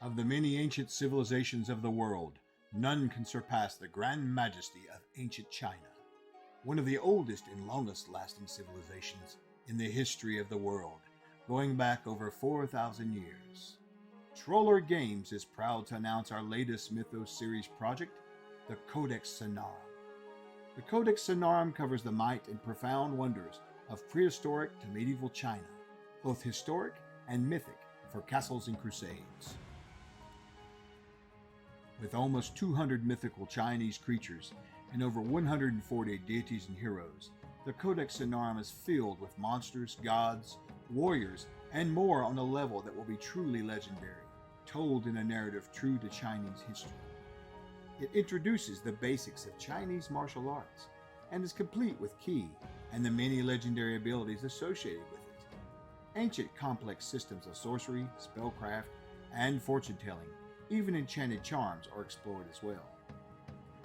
Of the many ancient civilizations of the world, none can surpass the grand majesty of ancient China, one of the oldest and longest-lasting civilizations in the history of the world, going back over 4,000 years. Trollord Games is proud to announce our latest Mythos series project, the Codex Sonarum. The Codex Sonarum covers the might and profound wonders of prehistoric to medieval China, both historic and mythic for castles and crusades. With almost 200 mythical Chinese creatures and over 140 deities and heroes, the Codex Sonarum is filled with monsters, gods, warriors, and more on a level that will be truly legendary, told in a narrative true to Chinese history. It introduces the basics of Chinese martial arts and is complete with Qi and the many legendary abilities associated with it. Ancient complex systems of sorcery, spellcraft, and fortune-telling, even enchanted charms, are explored as well.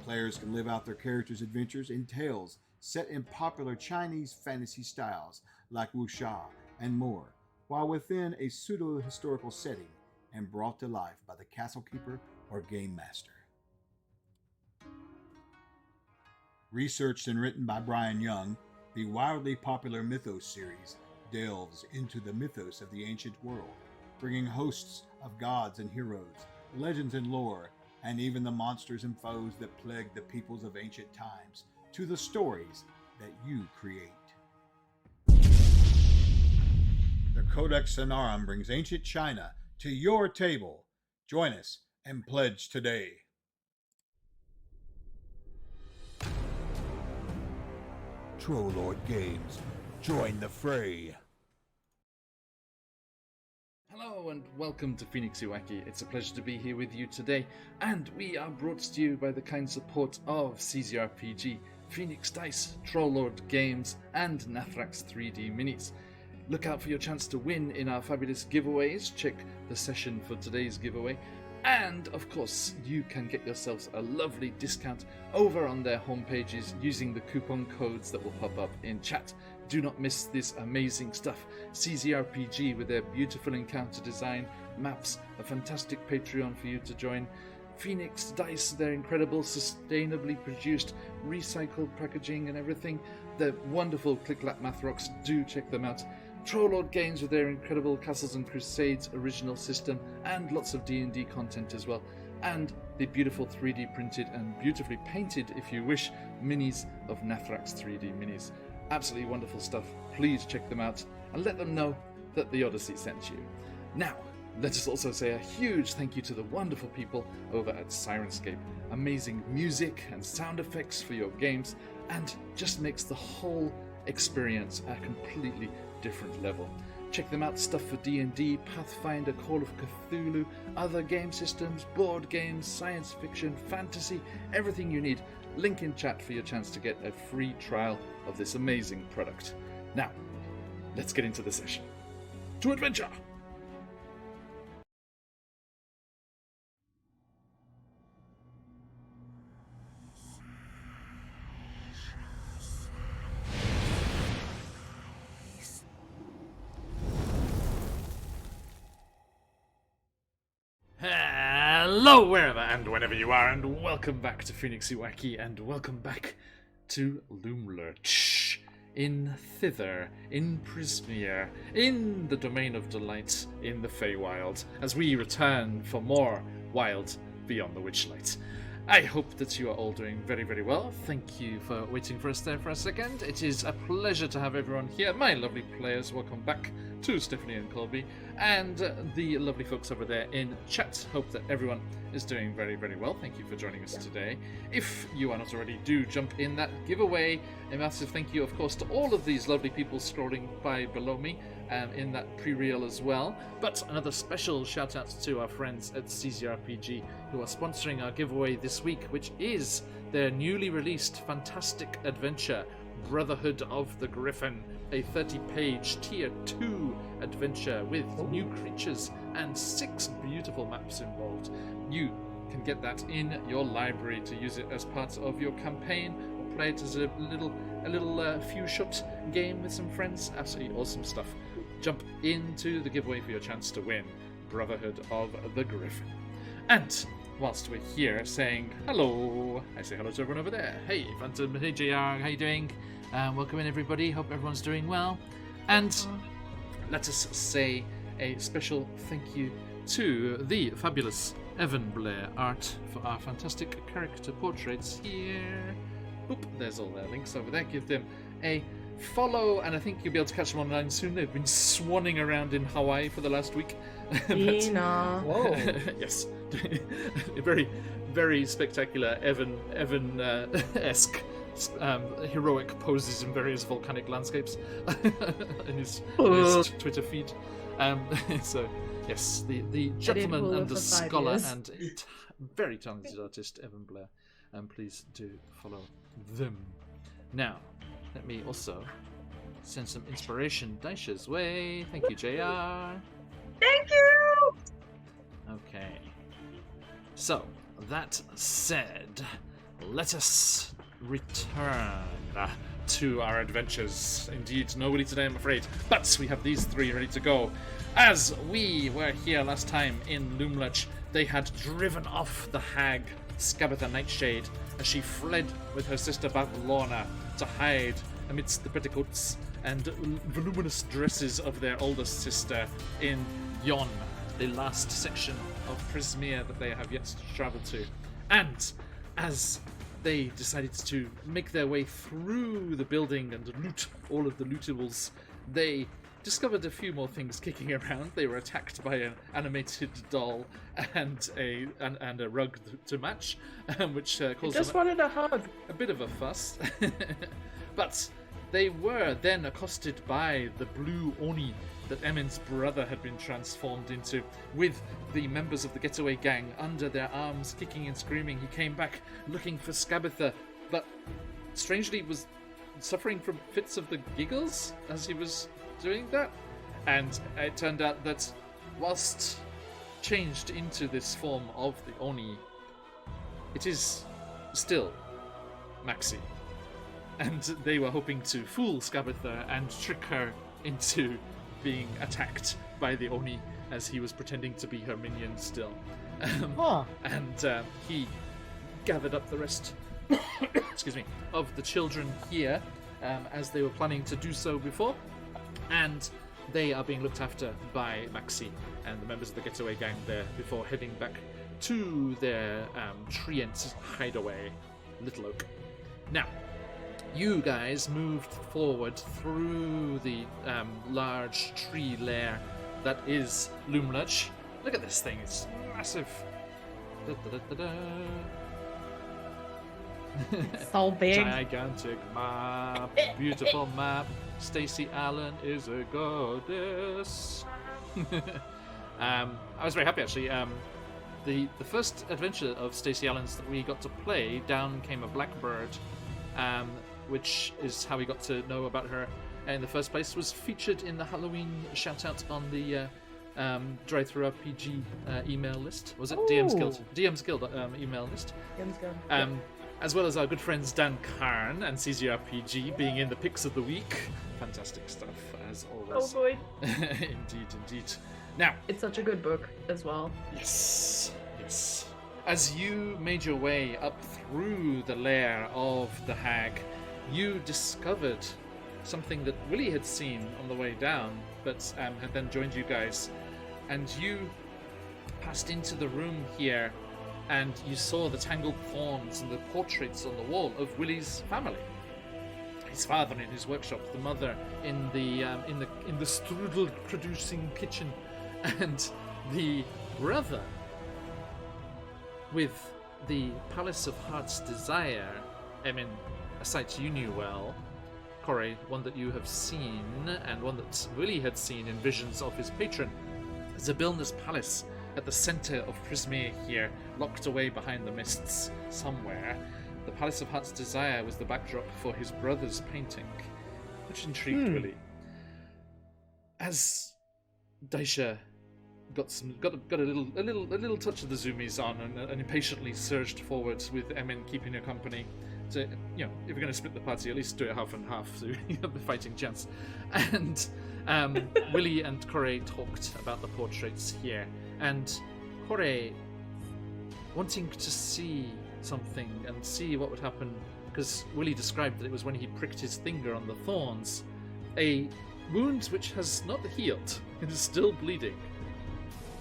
Players can live out their characters' adventures in tales set in popular Chinese fantasy styles like wuxia and more, while within a pseudo-historical setting and brought to life by the castle keeper or game master. Researched and written by Brian Young, the wildly popular Mythos series delves into the mythos of the ancient world, bringing hosts of gods and heroes, legends and lore, and even the monsters and foes that plagued the peoples of ancient times to the stories that you create. The Codex Sonarum brings ancient China to your table. Join us and pledge today. Trollord Games, join the fray. Hello and welcome to QuestJunkiesUK. It's a pleasure to be here with you today, and we are brought to you by the kind support of CZRPG, Phoenix Dice, Trollord Games, and Nathrax 3D Minis. Look out for your chance to win in our fabulous giveaways. Check the session for today's giveaway. And, of course, you can get yourselves a lovely discount over on their homepages using the coupon codes that will pop up in chat. Do not miss this amazing stuff. CZRPG with their beautiful encounter design, maps, a fantastic Patreon for you to join. Phoenix Dice, their incredible, sustainably produced, recycled packaging and everything. The wonderful Click-Clap Math Rocks, do check them out. Trollord Games with their incredible Castles and Crusades original system and lots of D&D content as well. And the beautiful 3D printed and beautifully painted, if you wish, minis of Nathrax 3D minis. Absolutely wonderful stuff. Please check them out and let them know that the Odyssey sent you. Now, let us also say a huge thank you to the wonderful people over at Sirenscape. Amazing music and sound effects for your games, and just makes the whole experience a completely different level. Check them out, stuff for D&D, Pathfinder, Call of Cthulhu, other game systems, board games, science fiction, fantasy, everything you need. Link in chat for your chance to get a free trial of this amazing product. Now, let's get into the session. To adventure! Hello, wherever and whenever you are, and welcome back to QuestJunkiesUK, and welcome back to Loomlurch, in Thither, in Prismere, in the Domain of Delight, in the Feywild, as we return for more Wild Beyond the Witchlight. I hope that you are all doing very, very well. Thank you for waiting for us there for a second. It is a pleasure to have everyone here. My lovely players, welcome back to Stephanie and Colby, and the lovely folks over there in chat. Hope that everyone is doing very, very well. Thank you for joining us today. If you are not already, do jump in that giveaway. A massive thank you, of course, to all of these lovely people scrolling by below me in that pre-reel as well. But another special shout out to our friends at CZRPG who are sponsoring our giveaway this week, which is their newly released fantastic adventure, Brotherhood of the Griffin, a 30-page Tier 2 adventure with new creatures and 6 beautiful maps involved. You can get that in your library to use it as part of your campaign, or play it as a little few-shot game with some friends. Absolutely awesome stuff. Jump into the giveaway for your chance to win Brotherhood of the Griffin. And whilst we're here saying hello, I say hello to everyone over there. Hey, Phantom, hey JR, how you doing? Welcome in everybody, hope everyone's doing well. And let us say a special thank you to the fabulous Evan Blair art for our fantastic character portraits here. Oop, there's all their links over there. Give them a follow, and I think you'll be able to catch them online soon. They've been swanning around in Hawaii for the last week. Whoa. Yes. Very, very spectacular Evan-esque heroic poses in various volcanic landscapes in his Twitter feed. So, yes, the gentleman and the scholar and very talented artist, Evan Blair. Please do follow them. Now, let me also send some inspiration Daisha's way. Thank you, JR. Thank you! Okay. So, that said, let us return to our adventures. Indeed, nobody today, I'm afraid. But we have these three ready to go. As we were here last time in Loomlurch, they had driven off the hag, Scabatha Nightshade, as she fled with her sister Lorna to hide amidst the petticoats and voluminous dresses of their oldest sister in Yon, the last section of Prismere that they have yet to travel to. And as they decided to make their way through the building and loot all of the lootables, they discovered a few more things kicking around. They were attacked by an animated doll and a rug to match, which caused just wanted a hug. A bit of a fuss. But they were then accosted by the blue Oni that Emin's brother had been transformed into, with the members of the getaway gang under their arms, kicking and screaming. He came back looking for Scabatha, but strangely was suffering from fits of the giggles as he was doing that. And it turned out that whilst changed into this form of the Oni, it is still Maxi. And they were hoping to fool Scabatha and trick her into being attacked by the Oni as he was pretending to be her minion still. And he gathered up the rest excuse me, of the children here as they were planning to do so before. And they are being looked after by Maxi and the members of the getaway gang there before heading back to their Trient hideaway, Little Oak. Now, you guys moved forward through the large tree lair that is Loomlurch. Look at this thing, it's massive. So big. Gigantic map, beautiful map. Stacey Allen is a goddess. I was very happy actually. The first adventure of Stacey Allen's that we got to play, Down Came a Blackbird, which is how we got to know about her in the first place, was featured in the Halloween shout-out on the Drive-Thru RPG email list. Was it DM's Guild? DM's Guild email list. DM's Guild. As well as our good friends Dan Karn and CZRPG being in the picks of the week. Fantastic stuff, as always. Oh boy. Indeed. Now, it's such a good book as well. Yes. As you made your way up through the lair of the hag, you discovered something that Willie had seen on the way down, but had then joined you guys. And you passed into the room here, and you saw the tangled thorns and the portraits on the wall of Willie's family. His father in his workshop, the mother in the strudel producing kitchen, and the brother with the Palace of Heart's Desire. I mean, a site you knew well, Corey, one that you have seen, and one that Willie had seen in visions of his patron. Zabilna's Palace at the centre of Prismere here, locked away behind the mists somewhere. The Palace of Heart's Desire was the backdrop for his brother's painting, which intrigued Willie. As Daisha got a little touch of the zoomies on and impatiently surged forward with Emin keeping her company. To, if you're going to split the party, at least do it half and half so you have the fighting chance. And Willie and Corey talked about the portraits here, and Kore, wanting to see something and see what would happen, because Willie described that it was when he pricked his finger on the thorns, a wound which has not healed. It is still bleeding,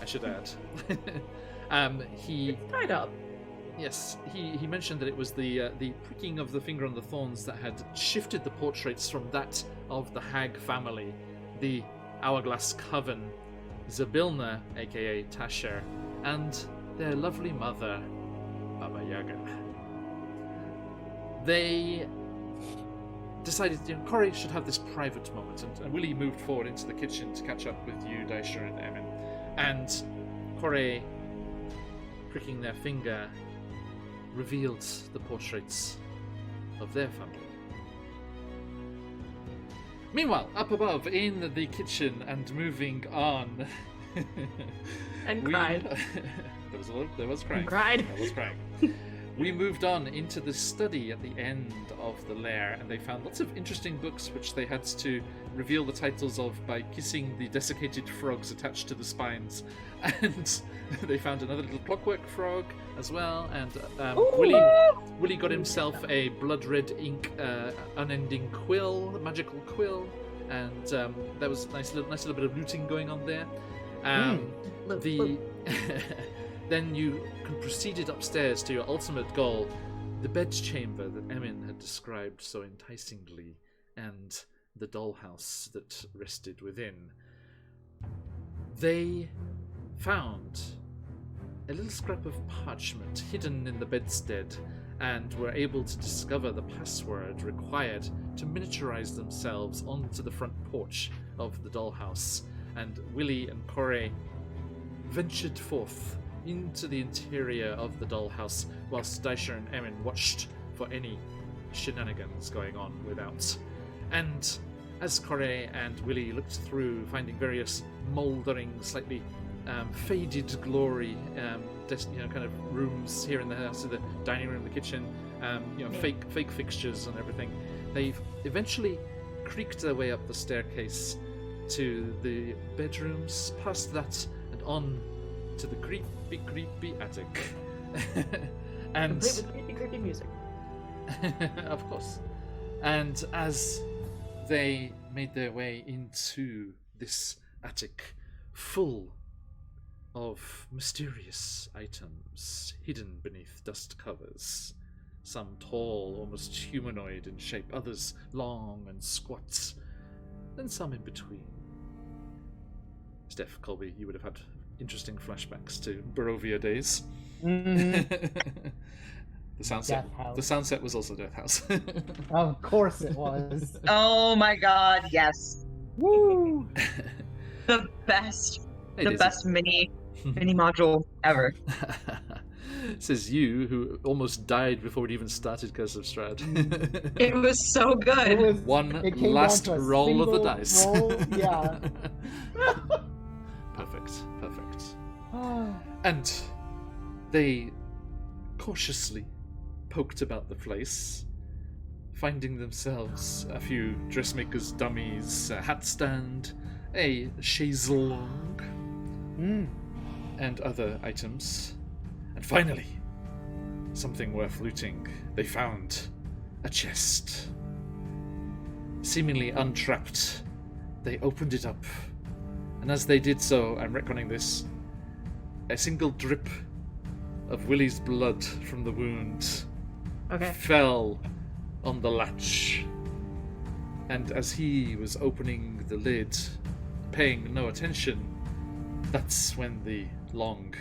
I should add. It's tied up. Yes, he mentioned that it was the pricking of the finger on the thorns that had shifted the portraits from that of the Hag family, the Hourglass Coven, Zabilna, aka Tasher, and their lovely mother, Baba Yaga. They decided, Corey should have this private moment, and Willie moved forward into the kitchen to catch up with you, Daisha, and Emin. And Corey, pricking their finger, revealed the portraits of their family. Meanwhile, up above in the kitchen and moving on, And cried. there was crying. And cried. There was crying. We moved on into the study at the end of the lair, and they found lots of interesting books which they had to reveal the titles of by kissing the desiccated frogs attached to the spines. And they found another little clockwork frog as well, and Willie got himself a blood red ink unending quill, magical quill, and there was a nice little bit of looting going on there. Then you proceeded upstairs to your ultimate goal, the bedchamber that Emin had described so enticingly, and the dollhouse that rested within. They found a little scrap of parchment hidden in the bedstead, and were able to discover the password required to miniaturize themselves onto the front porch of the dollhouse. And Willie and Corey ventured forth into the interior of the dollhouse, whilst Daisha and Emin watched for any shenanigans going on without. And as Corey and Willie looked through, finding various mouldering, slightly faded glory, kind of rooms here in the house, the dining room, the kitchen, fake fixtures and everything, they've eventually creaked their way up the staircase to the bedrooms, past that, and on to the creepy attic. And complete with creepy music. of course. And as they made their way into this attic full of mysterious items hidden beneath dust covers, some tall, almost humanoid in shape, others long and squat, and some in between. Steph, Colby, you would have had interesting flashbacks to Barovia days. Mm-hmm. The sound set was also Death House. Of course it was. Oh my god, yes. Woo! The best. Hey, the Daisy. best mini module ever. Says you, who almost died before it even started Curse of Strahd. It was so good. It was One it came last down to a roll of the single dice. roll, yeah. Perfect. And they cautiously poked about the place, finding themselves a few dressmakers' dummies, a hat stand, a chaise longue, and other items. And finally, something worth looting. They found a chest. Seemingly untrapped, they opened it up. And as they did so, I'm retconning this, a single drip of Willie's blood from the wound fell on the latch. And as he was opening the lid, paying no attention, that's when the long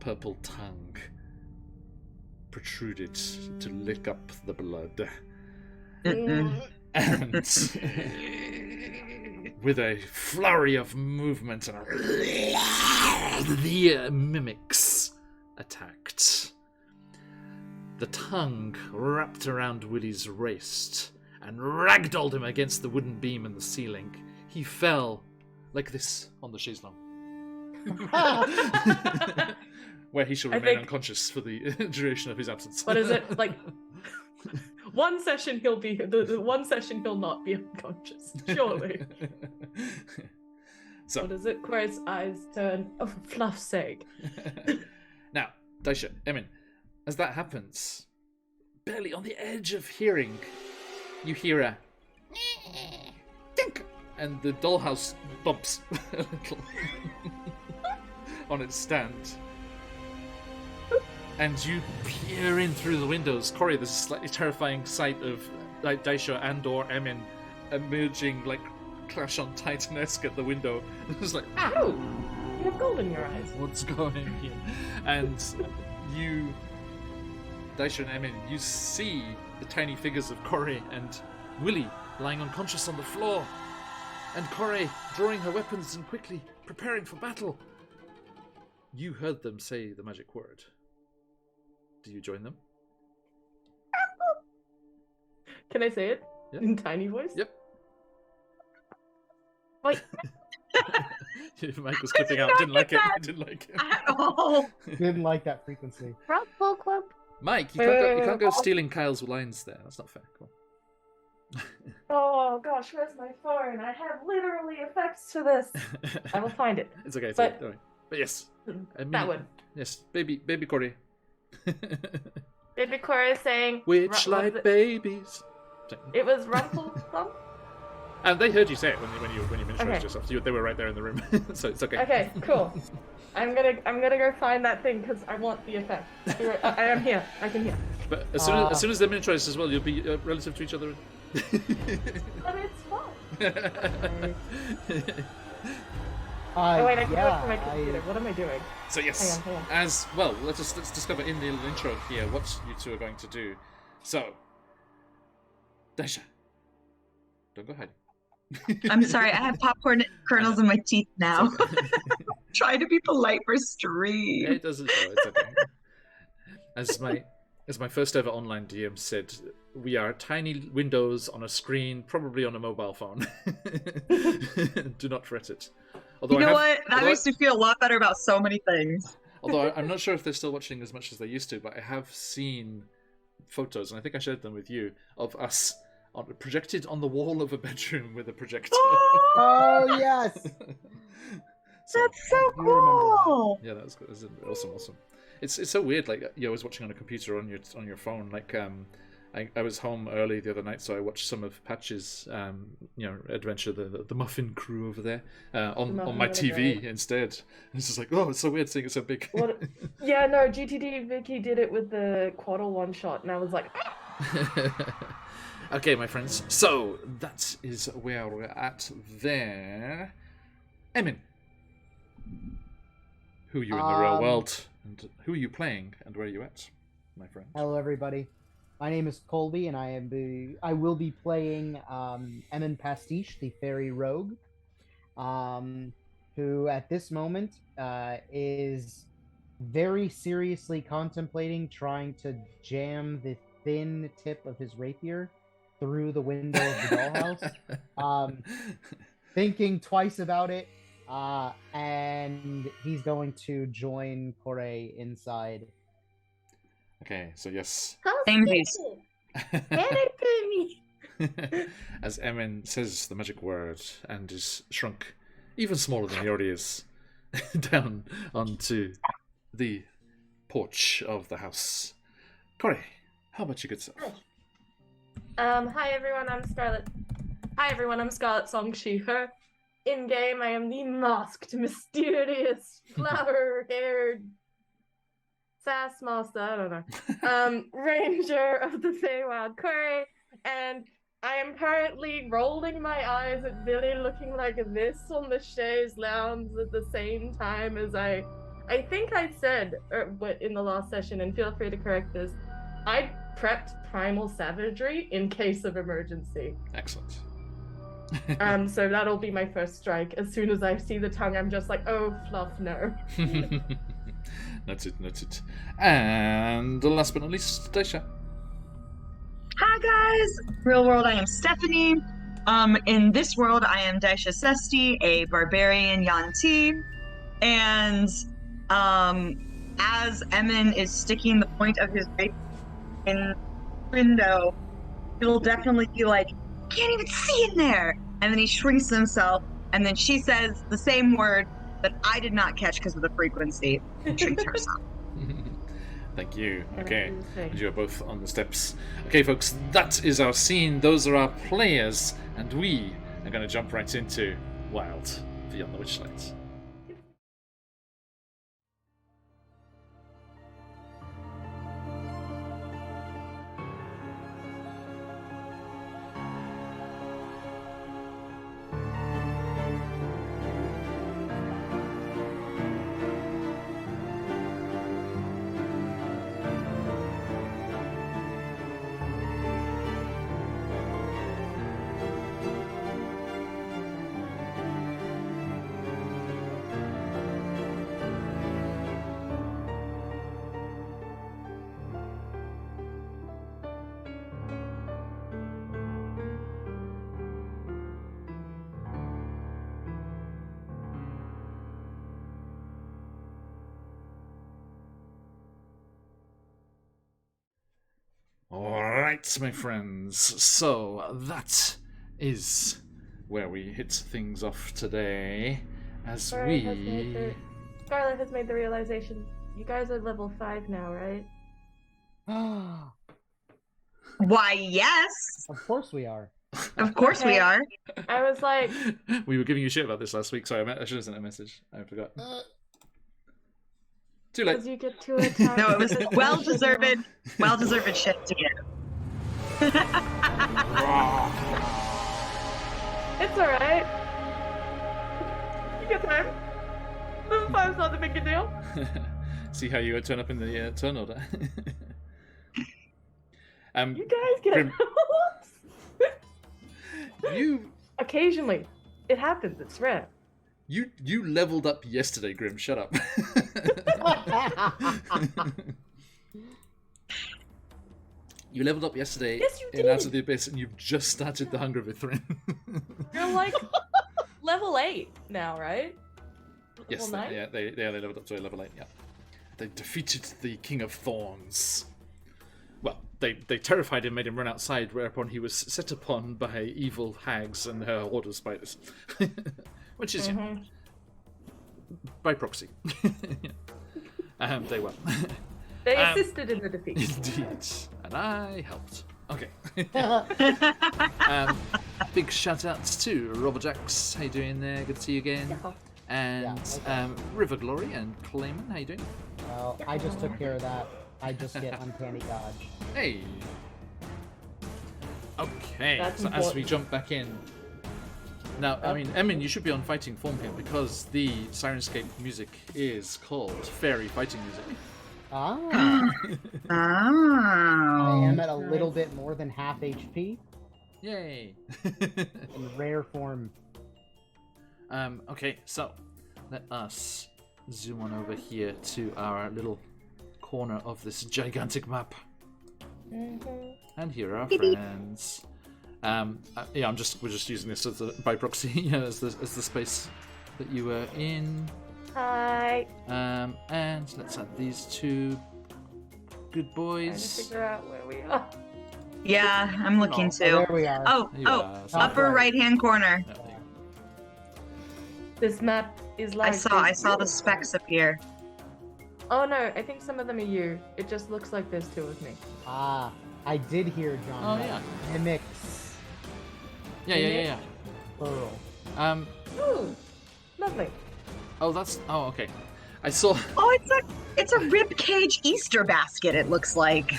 purple tongue protruded to lick up the blood. And with a flurry of movement, the mimics attacked. The tongue wrapped around Willie's waist and ragdolled him against the wooden beam in the ceiling. He fell like this on the chaise longue, where he shall remain unconscious for the duration of his absence. What is it like? One session he'll be the one session he'll not be unconscious. Surely. So, What is it? Corey's eyes turn. Oh, for fluff's sake. now, Daisha, Emin, as that happens, barely on the edge of hearing, you hear a dink, and the dollhouse bumps a little on its stand. And you peer in through the windows. Corey, this slightly terrifying sight of like Daisha and or Emin emerging like Clash on Titan-esque at the window. It's like, Ow! You have gold in your eyes. what's going here? And you, Daisha and Emin, you see the tiny figures of Corey and Willie lying unconscious on the floor. And Corey drawing her weapons and quickly preparing for battle. You heard them say the magic word. Do you join them? Can I say it? Yep. In tiny voice? Yep. Wait. Mike was clipping out. Didn't like it. Didn't like it. At all. Didn't like that frequency. Ruffle Club. Mike, you Wait, can't wait, go wait. stealing Kyle's lines there. That's not fair. Come on. Oh gosh, where's my phone? I have literally effects to this. I will find it. It's okay. It's But- okay. Don't worry. But yes, That one. Yes, baby Corey. Baby Corey saying Witchlight babies. It was Ruffle Club? And they heard you say it when you miniaturized Okay. yourself. They were right there in the room, so it's okay. Okay, cool. I'm gonna go find that thing because I want the effect. I am here. I can hear. But as soon as they're miniaturized as well, you'll be relative to each other. But it's fun. I Oh wait, I can yeah, go to my computer. What am I doing? So yes, Hang on. as well, let's discover in the little intro here what you two are going to do. So, Daisha, don't go hiding. I'm sorry, I have popcorn kernels in my teeth now. It's okay. Try to be polite for stream. It doesn't. Oh, it's okay. As my first ever online DM said, we are tiny windows on a screen, probably on a mobile phone. Do not fret it. Although You know what? That although makes me feel a lot better about so many things. Although I'm not sure if they're still watching as much as they used to, but I have seen photos, and I think I shared them with you, of us projected on the wall of a bedroom with a projector. Oh yes. So, That's so I do remember that. cool. yeah, that was awesome. It's so weird. Like I was watching on a computer on your phone. Like I was home early the other night, so I watched some of Patch's adventure, the Muffin Crew over there on my TV instead. And it's just like, oh, it's so weird seeing it so big. What? Yeah, no. GTD Vicky did it with the Quaddle one shot, and I was like, Okay, my friends. So that is where we're at there. Emin, who are you in the real world, and who are you playing, and where are you at, my friend? Hello, everybody. My name is Colby, and I will be playing Emin Pastiche, the fairy rogue, who at this moment is very seriously contemplating trying to jam the thin tip of his rapier through the window of the dollhouse. Thinking twice about it, and he's going to join Corey inside. Okay, so yes. Samesies. Get it to me. As Emin says the magic word and is shrunk even smaller than he already is down onto the porch of the house. Corey, how about your good self? Hi everyone, I'm Scarlet. Hi everyone, I'm Scarlet Song She Her. In game, I am the masked, mysterious, flower-haired sass master. I don't know. Ranger of the Feywild Corey, and I am currently rolling my eyes at Billy, looking like this on the chaise lounge at the same time as I think I said in the last session, and feel free to correct this. I prepped primal savagery in case of emergency. Excellent. So that'll be my first strike. As soon as I see the tongue, I'm just like, oh, fluff, no. Noted. And last but not least, Daisha. Hi guys! Real world, I am Stephanie. In this world, I am Daisha Sesti, a barbarian Yanti. And as Emin is sticking the point of his rapier in the window, it'll definitely be like, can't even see in there! And then he shrinks himself And then she says the same word that I did not catch because of the frequency. And shrinks herself. Thank you. And Okay. I do the same. And you're both on the steps. Okay, folks, that is our scene. Those are our players. And we are going to jump right into Wild Beyond the Witchlight. Alright, my friends. So, that is where we hit things off today. As Scarlet has made the realization. You guys are level 5 now, right? Why, yes. Of course we are. Of course we Okay. are. I was like, We were giving you shit about this last week. Sorry, I should have sent a message. I forgot. Too late. because you get 2 attacks. No, it was with well-deserved, additional- well-deserved shit to get. It's alright. You get time. Level 5's not the big a deal. See how you turn up in the turn order. You guys get Grim- you Occasionally. It happens, it's rare. you leveled up yesterday, Grim. Shut up. You leveled up yesterday Yes, you in Out of did. the Abyss, and you've just started the Hunger of Ithrin. You're like level 8 now, right? Yes, Level 9? they leveled up to a level 8. Yeah, they defeated the King of Thorns. Well, they terrified him, made him run outside, whereupon he was set upon by evil hags and her horde of spiders, which is yeah, by proxy. Yeah. They won. They assisted in the defeat. Indeed, and I helped. Okay. Big shout outs to Robert Jacks. How you doing there? Good to see you again. Yeah. And Yeah, River Glory and Clayman. How you doing? Well, I just took care of that. I just get uncanny dodge. Hey. Okay. That's So as we important. jump back in. Now, I mean, Emin, you should be on fighting form here because the Sirenscape music is called fairy fighting music. Ah, Oh. I am at a little bit more than half HP Yay. in rare form. Okay, so let us zoom on over here to our little corner of this gigantic map. And here are our friends. Yeah, we're just using this as by proxy, you know, as the space that you were in. Hi. And let's add these two good Trying to boys. figure out where we are. Yeah, I'm looking Oh, too. There we are. Oh, There you oh, are. upper right. right-hand corner. Yeah, there you This map is like. I saw the specks appear. Oh no, I think some of them are you. It just looks like there's 2 of me. Ah, I did hear John. Oh, Wright. yeah. Mimics yeah. Pearl. Ooh, lovely. Oh, okay. I saw. Oh, it's a ribcage Easter basket. It looks like.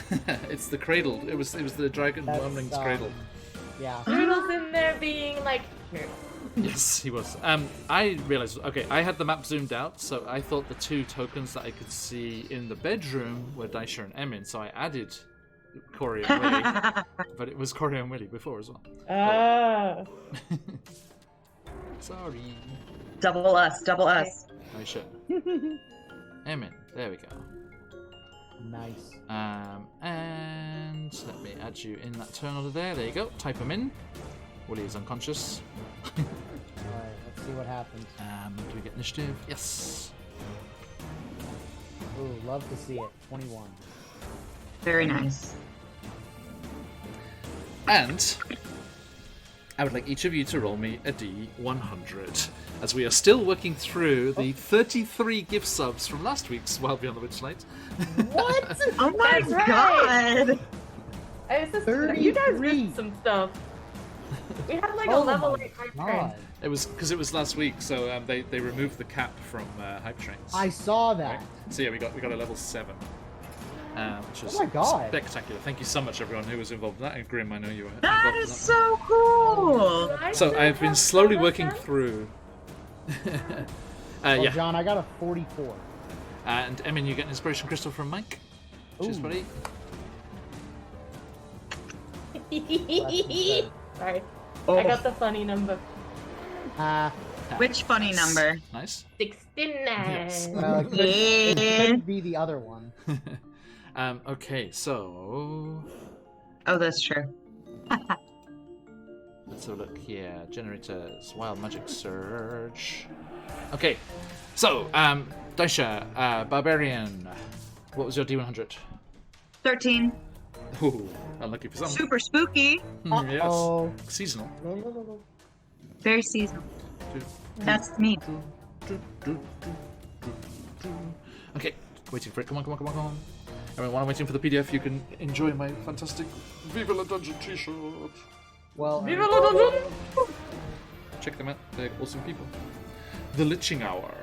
It's the cradle. It was the dragon That's, mumbling's cradle. Yeah. Noodles in there being like. Yes, he was. I realized. Okay, I had the map zoomed out, so I thought the 2 tokens that I could see in the bedroom were Daisha and Emin. So I added Corey and Willie, but it was Corey and Willie before as well. Ah. Sorry. Double us. I should. Emin, there we go. Nice. And let me add you in that turn order there. There you go. Type him in. Willie is unconscious. Alright, let's see what happens. Do we get initiative? Yes. Ooh, love to see it. 21. Very nice. And I would like each of you to roll me a D100, as we are still working through the 33 gift subs from last week's Wild Beyond the Witchlight. What? Oh my That's right. god! I was just, you guys 33. missed some stuff. We had like a Oh level my 8 hype God. train. It was because it was last week, so they removed the cap from hype trains. I saw that. Right? So yeah, we got a level 7, which was Oh my God. spectacular. Thank you so much, everyone who was involved in that. And Grim, I know you were. That involved in is so cool! So I've been slowly working through. Well, Yeah, John, I got a 44. and Emin, you get an inspiration crystal from Mike. Cheers, Ooh. buddy. Sorry. Oh, I got the funny number. which funny number? Nice. 69. Yes. Well, it Yeah. couldn't be the other one. Okay, so Oh, that's true. let's have a look here. Generators, wild magic surge. Okay, so Daisha, barbarian. What was your D100? 13. Ooh, unlucky for some. Super spooky. Yes. Oh. Seasonal. Very seasonal. That's me. Okay, waiting for it. Come on. Everyone, while I'm waiting for the PDF, you can enjoy my fantastic Viva la Dungeon t-shirt. Well, Viva la dungeon! Check them out. They're awesome people. The Liching Hour.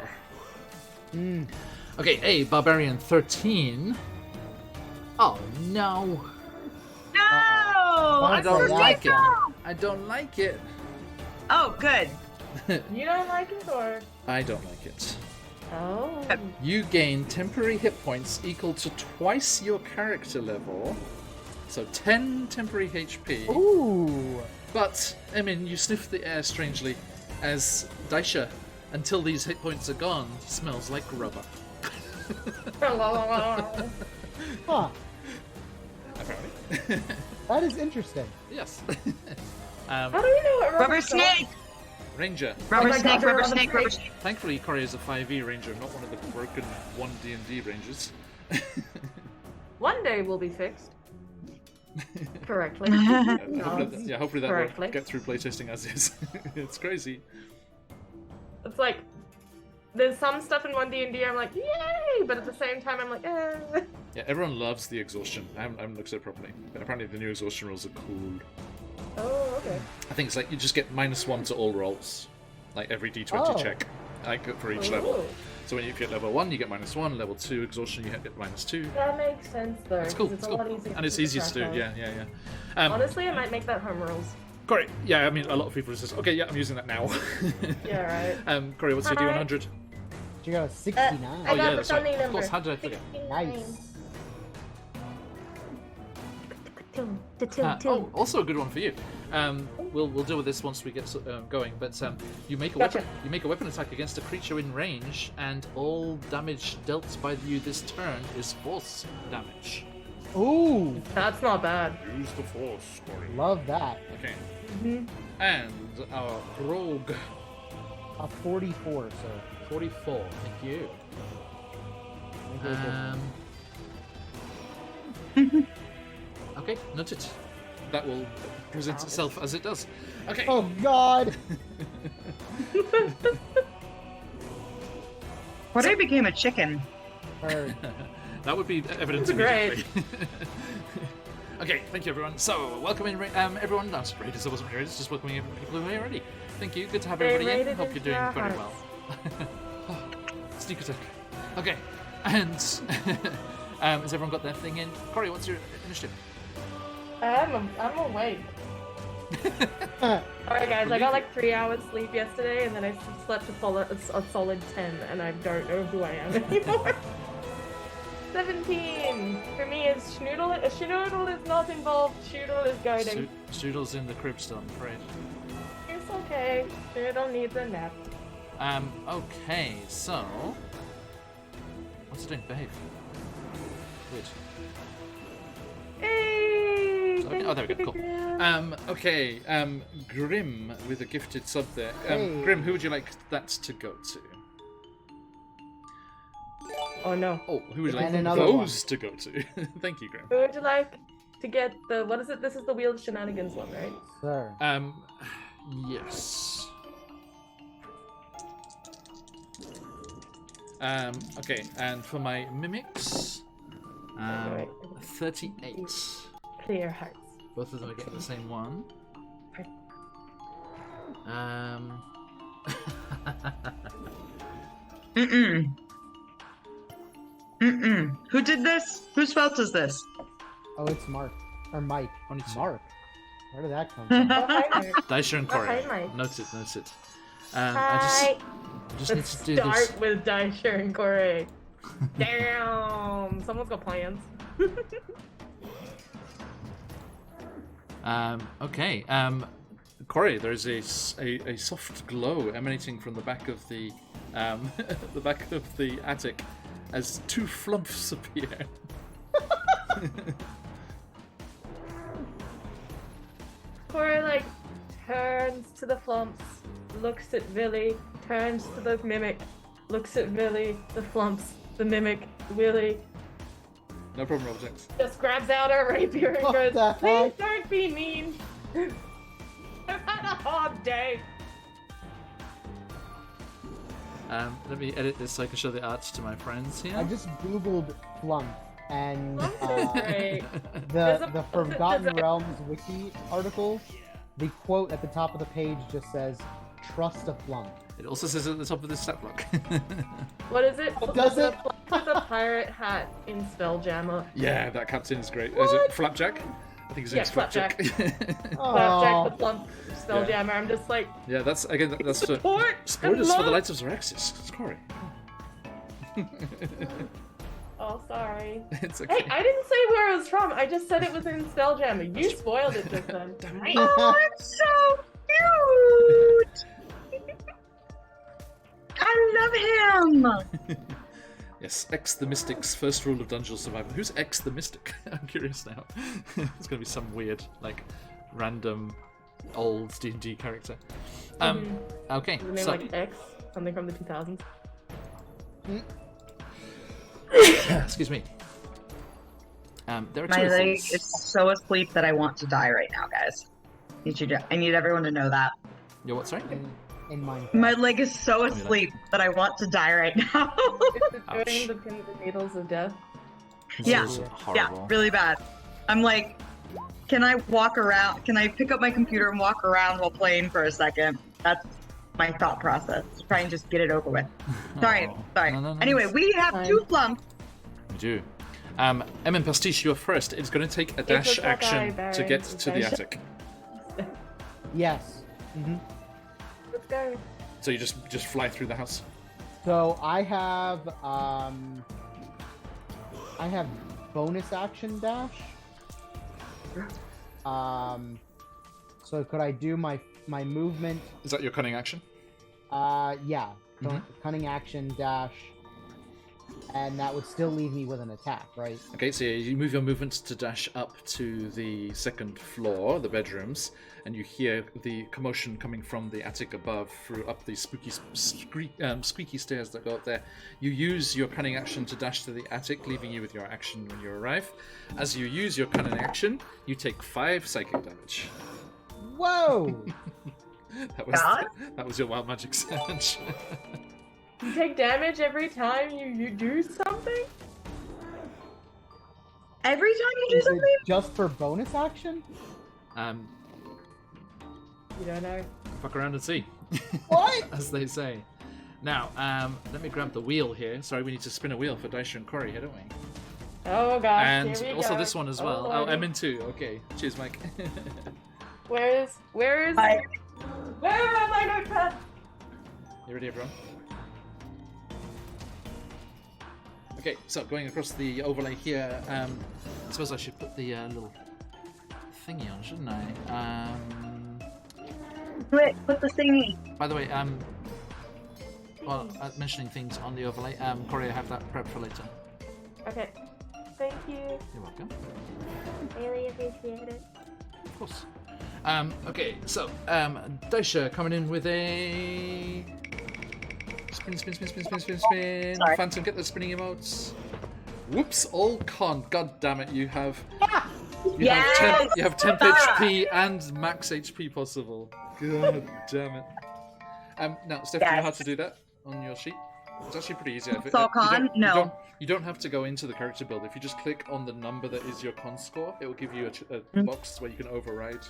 mm, Okay, a barbarian 13. Oh no. No! I I'm don't Yeah. like it. Rico! I don't like it. Oh, good. You don't like it or? I don't like it. Oh. You gain temporary hit points equal to twice your character level. So 10 temporary HP. ooh. But, Emin, you sniff the air strangely as Daisha, until these hit points are gone, smells like rubber. Huh. Apparently. That is interesting. Yes. How do we know what Rubber snake! Ranger. Rubber Oh my snake, God, rubber rubber snake, rubber snake. snake. Thankfully, Corey is a 5e ranger, not one of the broken 1 D&D rangers. One day will be fixed. Correctly. Hopefully that Correctly. will get through playtesting as is. It's crazy. It's like there's some stuff in 1D&D I'm like, yay! But at the same time I'm like, eh. Yeah, everyone loves the exhaustion. I haven't looked at it properly, but apparently the new exhaustion rules are cool. Oh, okay. I think it's like you just get -1 to all rolls, like every D20 Oh. check, like for each level. Ooh. So when you get level 1, you get -1. Level 2 exhaustion, you get -2. That makes sense though. It's cool. 'cause It's a cool, lot easier and it's keep easier to do. track of. Yeah. Honestly, I might make that home rules. Corey, yeah, I mean a lot of people just okay, yeah, I'm using that now. Yeah, right. Corey, what's your Hi. D100? You got a 69. I Oh got yeah, the that's right. funny Of number. course, how did I forget? 69. Nice. Also a good one for you. We'll deal with this once we get going. But you make a Gotcha. weapon attack against a creature in range, and all damage dealt by you this turn is force damage. Ooh. That's not bad. Use the force, Corey. Love that. Okay. Mhm. And our rogue A 44, sir. 44. Thank you. Okay, noted. That will present itself as it does. Okay. Oh God. What I became a chicken? Heard. That would be evident That's great. immediately. Okay, thank you everyone. So, welcome in everyone. That's Raiders, I wasn't Raiders, just welcoming people who are here already. Thank you, good to have They everybody in. raided Hope you're into doing our very hearts. well. Sneak attack. Okay, and has everyone got their thing in? Corey, what's your initiative? I'm awake. Alright guys, I got like 3 hours sleep yesterday and then I slept a solid 10 and I don't know who I am anymore. 17! For me it's Schnoodle. Schnoodle is not involved, Schnoodle is guiding. Strudel's in the crib still, I'm afraid. It's okay, Schnoodle needs a nap. Okay, so... What's it doing? Behave. Weird. Hey! Okay. Oh, there we go, cool. Okay, Grim with a gifted sub there. Hey. Grim, who would you like that to go to? Oh no. Oh, who would you like And another those to go to? Thank you, Grim. Who would you like? to get the what is it? This is the Wheel of Shenanigans one, right? Sir. Yes. Okay, and for my mimics, Alright. 38. Clear hearts. Both of them are getting the same one. Who did this? Whose fault is this? Oh, it's Mark. Or Mike. Only two. Mark. Where did that come from? Oh, hi, Mark. Daisha and Oh, Corey. hi, Mike. Noted. Hi. I just need Let's to do start this. with Daisha and Corey. Damn. Someone's got plans. Okay. Corey, there's a soft glow emanating from the back of the the back of the attic as two flumps appear. Corey like turns to the flumps, looks at Villy, turns to the mimic, looks at Villy, the flumps, the mimic, Willy, No problem, Robjax. just grabs out her rapier and What goes, the "Please heck?" don't be mean. I've had a hard day." Let me edit this so I can show the arts to my friends here. I just googled flump, and Great. There's the a- Forgotten there's a- Realms wiki article, the quote at the top of the page just says, "Trust a flump." It also says at the top of this stat block. What is it? Does it? There's a pirate hat in Spelljammer. Yeah, that captain is great. Is it Flapjack? I think his name's Yeah, Flapjack. Flapjack Aw. the plump Spelljammer. I'm just like, Yeah, that's again. That's support. spoilers for the love- Lights of Xeraxis. It's Corey. Oh, sorry. It's Hey, okay. I didn't say where it was from. I just said it was in Spelljammer. You spoiled it just then. Oh, it's so cute! I love him! Yes, X the Mystic's first rule of dungeon survival. Who's X the Mystic? I'm curious now. It's gonna be some weird, like, random old D&D character. Okay, Is the name so like X? Something from the 2000s? excuse me. There are two My leg things. is so asleep that I want to die right now, guys. I need everyone to know that. Yo, what? Sorry. In Minecraft. My leg is so me that. asleep that I want to die right now. Is it Ouch. during the pins and needles of death? Yeah, This is yeah, horrible. really bad. I'm like, can I walk around? Can I pick up my computer and walk around while playing for a second? That's my thought process. Try and just get it over with. Sorry, Oh. sorry. No, no, no, Anyway, it's- we have Fine. 2 flumps. We do. M and Pastiche, you're first. It's going to take a dash looks like action I to buried get the to the dash. attic. Yes. hmm Let's go. So you just fly through the house. So I have bonus action dash. So could I do my movement? Is that your cunning action? Yeah. Mhm. Cunning action dash, and that would still leave me with an attack, right? Okay, so you move your movement to dash up to the second floor, the bedrooms, and you hear the commotion coming from the attic above through up the squeaky stairs that go up there. You use your cunning action to dash to the attic, leaving you with your action when you arrive. As you use your cunning action, you take 5 psychic damage. Whoa! That was your wild magic damage. You take damage every time you do something? Every time you do Is it something? just for bonus action? You don't know. Fuck around and see. What? As they say. Now, let me grab the wheel here. Sorry, we need to spin a wheel for Daisha and Corey here, don't we? Oh gosh. And here we also go. this one as well. Oh, Lordy. M in 2. Okay. Cheers, Mike. Where is where Hi. are my notepads? You ready, everyone? Okay, so going across the overlay here, I suppose I should put the little thingy on, shouldn't I? Wait, what's the thingy? By the way, well, mentioning things on the overlay, Corey, I have that prepped for later. Okay. Thank you. You're welcome. Really appreciate it. Of course. Okay, so Daisha coming in with a spin. Sorry. Phantom, get the spinning emotes. Whoops, all con. God damn it, you have You have temp HP and max HP possible. God damn it. Now, Steph, do you know how to do that on your sheet? It's actually pretty easy. You don't have to go into the character builder. If you just click on the number that is your con score, it will give you a box where you can override.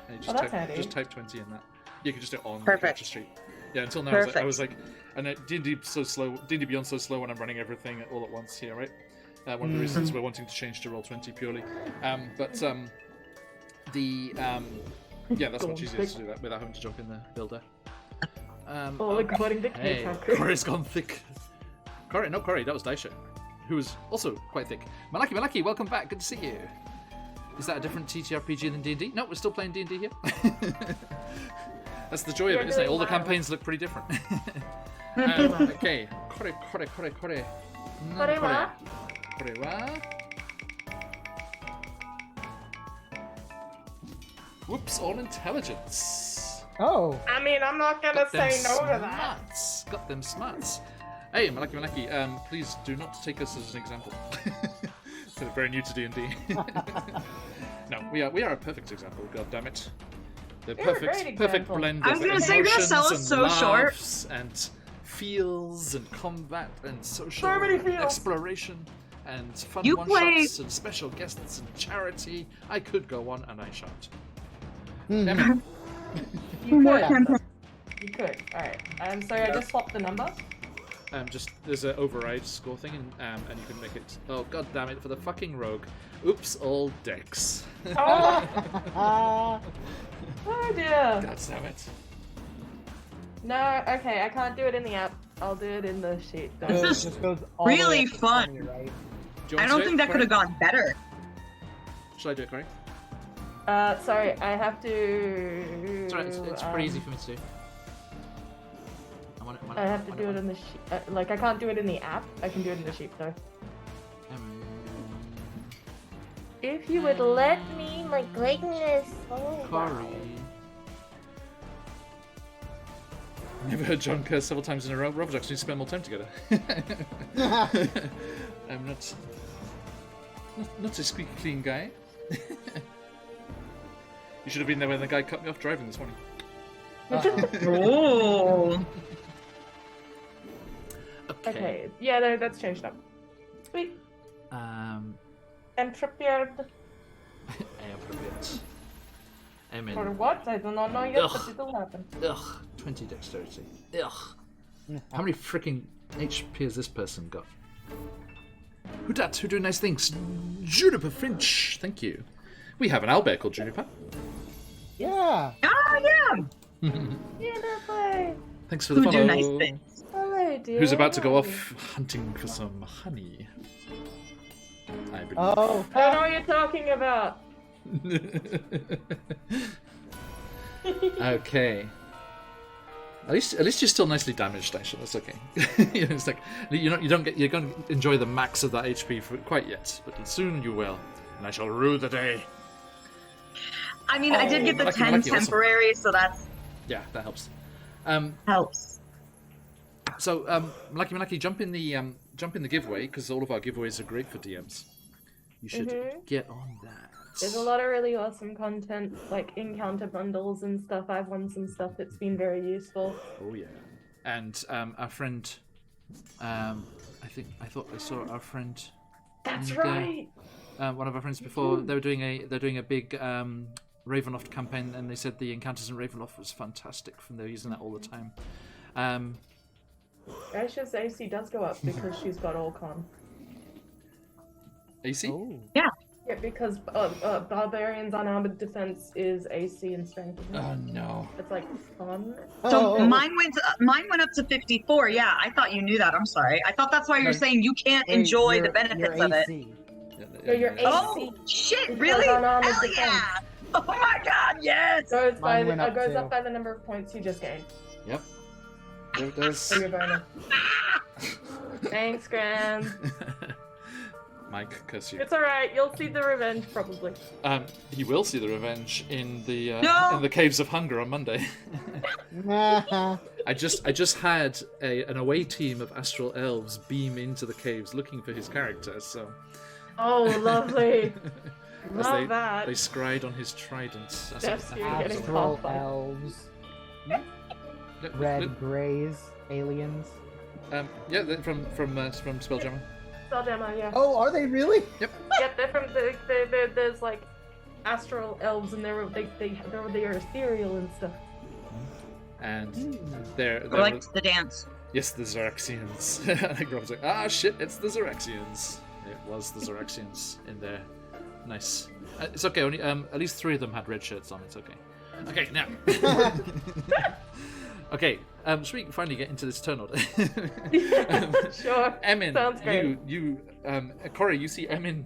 And you just type 20 in that. You can just do it on the character sheet. Yeah, until now I was like, and D&D so slow. D&D Beyond's so slow when I'm running everything all at once here, right? One of the reasons we're wanting to change to Roll20 purely. Yeah, that's much easier to do that without having to jump in the builder. According to K-Tracker. Corey's gone thick. Corey, that was Daisha, who was also quite thick. Malaki, welcome back. Good to see you. Is that a different TTRPG than D&D? No, we're still playing D&D here. That's the joy of it, isn't it? All the campaigns look pretty different. Okay. Kore. Korewa? Whoops, all intelligence. Oh. I mean, I'm not gonna say no to that. Got them smarts. Hey, Malaki, please do not take us as an example. They're very new to D&D. No, we are a perfect example, god damn it. The perfect blend I was of gonna say, you're gonna sell us emotions so and short. laughs and feels and combat and social So many feels. exploration and fun You one-shots and special guests and charity. I could go on and I shan't. Damn it. You More could. campaign. You could. Alright. I'm sorry, I just swapped the number. There's an override score thing, and you can make it. Oh god damn it! For the fucking rogue. Oops, all decks. Oh, oh dear. God damn it. No, okay, I can't do it in the app. I'll do it in the sheet. Don't This worry. is Just goes all the way really up to fun. 20, right? Do you I want don't to think do it, that could have Corey? gone better. Should I do it, Corey? Sorry, I have to. It's alright. It's pretty easy for me to do. I have to do it in the sheet. Like, I can't do it in the app. I can do it in the sheet, though. If you would let me, my goodness. Oh, wow. Corey. Never heard John curse several times in a row. Robots need to spend more time together. I'm not a squeaky clean guy. You should have been there when the guy cut me off driving this morning. Oh. Okay, yeah, that's changed up. Sweet. And prepared I am prepared. I'm in. for what? I do not know yet, Ugh. but it'll happen. Ugh, 20 dexterity. Ugh. How many freaking HP has this person got? Who dat? Who do nice things? Juniper Finch, thank you. We have an owlbear called Juniper. Yeah. Ah, yeah. Beautiful. Thanks for the Who follow. do nice things. Hello, dear. Who's about to go off hunting for some honey? I believe. Oh. I don't know what you're talking about. Okay. At least you're still nicely damaged, actually. That's okay. It's like you're going to enjoy the max of that HP for quite yet, but soon you will, and I shall rue the day. I mean, I did get the 10 lucky, awesome. temporary, so that's Yeah, that helps. helps. So, Malaki, jump in the giveaway because all of our giveaways are great for DMs. You should get on that. There's a lot of really awesome content, like encounter bundles and stuff. I've won some stuff that's been very useful. Oh yeah, and our friend, I thought I saw our friend. That's and, right. One of our friends before they're doing a big Ravenloft campaign, and they said the encounters in Ravenloft was fantastic. They're using that all the time. Aisha's AC does go up because she's got all con. AC. Oh. Yeah. Yeah, because Barbarian's Unarmored Defense is AC and Strength. Isn't it? Oh no. It's like fun. So Oh. mine went up to 54. Yeah, I thought you knew that. I'm sorry. I thought that's why you're No. saying you can't Wait, enjoy your- the benefits your of it. AC. So your AC Oh shit! Because Really? unarmored Hell defense. yeah! Oh my god! Yes. goes Mine went up goes too. up by the number of points you just gained. Yep. There it does. For your bonus. Thanks, Gran. Mike, curse you. It's alright, you'll see the revenge probably. He will see the revenge in the No! in the Caves of Hunger on Monday. Nah. I just had an away team of astral elves beam into the caves looking for his character, so Oh, lovely. As Love that. they scried on his trident. That's Yes, what- you're getting Astral caught by- elves, Look, red look, grays, aliens. yeah, they're from Spelljammer. Spelljammer, yeah. Oh, are they really? Yeah, they're from there's like astral elves, and they're ethereal and stuff. And they're I liked the dance. yes, the Xeraxians. I think Rob's like, ah, shit, it's the Xeraxians. It was the Xeraxians in there. Nice. It's okay. Only at least 3 of them had red shirts on. It's okay. Okay, now. Okay. Should we finally get into this turn order? Sure. Emin, Sounds great. you, Corey, you see Emin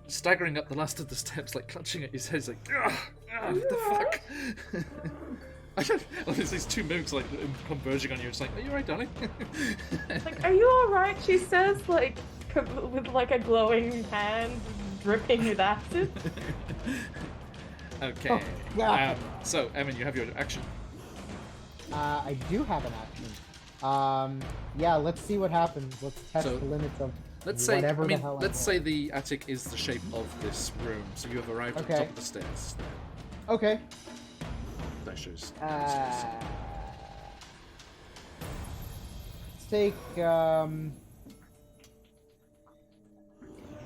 staggering up the last of the steps, like clutching at his head. He's like, what the fuck? There's these 2 mimics like converging on you. It's like, are you alright, darling? Like, are you alright? She says, like, with like a glowing hand dripping with acid. Okay. Oh, yeah. So, Emin, you have your action. I do have an action. Yeah, let's see what happens. Let's test So, the limits of Let's say, whatever I mean, the hell let's I say the attic is the shape of this room. So you have arrived at the Okay. top of the stairs. want. Okay. That shows. Let's take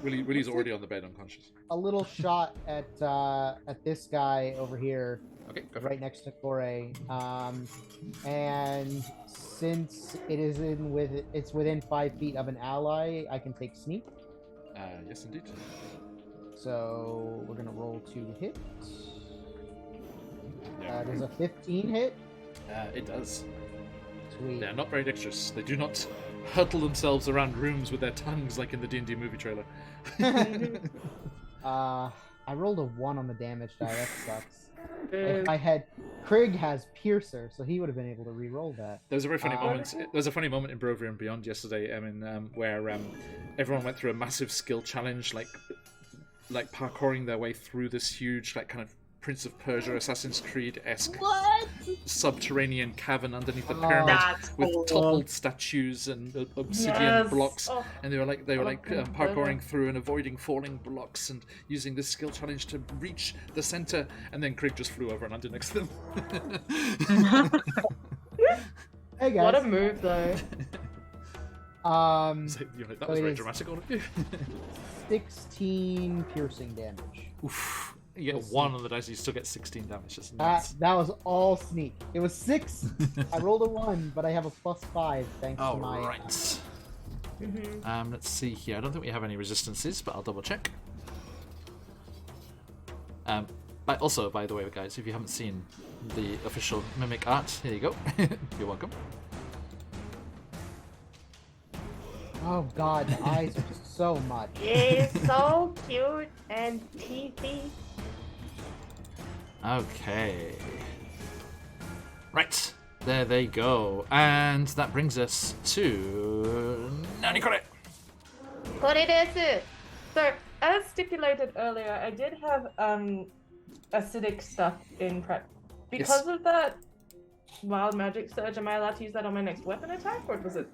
Willie's already on the bed, unconscious. a little shot at this guy over here, Okay, go for right next to Corey. And since it is it's within 5 feet of an ally, I can take sneak. it. Yes, indeed. So we're gonna roll 2 hit. Yeah. There's a 15 hit. It does. Sweet. They're not very dexterous. They do not hurtle themselves around rooms with their tongues like in the D&D movie trailer. I rolled a 1 on the damage die. That sucks. Boo. If I had, Krieg has Piercer, so he would have been able to re-roll that. There was a very funny Uh, moment. There was a funny moment in Brovia and Beyond yesterday, where everyone went through a massive skill challenge, like parkouring their way through this huge, like, kind of Prince of Persia, Assassin's Creed-esque What? subterranean cavern underneath the pyramid That's with cool. toppled statues and obsidian Yes. blocks. Oh, And they were like Prince of parkouring Persia. through and avoiding falling blocks and using this skill challenge to reach the center. And then Krieg just flew over and landed next to them. Hey guys. what a move, though. So you're like, that So was it very is- dramatic, all of you. 16 piercing damage. Oof. You get Let's 1 on the dice, you still get 16 damage. Just That nuts. that was all sneak. It was 6. I rolled a 1, but I have a +5 thanks to All my. right. Mhm. Let's see here. I don't think we have any resistances, but I'll double check. But also, by the way, guys, if you haven't seen the official mimic art, here you go. You're welcome. Oh god, the eyes are just so much. He's so cute and teethy. Okay. Right. There they go. And that brings us to Nani Kore. So, as stipulated earlier, I did have acidic stuff in prep. Because of that wild magic surge, am I allowed to use that on my next weapon attack, or was it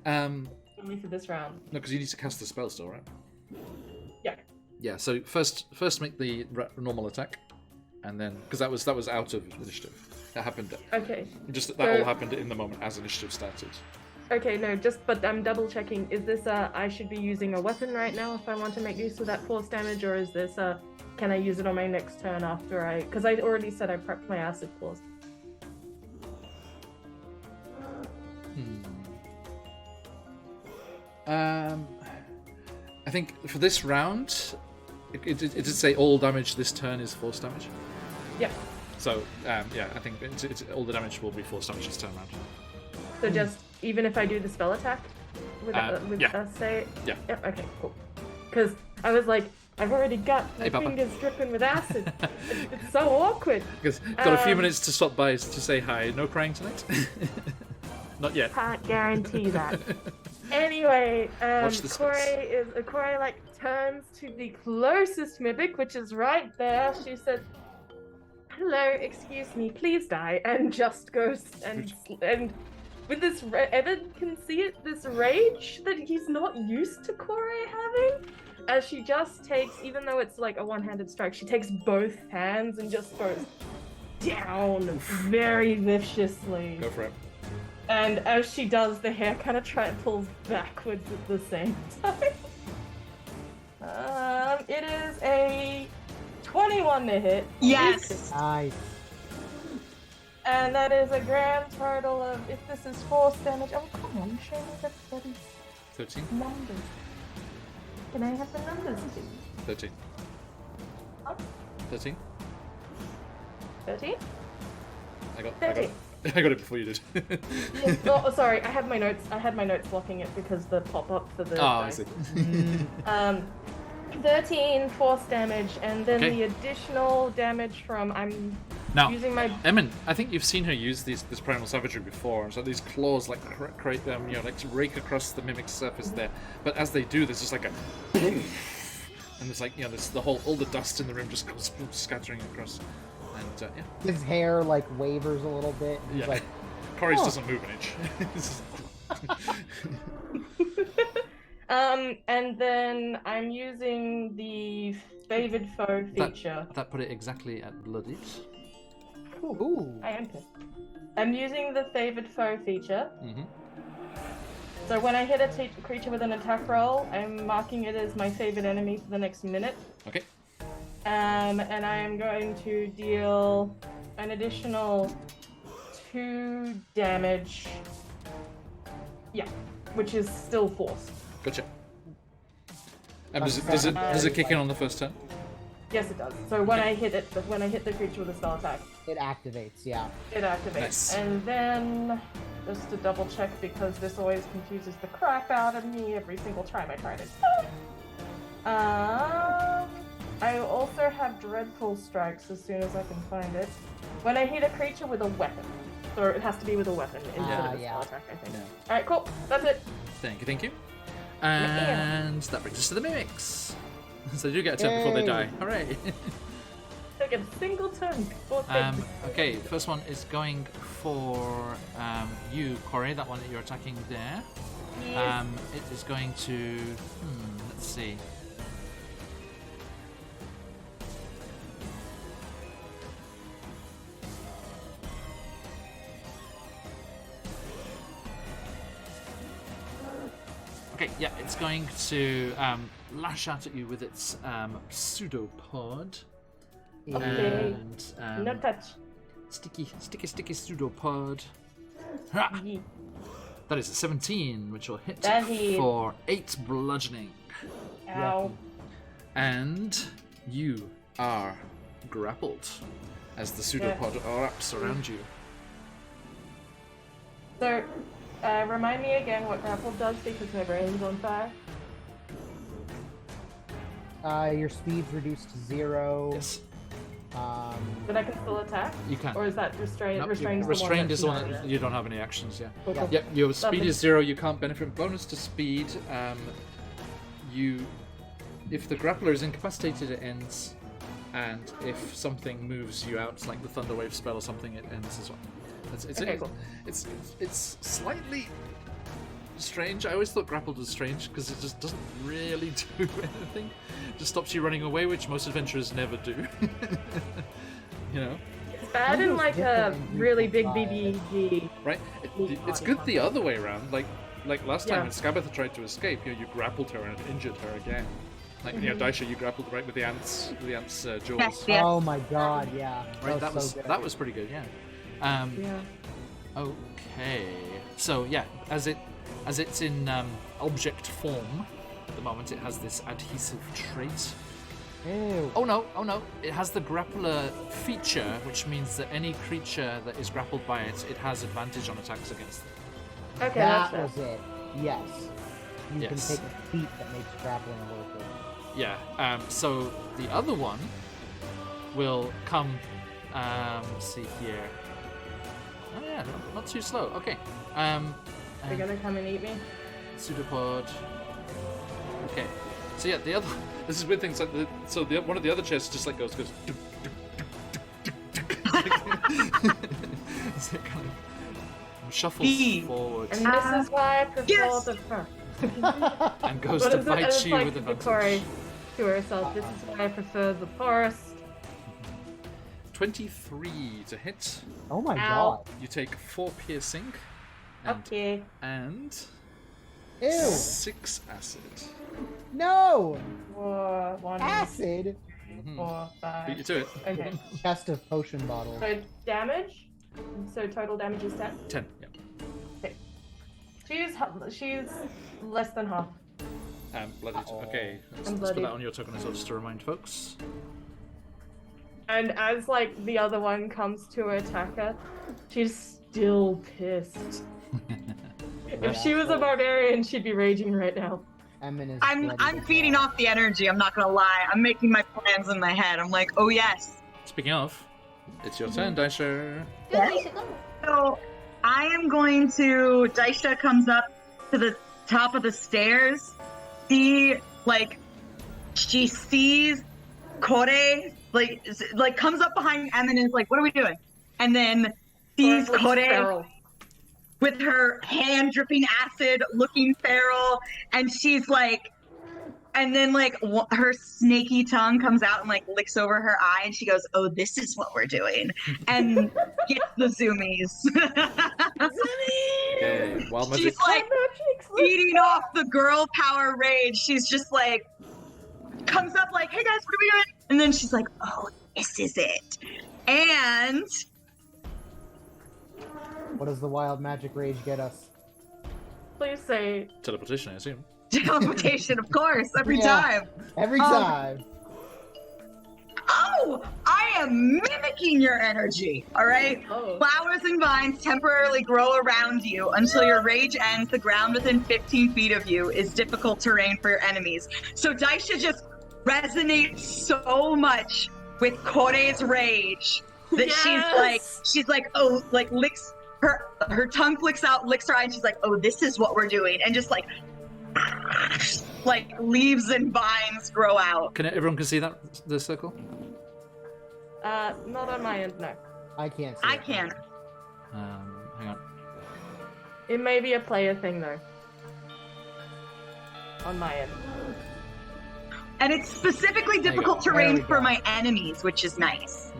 only for this round? No, because you need to cast the spell still, right? Yeah. Yeah. So first make the normal attack, and then because that was out of initiative. That happened. Okay. Just that So- all happened in the moment as initiative started. Okay, no, but I'm double checking. Is this I should be using a weapon right now if I want to make use of that force damage, or is this can I use it on my next turn after because I already said I prepped my acid claws. I think for this round, it did say all damage this turn is force damage. Yeah. So yeah, I think all the damage will be force damage this turn round. So just even if I do the spell attack with yeah. say Yeah. Okay, cool. Because I was like, I've already got my Hey, Papa. fingers dripping with acid. It's so awkward. Because got a few Um, minutes to stop by to say hi. No crying tonight. Not yet. Can't guarantee that. Anyway, Watch the space. Corey like turns to the closest mimic, which is right there. She said, "Hello, excuse me, please die," and just goes and with this Evan can see it, this rage that he's not used to Corey having, as she just takes, even though it's like a one-handed strike, she takes both hands and just goes down very viciously. Go for it. And as she does, the hair kind of pulls backwards at the same time. It is a 21 to hit. Yes. Nice. And that is a grand total of, if this is force damage, oh come on, show me the bloody 13. numbers. Can I have the numbers, please? 13. Huh? 13. 13? I got 13. I got it before you did. Yes, oh, sorry, I had my notes blocking it because the pop-up for the I dice. see. 13 force damage, and then Okay. the additional damage from Now, using my Emin, I think you've seen her use this primal savagery before. So these claws like like rake across the mimic's surface there. But as they do, there's just like a and there's like there's all the dust in the room just goes scattering across. And yeah, His hair like wavers a little bit. He's yeah. like, Corey's oh. doesn't move an inch. It's just- and then I'm using the favored foe feature. that put it exactly at bloodied. ooh. I am pissed. I'm using the favored foe feature. Mm-hmm. So when I hit a creature with an attack roll, I'm marking it as my favored enemy for the next minute. Okay. And I am going to deal an additional 2 damage. Yeah, which is still force. Gotcha. And does it kick in on the first turn? Yes, it does. So when I hit it, when I hit the creature with a spell attack, It activates, yeah. it activates. Nice. And then, just to double check, because this always confuses the crap out of me every single time I try to. I also have Dreadful Strikes as soon as I can find it. When I hit a creature with a weapon. So it has to be with a weapon instead of a yeah. spell attack, I think. Yeah. Alright, cool. That's it. Thank you. And that brings us to the mimics. So they do get a turn before they Yay. die. Hooray! Take a single turn before they Okay, first one is going for you, Corey. That one that you're attacking there. Yes. It is going to. Let's see. Okay, yeah, it's going to lash out at you with its pseudopod. Okay. And No touch. sticky pseudopod. Ha! Yeet. That is a 17, which will hit That hit. for 8 bludgeoning. Ow. And you are grappled as the pseudopod wraps around you. So, remind me again what grapple does because my brain's on fire. Your speed's reduced to 0. Yes, But I can still attack? you can. Or is that restrained? Nope, Restrained restrained is the one that that you don't have any actions, yeah. Cool, cool. Yep, your speed Lovely. is 0, you can't benefit. Bonus to speed, if the grappler is incapacitated, it ends, and if something moves you out, like the Thunderwave spell or something, it ends as well. Okay, cool. It's slightly strange. I always thought grappled was strange because it just doesn't really do anything. It just stops you running away, which most adventurers never do. You know, It's bad in like a really big BBG. right? It's good the other way around. Like last time Yeah. when Scabatha tried to escape, you grappled her and injured her again. Like Daisha, you grappled right with the ants jaws. Yes, yes. Oh my god, yeah. Right, that was so good. that was pretty good, yeah. Yeah. Okay, so yeah, as it's in object form at the moment, it has this adhesive trait. Ew. Oh no, it has the grappler feature, which means that any creature that is grappled by it, it has advantage on attacks against them. Okay, That that's was it. Yes. You Yes. can take a feat that makes grappling worth it. Yeah. So the other one will come. See here. Oh yeah, not too slow. Okay. They're gonna come and eat me. Pseudopod. Okay. So yeah, the other. This is weird things like one of the other chests just like goes. So it kind of shuffles E. forward. And this is why I prefer yes! the first. and goes But to it's bite you like with advantage. Victoria to herself. This is why I prefer the forest. 23 to hit. Oh my Ow. god. You take 4 piercing and, Okay. and Ew. 6 acid. No! 4, 1, Acid? 4, 5. Beat you to it. Okay. Chest of potion bottle. So damage. So total damage is 10. 10. Yeah. She's less than half. Bloodied. Okay, let's I'm put that bloodied. on your token as well, just to remind folks. And as like the other one comes to attack her, she's still pissed. If she was a barbarian, she'd be raging right now. Emin is I'm bloody feeding bad. off the energy. I'm not gonna lie. I'm making my plans in my head. I'm like, oh yes. Speaking of, it's your turn, Daisha. So I am going to. Daisha comes up to the top of the stairs. She sees Kore like comes up behind Em and is like, "What are we doing?" And then sees Looks Kore feral. with her hand dripping acid, looking feral, and she's like. And then, like, her snaky tongue comes out and, like, licks over her eye, and she goes, "Oh, this is what we're doing," and gets the zoomies. Okay, wild magic. She's, like, feeding off the girl power rage. She's just, like, comes up, like, "Hey, guys, what are we doing?" And then she's like, "Oh, this is it." And What does the wild magic rage get us? Please say Teleportation, I assume. teleportation, of course, every Yeah. time. Every time. Oh, I am mimicking your energy, all right? oh. Flowers and vines temporarily grow around you until your rage ends. The ground within 15 feet of you is difficult terrain for your enemies. So Daisha just resonates so much with Kore's rage that she's like, oh, like licks her tongue flicks out, licks her eye, and she's like, oh, this is what we're doing, and just like leaves and vines grow out. Can everyone can see that the circle? Not on my end, no. I can't see I it. can. Hang on. It may be a player thing though. On my end. And it's specifically There you difficult go. There terrain we for go. my enemies, which is nice.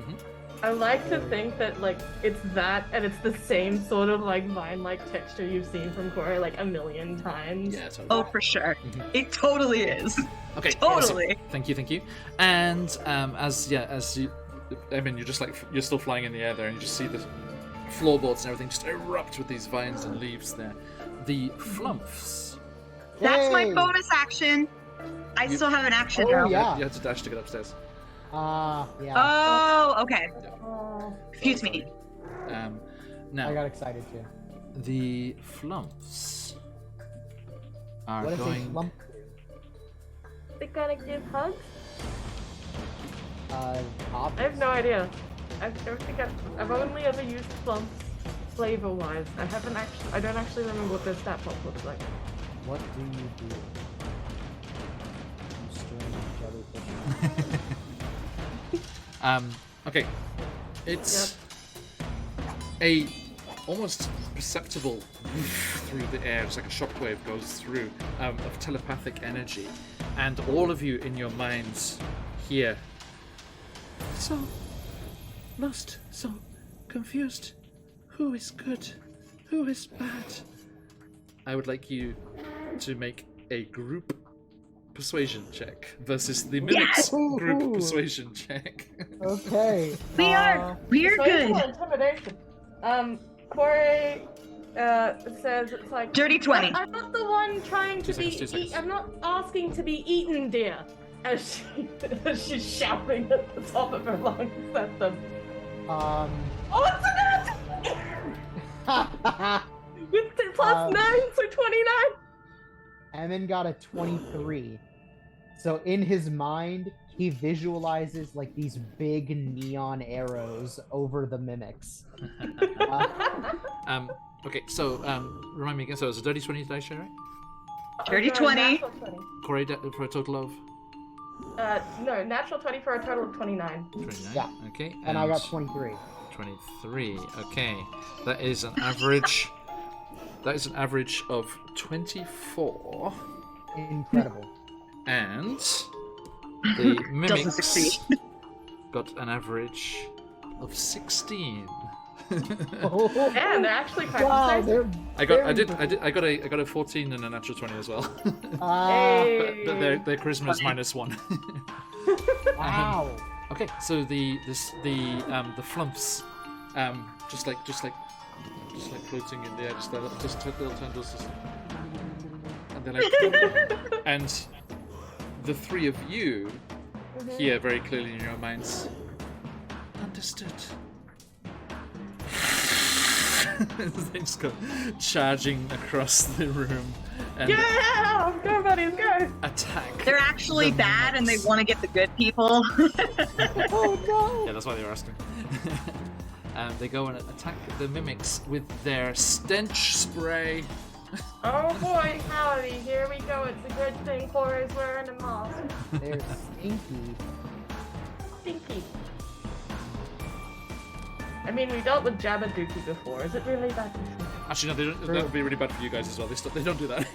I like to think that like it's that and it's the same sort of like vine-like texture you've seen from Kore like a million times. Yeah, totally. Oh, for sure. Mhm. It totally is. Okay. Totally. Awesome. Thank you. And as you, I mean, you're still flying in the air there, and you just see the floorboards and everything just erupt with these vines and leaves there. The flumps. That's my Yay! bonus action. I You- still have an action Oh, now. yeah. You had to dash to get upstairs. Yeah. Oh, okay. Oh. Excuse me. Now I got excited too. the flumps are What is a going. flump? They gonna give hugs? Pop? I have no idea. I don't think I've only ever used plumps flavor-wise. I don't actually remember what their stat block looks like. What do you do? You strange jellyfish. Okay. It's a almost perceptible through the air, it's like a shockwave goes through of telepathic energy, and all of you in your minds hear. So lost, so confused. Who is good? Who is bad? I would like you to make a group persuasion check versus the mimics Yes! group persuasion check. Okay. We're Persuasion good. or intimidation. Kore says it's like Dirty 20. I'm not the one trying to 2 be. seconds, 2 seconds. I'm not asking to be eaten, dear. As she's shouting at the top of her lungs at them. Oh, it's a net! With the plus 9, so 29. Emin got a 23. So in his mind, he visualizes like these big neon arrows over the mimics. Okay, so remind me again. So it's a dirty 20 dice, right? Dirty No, 20. natural 20. Corey for a total of No, natural 20 for a total of 29. 29. Yeah. Okay. And I got 23. 23. Okay, that is an average That is an average of 24. Incredible. And the Doesn't mimics succeed. got an average of 16. Oh, Man, they're actually quite wow, nice. they're I got a 14 and a natural 20 as well. Hey. But their charisma is -1. wow. Okay, so the flumps, just like floating in the air, just little tendrils, and they're like, and the three of you hear very clearly in your minds, understood. They just go charging across the room and Yeah! Go, buddies, go! attack. They're actually the bad and they mimics. want to get the good people. Oh no. Yeah, that's why they were asking. And they go and attack the mimics with their stench spray. Oh boy, howdy, here we go. It's a good thing Corey's wearing a mask. They're stinky. Stinky. I mean, we dealt with Jabba-Dookie before. Is it really that different? Actually, no, they don't, that would be really bad for you guys as well. They don't do that.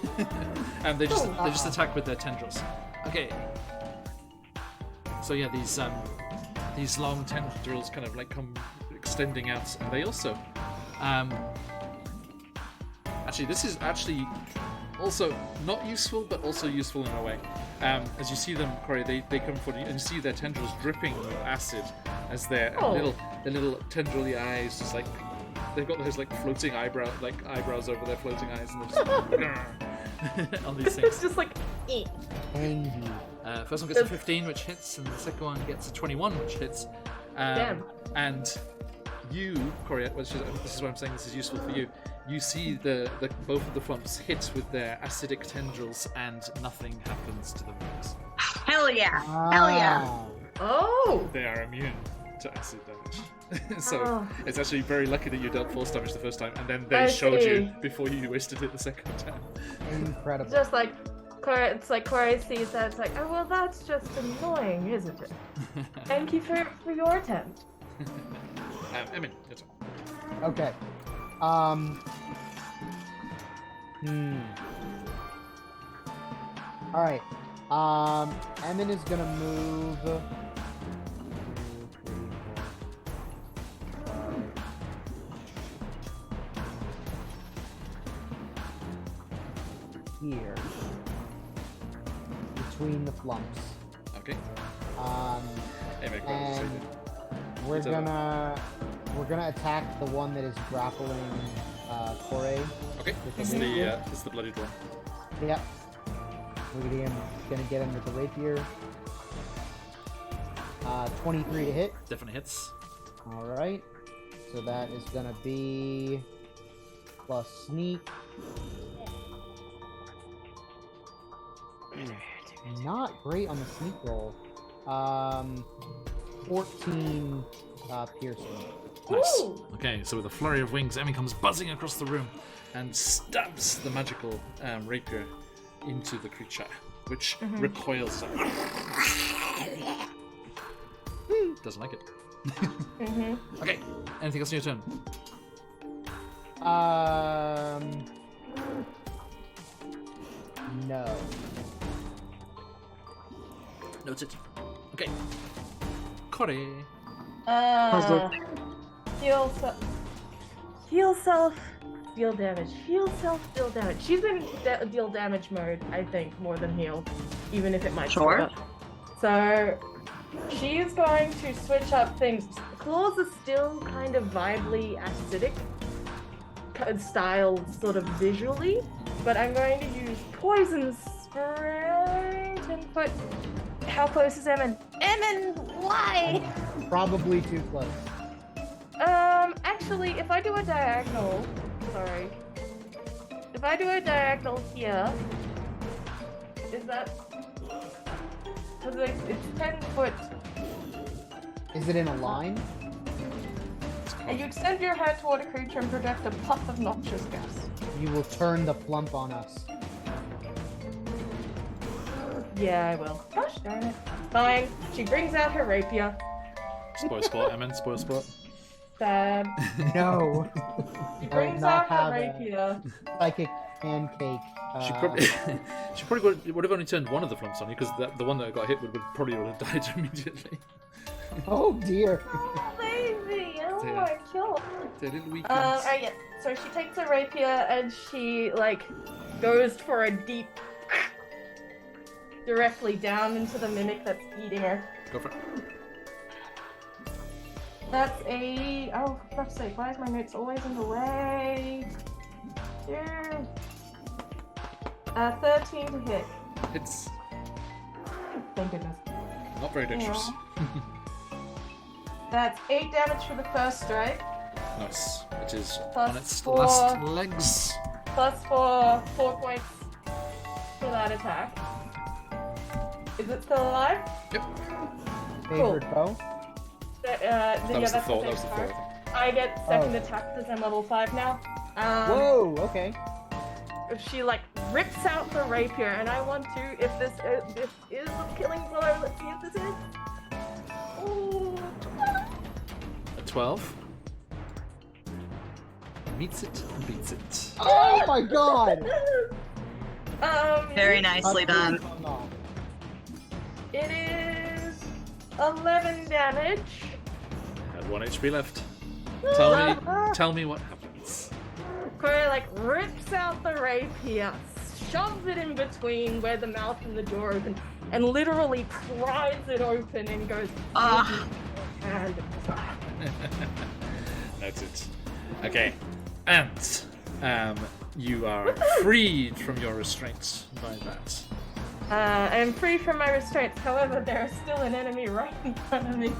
And they just attack with their tendrils. Okay. So yeah, these long tendrils kind of like come extending out, and they also actually, this is actually also not useful, but also useful in a way. As you see them, Corey, they come forward, and you see their tendrils dripping with acid as their little tendrily eyes just like they've got those like floating eyebrows over their floating eyes, and they're just on these things. It's just like, eh. Tangy. First one gets a 15, which hits, and the second one gets a 21, which hits. Damn. And you, Corey, this is why I'm saying this is useful for you. You see the both of the flumps hit with their acidic tendrils, and nothing happens to the mimics. Hell yeah. Hell yeah. Wow. Oh! They are immune to acid damage. So Oh. it's actually very lucky that you dealt force damage the first time, and then they I showed you see. before you wasted it the second time. Incredible. Just like, it's like Corey sees that, it's like, oh, well, that's just annoying, isn't it? Thank you for your attempt. Emin, it's Okay. Alright. Emin is gonna move. 2, 3, 4. Here. Between the flumps. okay. Emin, go on, just And say it. we're It's a- gonna attack the one that is grappling Corey. Okay, With this the rapier. is the bloodied one. Yep. We're gonna get him with the rapier. 23 to hit. Definitely hits. Alright. So that is gonna be plus sneak. Not great on the sneak roll. 14 piercing. Nice. Ooh. Okay, so with a flurry of wings, Emmy comes buzzing across the room and stabs the magical rapier into the creature, which recoils. Doesn't like it. Okay, anything else on your turn? No. Noted. Okay. Corey. Heal self, deal damage. Heal self, deal damage. She's in deal damage mode, I think, more than heal, even if it might Sure. switch up. So she's going to switch up things. Claws are still kind of vibely acidic style, sort of visually, but I'm going to use poison spray. 10 foot. How close is Emin? Emin, why? Probably too close. Actually, if I do a diagonal, sorry. If I do a diagonal here, is that? Because it's 10 foot. Is it in a line? And you extend your hand toward a creature and project a puff of noxious gas. You will turn the plump on us. Yeah, I will. Gosh darn it. Fine. She brings out her rapier. Spoil sport, Emin. Spoil sport. Sad. No. She I would brings not out her have rapier. a psychic pancake. She probably, she probably would have only turned one of the flumps on you, because the one that got hit would probably would have died immediately. Oh dear. Oh, baby! I don't Yeah. want to kill her. They're little weak Alright, yeah. So she takes a rapier and she, like, goes for a deep directly down into the mimic that's eating her. Go for it. That's a... Oh, for fuck's sake, why is my notes always in the way? Yeah. 13 to hit. It's Thank goodness. not very dangerous. That's 8 damage for the first strike. Nice. It is Plus on its 4. last legs. Plus 4 points for that attack. Is it still alive? Yep. Favorite foe? That was the that's thought. the That was the same thought. card. I get second attack because I'm level 5 now. Whoa, okay. She like rips out the rapier, and I want to, if this is a killing blow, let's see if this is. Ooh. A 12. Meets it and beats it. Oh my god! Very nicely done. It is 11 damage. Had 1 HP left. Tell me what happens. Corey like rips out the rapier, shoves it in between where the mouth and the door open, and literally pries it open and goes. Ah. And That's it. Okay. And you are freed from your restraints by that. I am free from my restraints. However, there is still an enemy right in front of me.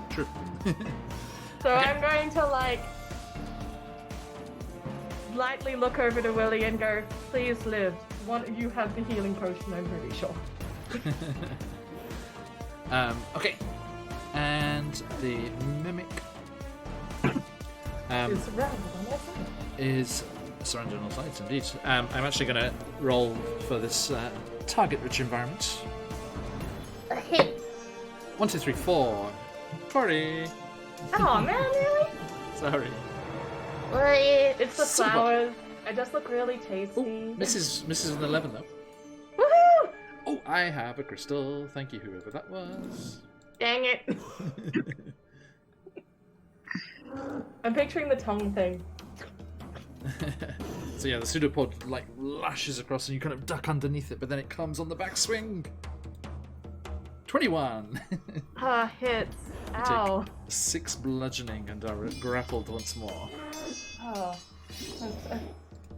True. So I'm going to like lightly look over to Willie and go, "Please live. You have the healing potion, I'm pretty sure." Okay. And the mimic Is surrounded on all sides. is surrounded on all sides, indeed. I'm actually going to roll for this target-rich environment. A hit. 1, 2, 3, 4. Corey. Oh man, really? Sorry. Wait, it's the Son of a- flowers. I just look really tasty. Oh, misses an 11 though. Woohoo! Oh, I have a crystal. Thank you, whoever that was. Dang it. I'm picturing the tongue thing. So yeah, the pseudopod like lashes across and you kind of duck underneath it, but then it comes on the backswing. 21. Hits. Ow. 6 bludgeoning and are grappled once more. Oh.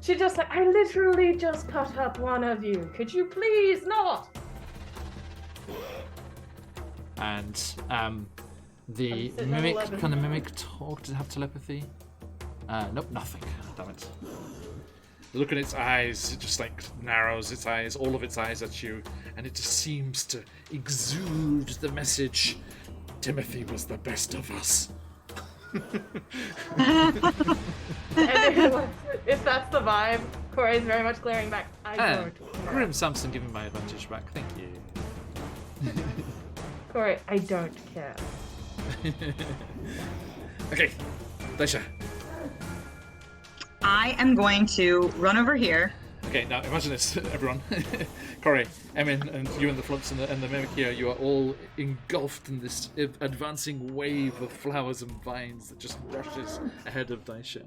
She just like, I literally just cut up one of you. Could you please not? And the I'm sitting on mimic 11. can the mimic talk? Does it have telepathy? Nope, nothing. Damn it. Look at its eyes, it just like narrows its eyes, all of its eyes at you, and it just seems to exude the message, Timothy was the best of us. And if that's the vibe, Corey's very much glaring back. I And don't. Grim Samson giving my advantage back, thank you. Corey, I don't care. Okay, Daisha. I am going to run over here. Okay, now imagine this, everyone. Corey, Emin, and you and the Flumps and the Mimic here, you are all engulfed in this advancing wave of flowers and vines that just rushes ahead of Daisha.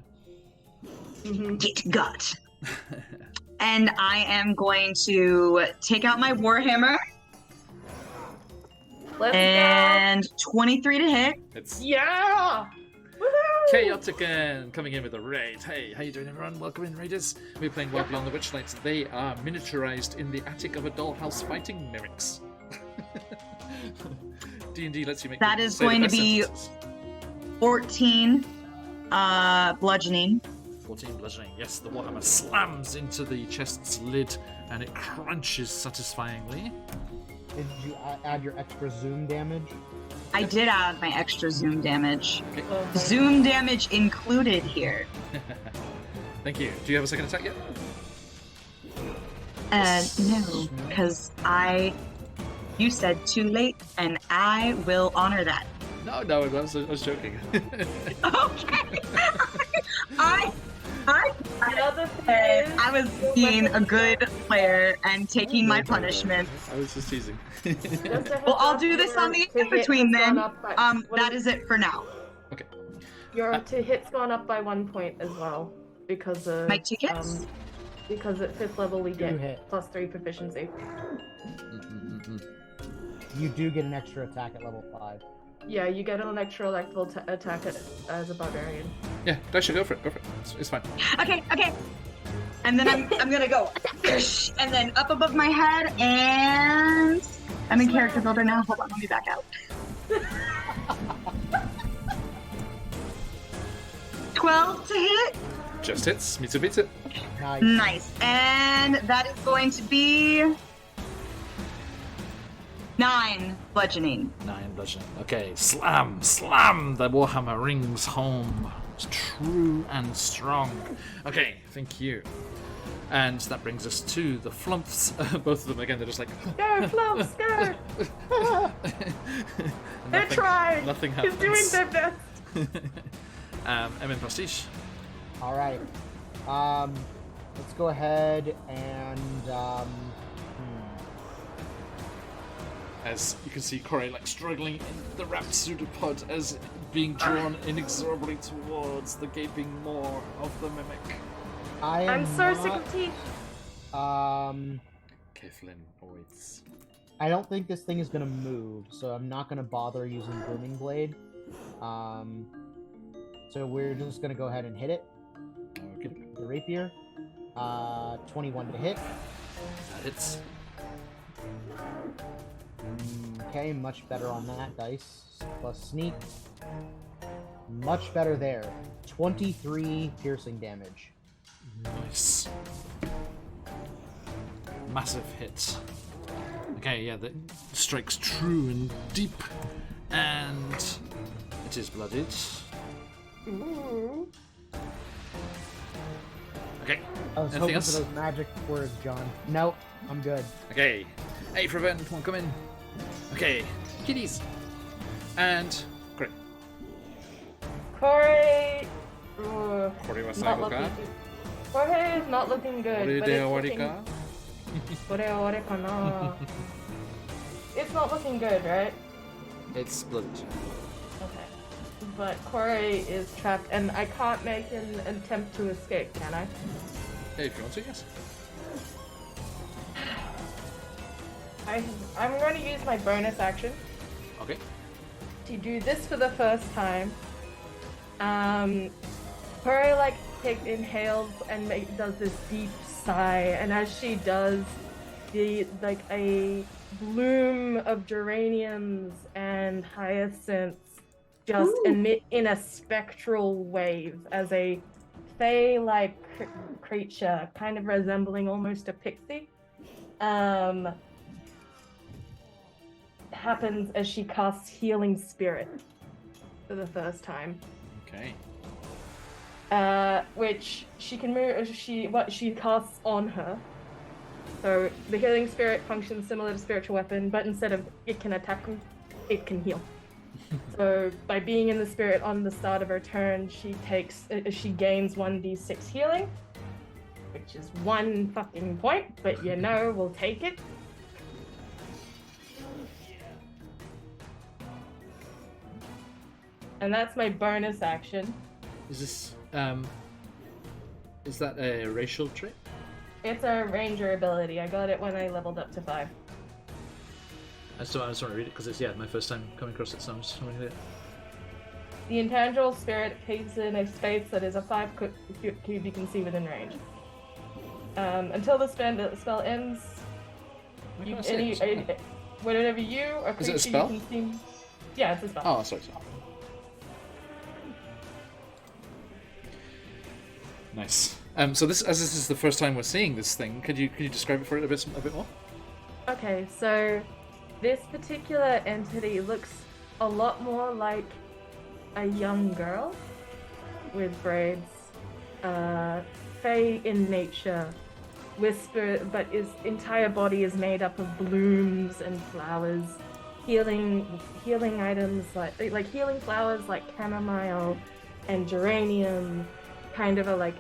Get got. And I am going to take out my Warhammer. Let's And 23 to hit. It's go. Yeah! Woohoo! Chaotic coming in with a raid. Hey, how you doing, everyone? Welcome in, raiders. We're playing Well Beyond the Witchlight. They are miniaturized in the attic of a dollhouse fighting mimics. D&D lets you make That them is say the going to best be- sentences. 14 bludgeoning. 14 bludgeoning. Yes, the Warhammer slams into the chest's lid and it crunches satisfyingly. Did you add your extra zoom damage? I did add my extra zoom damage. Okay. Zoom damage included here. Thank you. Do you have a second attack yet? No, because you said too late, and I will honor that. No, I was joking. Okay. I The other thing is, I was being a good player and taking my punishment. I was just teasing. just a heads Well, I'll up, do this on the your to hit in-between has gone then. up by- That is it for now. Okay. Your to hit's gone up by 1 point as well because of My tickets? because at 5th level we get hit. +3 proficiency. You do get an extra attack at level 5. Yeah, you get an extra level attack as a barbarian. Yeah, Dasha, go for it. It's fine. Okay. And then I'm gonna go, and then up above my head, and I'm in character builder now. Hold on, let me back out. 12 to hit. Just hits. Me to beat it. Nice. Nice. And that is going to be 9 bludgeoning. 9 bludgeoning. Okay, slam. The Warhammer rings home. It's true and strong. Okay, thank you. And that brings us to the flumps. Both of them again. They're just like. Go, Flumps, go! They're trying. Nothing He's happens. doing their best. Emin Prestige. All right. Let's go ahead and As you can see, Corey like struggling in the wrapped pseudopod as being drawn inexorably towards the gaping maw of the mimic. I'm so sick of teeth. Keflin awaits. I don't think this thing is gonna move, so I'm not gonna bother using Booming Blade. So we're just gonna go ahead and hit it. Okay. The rapier. 21 to hit. That hits. Okay, much better on that dice. Plus sneak. Much better there. 23 piercing damage. Nice. Massive hit. Okay, yeah, that strikes true and deep. And it is blooded. Ooh. Okay. I was Anything hoping else? for those magic words, John. Nope, I'm good. Okay. Hey, Fraven, come on, come in. Okay. Kitties. And great. Corey. Corey was Not like, looking. okay. Jorge is not looking good. Corey but de it's Awarika. looking... Kana. It's not looking good, right? It's blooded. Okay. But Corey is trapped, and I can't make an attempt to escape, can I? Hey, if you want to, yes. I'm going to use my bonus action Okay. to do this for the first time. Corey inhales and does this deep sigh, and as she does, a bloom of geraniums and hyacinths just emit in a spectral wave as a fey-like creature, kind of resembling almost a pixie. Happens as she casts Healing Spirit for the first time. Okay. Which she can move. She casts on her. So the Healing Spirit functions similar to Spiritual Weapon, but instead of it can attack, it can heal. So by being in the spirit on the start of her turn, she gains 1d6 healing, which is 1 fucking point, but we'll take it. And that's my bonus action. Is this is that a racial trait? It's a ranger ability. I got it when I leveled up to 5. I just want to read it because it's my first time coming across it, so I'm just reading it. The intangible spirit appears in a space that is a 5 cube you can see within range. Until the spell ends, whenever you or Is it creature a spell? you can see. Yeah, it's a spell. Oh, sorry. Nice. So this is the first time we're seeing this thing. Could you describe it for it a bit more? Okay, so this particular entity looks a lot more like a young girl with braids, fey in nature, but his entire body is made up of blooms and flowers, healing items like healing flowers like chamomile and geranium, kind of are like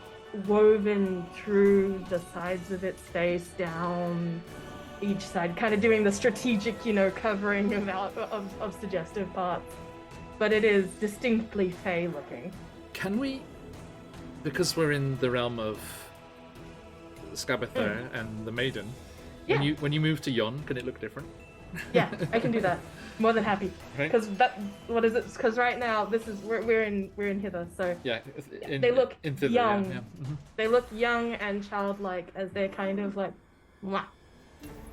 woven through the sides of its face down each side, kind of doing the strategic, covering of suggestive parts. But it is distinctly fey looking. Can we, because we're in the realm of Skabatha and the Maiden, Yeah. when you move to Yon, can it look different? Yeah, I can do that. More than happy. Right. Because what is it? Because right now we're in hither, so Yeah, they look in thither, young. Yeah. Mhm. They look young and childlike as they're kind of like mwah,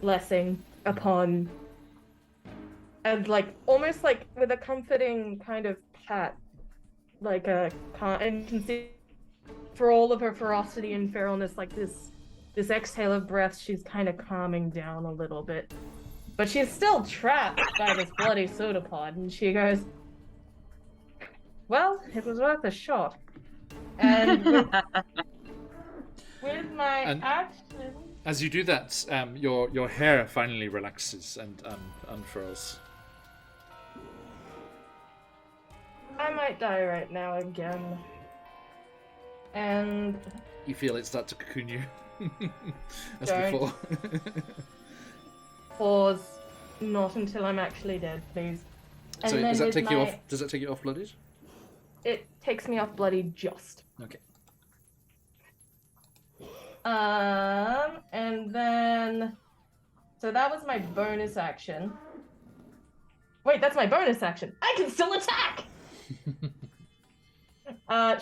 blessing upon, and like almost like with a comforting kind of pat, like and you can see for all of her ferocity and feralness, like this exhale of breath, she's kind of calming down a little bit. But she's still trapped by this bloody pseudopod, and she goes, well, it was worth a shot. And with my action... As you do that, your hair finally relaxes and unfurls. I might die right now again. And... You feel it start to cocoon you. As Don't. before. Pause. Not until I'm actually dead, please. And So then does that with take you my- off? Does that take you off blooded? It takes me off bloody just. Okay. And then... So that was my bonus action. Wait, that's my bonus action. I can still attack!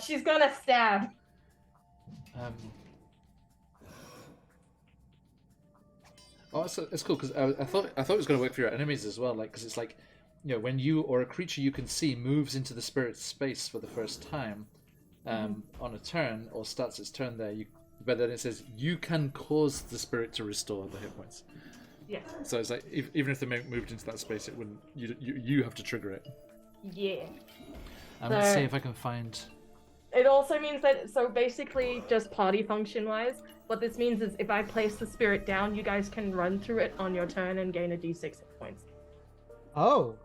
She's gonna stab. Oh, it's cool because I thought it was going to work for your enemies as well, like because it's like, when you or a creature you can see moves into the spirit's space for the first time, on a turn or starts its turn there, but then it says you can cause the spirit to restore the hit points. Yeah. So it's like even if they moved into that space, it wouldn't. You have to trigger it. Yeah. Let's So- see if I can find. It also means that, so basically, just party function-wise, what this means is if I place the spirit down, you guys can run through it on your turn and gain a d6 hit points. Oh.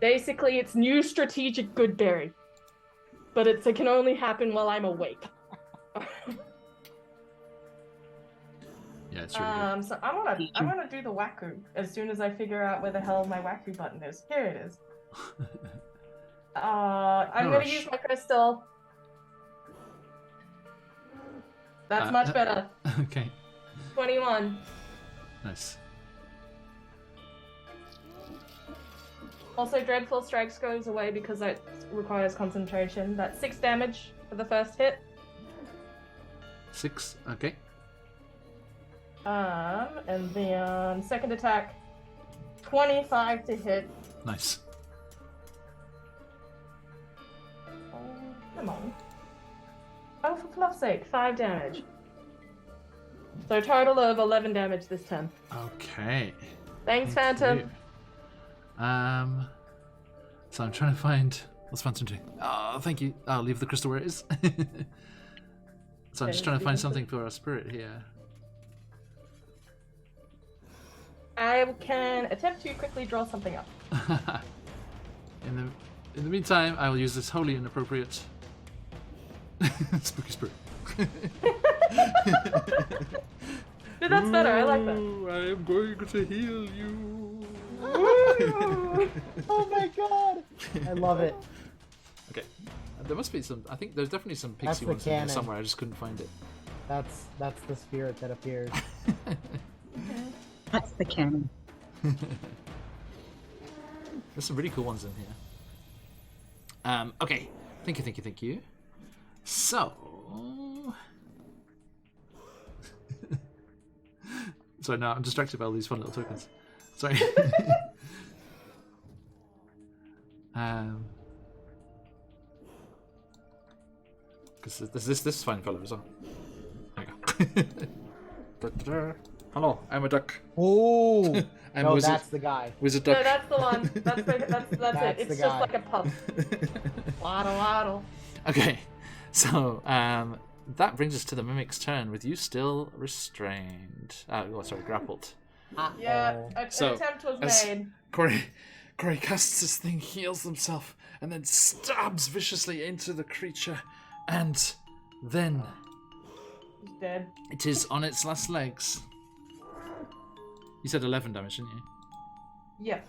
Basically, it's new strategic goodberry. But it can only happen while I'm awake. Yeah, it's really good. So I'm gonna do the wacko as soon as I figure out where the hell my wacko button is. Here it is. I'm No gonna rush. use my crystal. That's much better. Okay. 21. Nice. Also, Dreadful Strikes goes away because that requires concentration. That's 6 damage for the first hit. 6. Okay. And then second attack, 25 to hit. Nice. Oh, come on. Oh, for fluff's sake, 5 damage. So a total of 11 damage this turn. Okay. Thanks, Thank Phantom. you. So I'm trying to find what's Phantom doing. Oh, thank you. I'll leave the crystal where it is. So I'm just trying to find something for our spirit here. I can attempt to quickly draw something up. In the meantime, I will use this wholly inappropriate spooky spirit. No, that's better. I like that. Ooh, I am going to heal you. Oh my god! I love it. Okay, there must be some. I think there's definitely some That's pixie the ones in there canon. somewhere. I just couldn't find it. That's the spirit that appears. That's the canon. There's some really cool ones in here. Okay. Thank you. So. Sorry, no, I'm distracted by all these fun little tokens. Sorry. Because this fine fellow as well. There you go. Da-da-da. Hello, I'm a duck. Oh, I'm no, a wizard. that's the guy. Wizard No, duck. that's the one. That's it. That's It's the just guy. like a puff. Waddle, waddle. Okay, so that brings us to the mimic's turn with you still restrained. Grappled. Yeah, an So, attempt was as- made. Corey casts this thing, heals himself, and then stabs viciously into the creature, and then He's dead. it is on its last legs. You said 11 damage, didn't you? Yeah.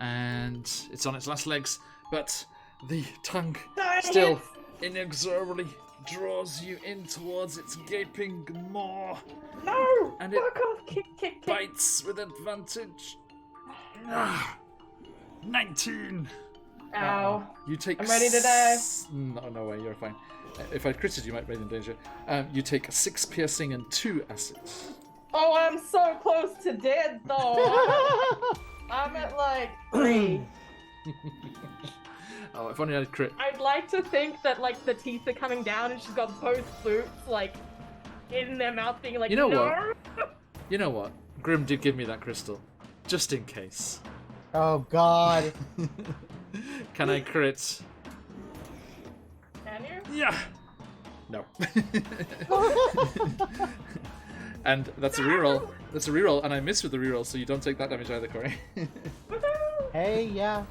And it's on its last legs, but the tongue Darn still it! inexorably draws you in towards its gaping maw. No! And it Fuck off! Kick. Bites with advantage. 19. Ow. You take. I'm ready to die. No way, you're fine. If I critted, you might be in danger. You take 6 piercing and 2 acid. Oh, I'm so close to dead though. I'm at like 3. Oh, if only I'd crit. I'd like to think that like the teeth are coming down and she's got both boots like in their mouth being like, You know no. what? You know what? Grim did give me that crystal, just in case. Oh God. Can I crit? Can you? Yeah. No. And that's a reroll. That's a reroll, and I miss with the reroll, so you don't take that damage either, Corey. Woohoo! Hey, yeah.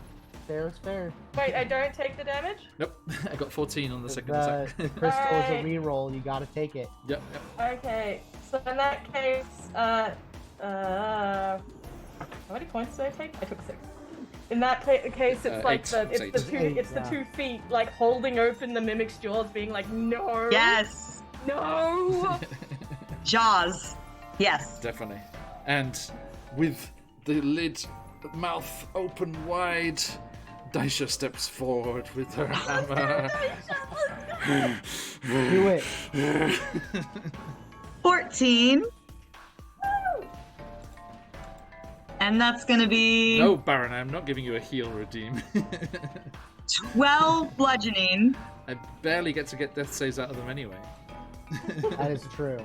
Fair is fair. Wait, I don't take the damage? Nope. I got 14 on the second The attack. crystal is a Alright. reroll. You gotta take it. Yep. Okay, so in that case, how many points did I take? I took 6. In that case, it's like 8. it's It's the 8. two, it's the Yeah. 2 feet like holding open the mimic's jaws, being like, no, Yes. no. Jaws. Yes. Definitely. And with the mouth open wide, Daisha steps forward with her hammer. Do it. 14. And that's gonna be No, Baron, I'm not giving you a heal redeem. 12 bludgeoning. I barely get death saves out of them anyway. That is true.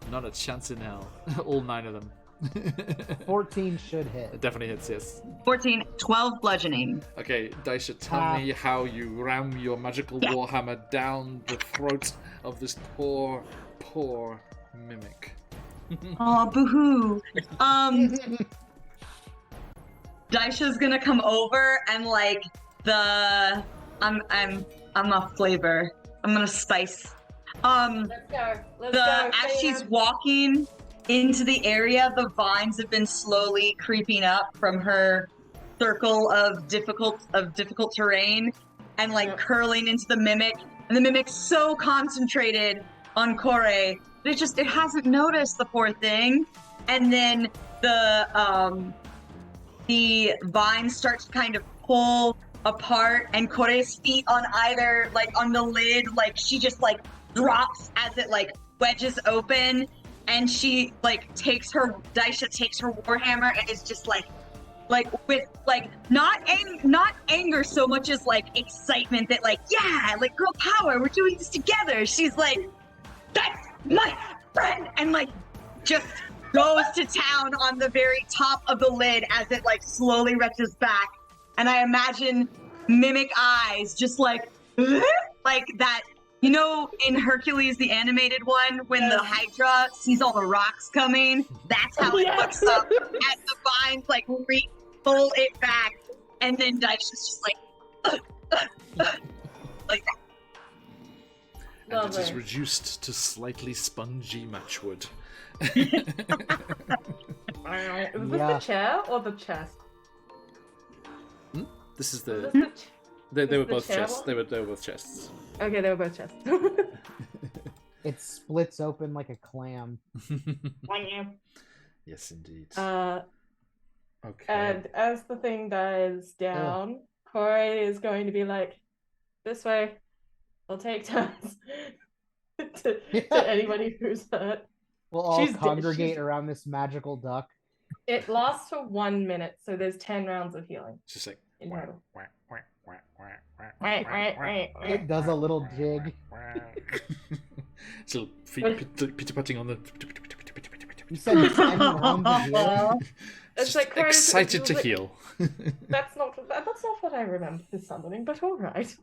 Not a chance in hell. All 9 of them. 14 should hit. It definitely hits, yes. 14, 12 bludgeoning. Okay, Daisha, tell me how you ram your magical warhammer down the throat of this poor mimic. Oh, boo-hoo. Daisha's gonna come over and like I'm a flavor. I'm gonna spice. Let's go. Let's go. As she's Sam. walking into the area, the vines have been slowly creeping up from her circle of difficult terrain and like Yep. curling into the mimic. And the mimic's so concentrated on Kore that it hasn't noticed, the poor thing. And then the vines start to kind of pull apart, and Kore's feet on either, like on the lid, like she just like drops as it like wedges open, and she like Daisha takes her warhammer and is just like with like not anger so much as like excitement that like, yeah, like girl power, we're doing this together. She's like, that's my friend, and like just goes to town on the very top of the lid as it like slowly retches back. And I imagine mimic eyes just like that, you know, in Hercules, the animated one, when the Hydra sees all the rocks coming, that's how it looks up as the vines like pull it back, and then Daisha's just like like that. And it is Lovely. reduced to slightly spongy matchwood. Is this Yeah. the chair or the chest? This is Is the... this the They is were the both chair chests. one? They were both chests. Okay, they were both chests. It splits open like a clam. Yes, indeed. Okay. And as the thing dies down, Corey is going to be like, this way. I'll take turns to anybody who's hurt. We'll all She's- congregate she's- around this magical duck. It lasts for 1 minute, so there's 10 rounds of healing It's just like... in total. It does a little jig. It's a little feet pitter-patting on the... You said 10 rounds of healing? It's Just like Corey- excited to like- heal. That's not what I remember this summoning, but all right.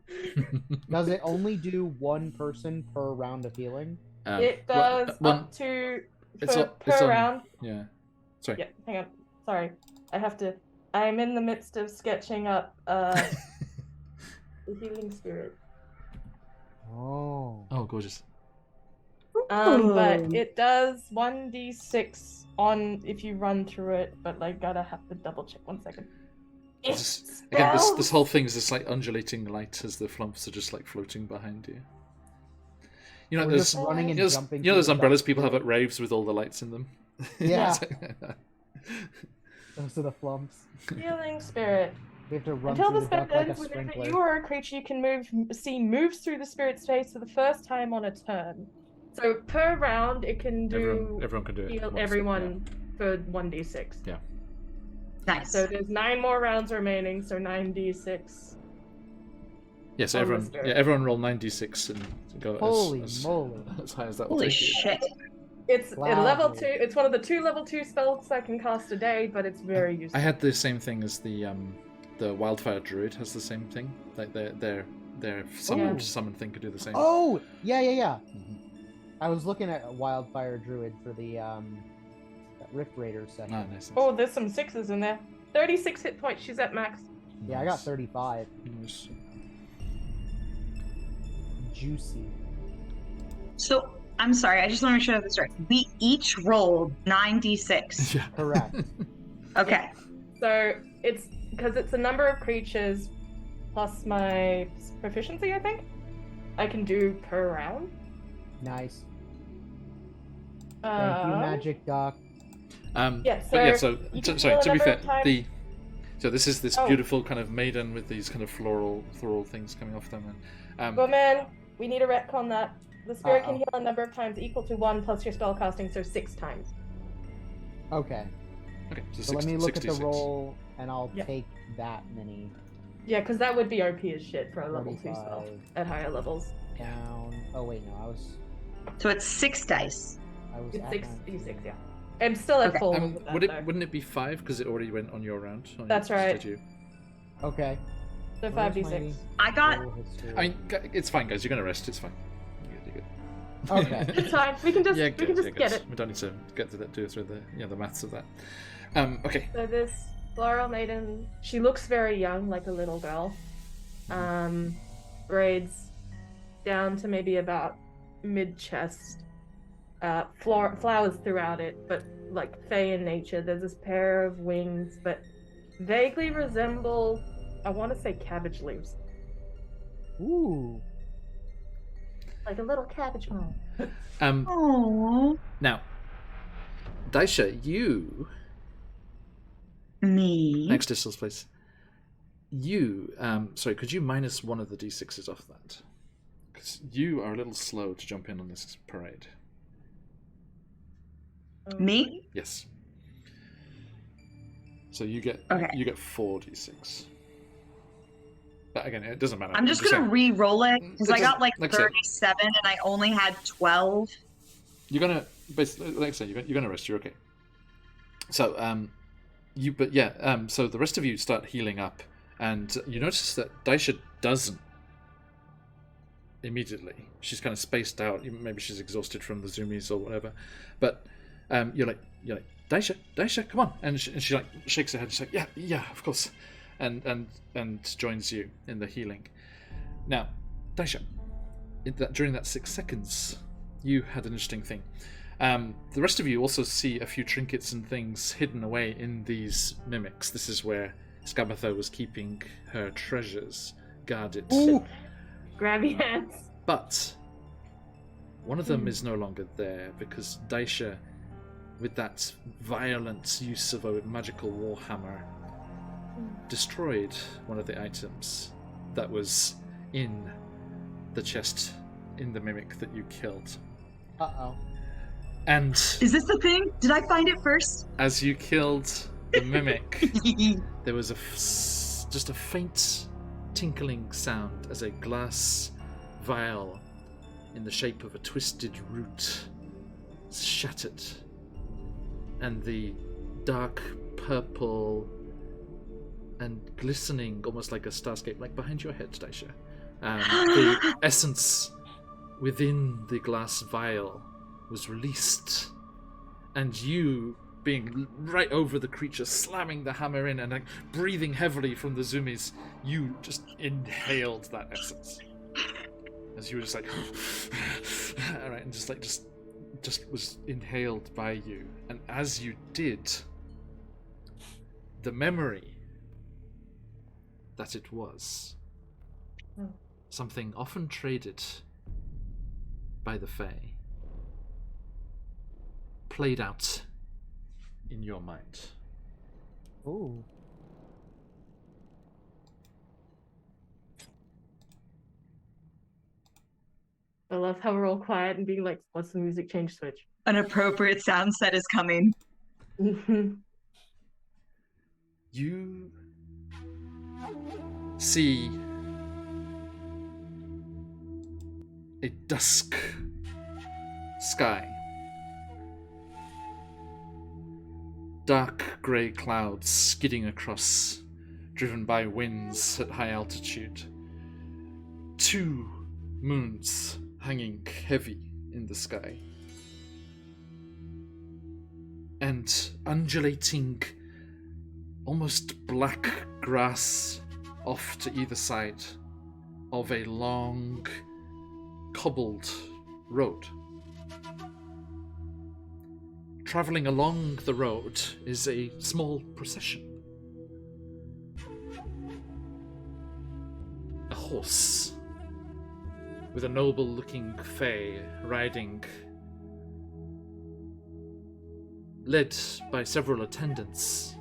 Does it only do one person per round of healing? It does one... up to It's per, on, it's per on, round. Yeah. Sorry. Yeah, hang on. Sorry. I'm in the midst of sketching up the healing spirit. Oh. Oh, gorgeous. But it does 1d6 on if you run through it, but I gotta have to double check 1 second. Again, this whole thing is this like undulating light as the flumps are just like floating behind you. You know, We're there's just running and jumping. you know those through the umbrellas dark people have void. at raves with all the lights in them. Yeah. It's like that. Those are the flumps. Healing spirit. We have to run Until through the the duck spell like a ends, whenever sprinkler. you or a creature you can moves through the spirit's space for the first time on a turn. So per round, it can do Everyone can do it. heal once, everyone for 1d6. Yeah. Nice. So there's 9 more rounds remaining, so 9d6. Yeah, so on the everyone, spirit. everyone roll 9d6 and go Holy as moly. as high as that will Holy take you. shit. It's at Wow. level 2. It's one of the 2 level 2 spells I can cast a day, but it's very useful. I had the same thing as the wildfire druid has the same thing. Like their Yeah. summon thing could do the same. Oh, yeah. Mhm. I was looking at a Wildfire Druid for the Rift Raider session. Ah, nice. Oh, there's some 6s in there. 36 hit points. She's at max. Yeah, I got 35. Nice. Juicy. So, I'm sorry, I just want to make sure I have this right. We each rolled 9d6. Yeah. Correct. Okay. So it's because it's a number of creatures plus my proficiency, I think. I can do per round. Nice. Thank you, Um, Magic Doc. Yeah, But yeah, so you can sorry. heal a To be number fair, of times. so this is this Oh. beautiful kind of maiden with these kind of floral things coming off them. And, Woman, we need a retcon that. The spirit can Uh-oh. heal a number of times equal to 1 plus your spell casting, so 6 times. Okay. okay, So let me look at the 66. roll, and I'll Yeah. take that many. Yeah, because that would be OP as shit for a level 2 spell 35 at higher levels. down. Oh wait, no, I was So it's 6 dice. at It's 6 9. d6, yeah. I'm still at Okay. full with that, though. Wouldn't it be 5 because it already went on your round? Oh, That's yeah, right. did you? Okay. So Where's 5d6. I got roll history? I mean, it's fine, guys. You're gonna rest. It's fine. You're good. Okay. It's fine. We can just Yeah, we good, can just yeah, get good. it. We don't need to get to that. Do through the maths of that. Okay. So this floral maiden, she looks very young, like a little girl. Braids down to maybe about mid-chest. Flowers throughout it, but like fey in nature. There's this pair of wings, but vaguely resemble, I want to say cabbage leaves. Ooh. Like a little cabbage mole. Oh, Now, Daisha, you me. next distance, please. You, sorry, could you minus one of the d6s off that? Because you are a little slow to jump in on this parade. Me? Yes. So you get Okay. 4 d6. But again, it doesn't matter. I'm just gonna saying, re-roll it because I got like Like I said. 37 and I only had 12. You're gonna basically, like I said, you're gonna rest. You're okay. So so the rest of you start healing up, and you notice that Daisha doesn't immediately. She's kind of spaced out. Maybe she's exhausted from the zoomies or whatever. But you're like Daisha, come on, and she like shakes her head. She's like, yeah, of course, and joins you in the healing. Now, Daisha, during that 6 seconds, you had an interesting thing. The rest of you also see a few trinkets and things hidden away in these mimics. This is where Skabatha was keeping her treasures guarded. Ooh. Grab your hands. But one of them is no longer there because Daisha, with that violent use of a magical warhammer, destroyed one of the items that was in the chest in the mimic that you killed. Uh-oh. And Is this the thing? Did I find it first? as you killed the mimic, there was just a faint tinkling sound as a glass vial in the shape of a twisted root shattered, and the dark purple and glistening, almost like a starscape, like behind your head, Daisha. The essence within the glass vial was released and you being right over the creature, slamming the hammer in and like breathing heavily from the zoomies, you just inhaled that essence. As you were just like, all right, and just was inhaled by you. And as you did, the memory that it was something often traded by the Fae played out in your mind. Ooh. I love how we're all quiet and being like, what's the music change switch? An appropriate sound set is coming. You see a dusk sky. Dark grey clouds skidding across, driven by winds at high altitude. 2 moons hanging heavy in the sky. And undulating, almost black grass off to either side of a long, cobbled road. Travelling along the road is a small procession. A horse with a noble-looking Fae riding, led by several attendants.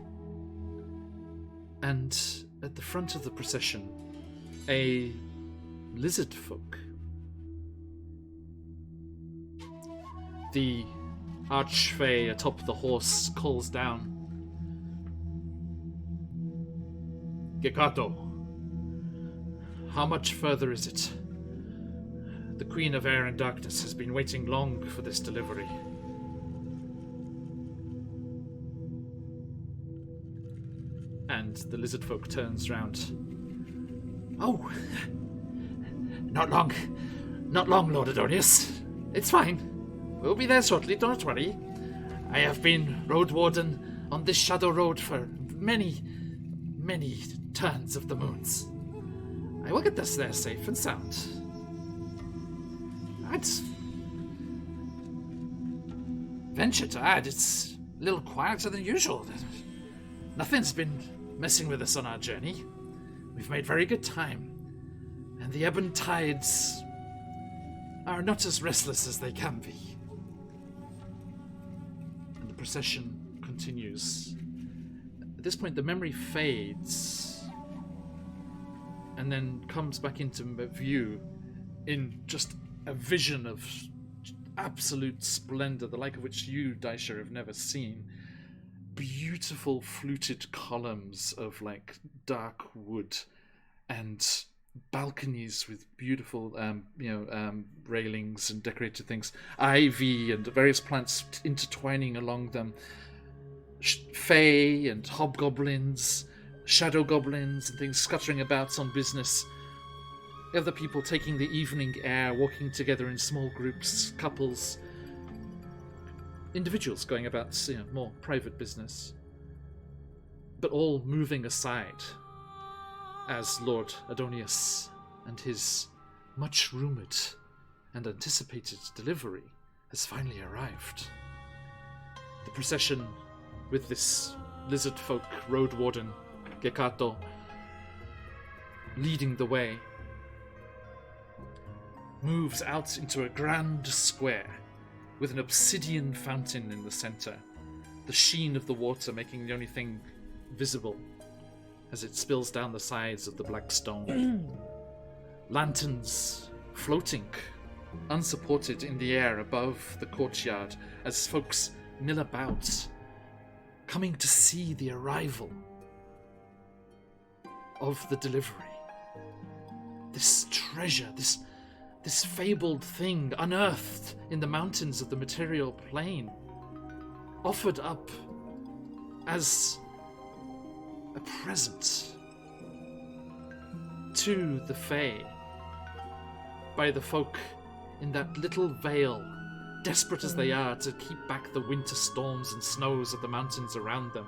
And at the front of the procession, a lizard folk. The Archfey atop the horse calls down, Gekato, how much further is it? The Queen of Air and Darkness has been waiting long for this delivery. And the lizard folk turns round. Oh, not long, Lord Adonius. It's fine. We'll be there shortly, don't worry. I have been road warden on this shadow road for many, many turns of the moons. I will get us there safe and sound. I'd venture to add it's a little quieter than usual. Nothing's been messing with us on our journey. We've made very good time, and the ebb and tides are not as restless as they can be. And the procession continues. At this point, the memory fades and then comes back into view in just a vision of absolute splendor, the like of which you, Daisha, have never seen. Beautiful fluted columns of like dark wood and balconies with beautiful railings and decorated things, ivy and various plants intertwining along them, fae and hobgoblins, shadow goblins and things scuttering about on business, other people taking the evening air, walking together in small groups, couples, individuals going about more private business, but all moving aside as Lord Adonius and his much-rumoured and anticipated delivery has finally arrived. The procession, with this lizard folk road warden, Gekato, leading the way, moves out into a grand square with an obsidian fountain in the center, the sheen of the water making the only thing visible as it spills down the sides of the black stone. Lanterns floating, unsupported in the air above the courtyard as folks mill about, coming to see the arrival of the delivery. This treasure, this fabled thing unearthed in the mountains of the material plane, offered up as a present to the Fae by the folk in that little vale desperate as they are to keep back the winter storms and snows of the mountains around them.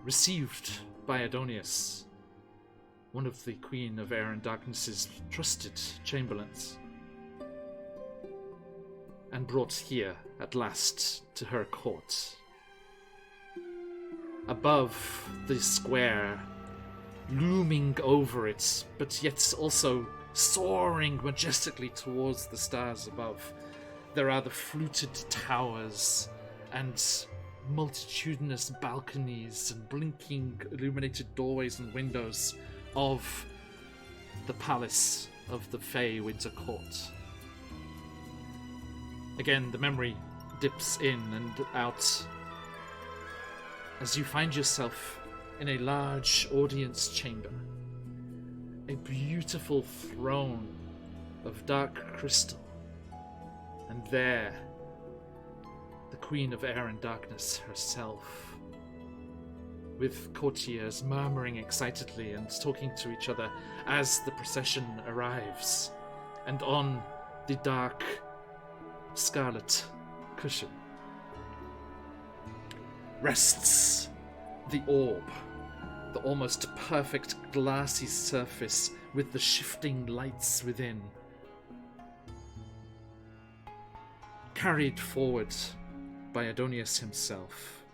Received by Adonius, one of the Queen of Air and Darkness's trusted chamberlains, and brought here at last to her court. Above the square, looming over it, but yet also soaring majestically towards the stars above, there are the fluted towers and multitudinous balconies and blinking illuminated doorways and windows of the palace of the Fey Winter Court. Again, the memory dips in and out as you find yourself in a large audience chamber. A beautiful throne of dark crystal. And there, the Queen of Air and Darkness herself, with courtiers murmuring excitedly and talking to each other as the procession arrives. And on the dark scarlet cushion rests the orb, the almost perfect glassy surface with the shifting lights within, carried forward by Adonius himself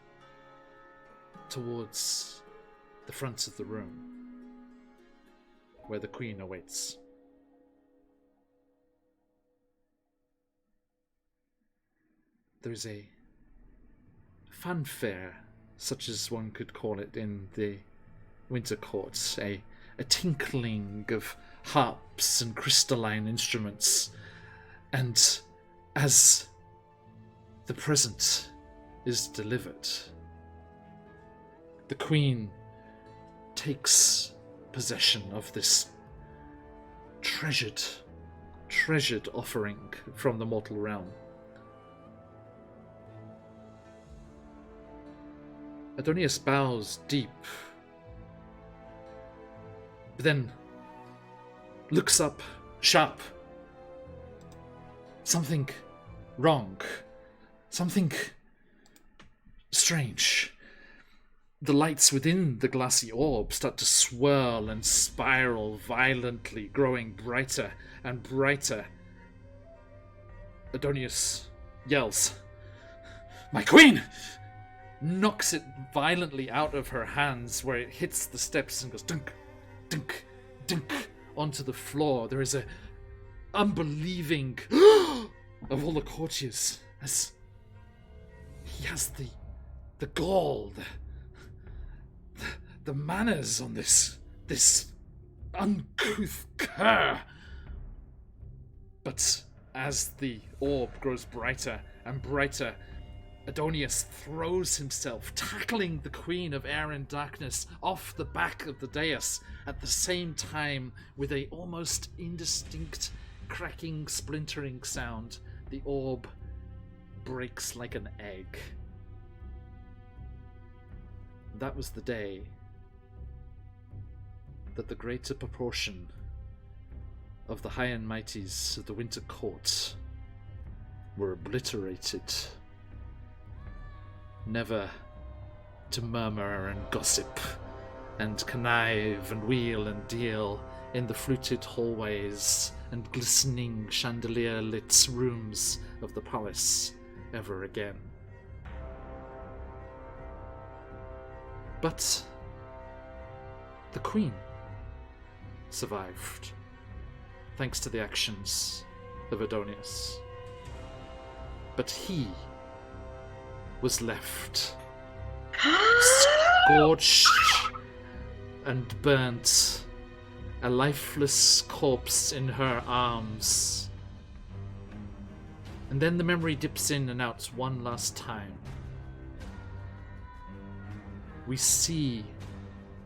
towards the front of the room where the Queen awaits. There's a fanfare, such as one could call it in the Winter Court, a tinkling of harps and crystalline instruments, and as the present is delivered, the Queen takes possession of this treasured offering from the mortal realm. Adonius bows deep, but then looks up sharp. Something wrong. Something strange. The lights within the glassy orb start to swirl and spiral violently, growing brighter and brighter. Adonius yells, "My queen!" Knocks it violently out of her hands, where it hits the steps and goes dunk, dunk, dunk onto the floor. There is a unbelieving of all the courtiers as he has the gall, the manners on this uncouth cur. But as the orb grows brighter and brighter, Adonius throws himself, tackling the Queen of Air and Darkness off the back of the dais at the same time. With a almost indistinct cracking, splintering sound, the orb breaks like an egg. That was the day that the greater proportion of the high and mighties of the Winter Court were obliterated, never to murmur and gossip and connive and wheel and deal in the fluted hallways and glistening chandelier-lit rooms of the palace ever again. But the Queen survived, thanks to the actions of Adonius. But he was left scorched and burnt, a lifeless corpse in her arms. And then the memory dips in and out one last time. We see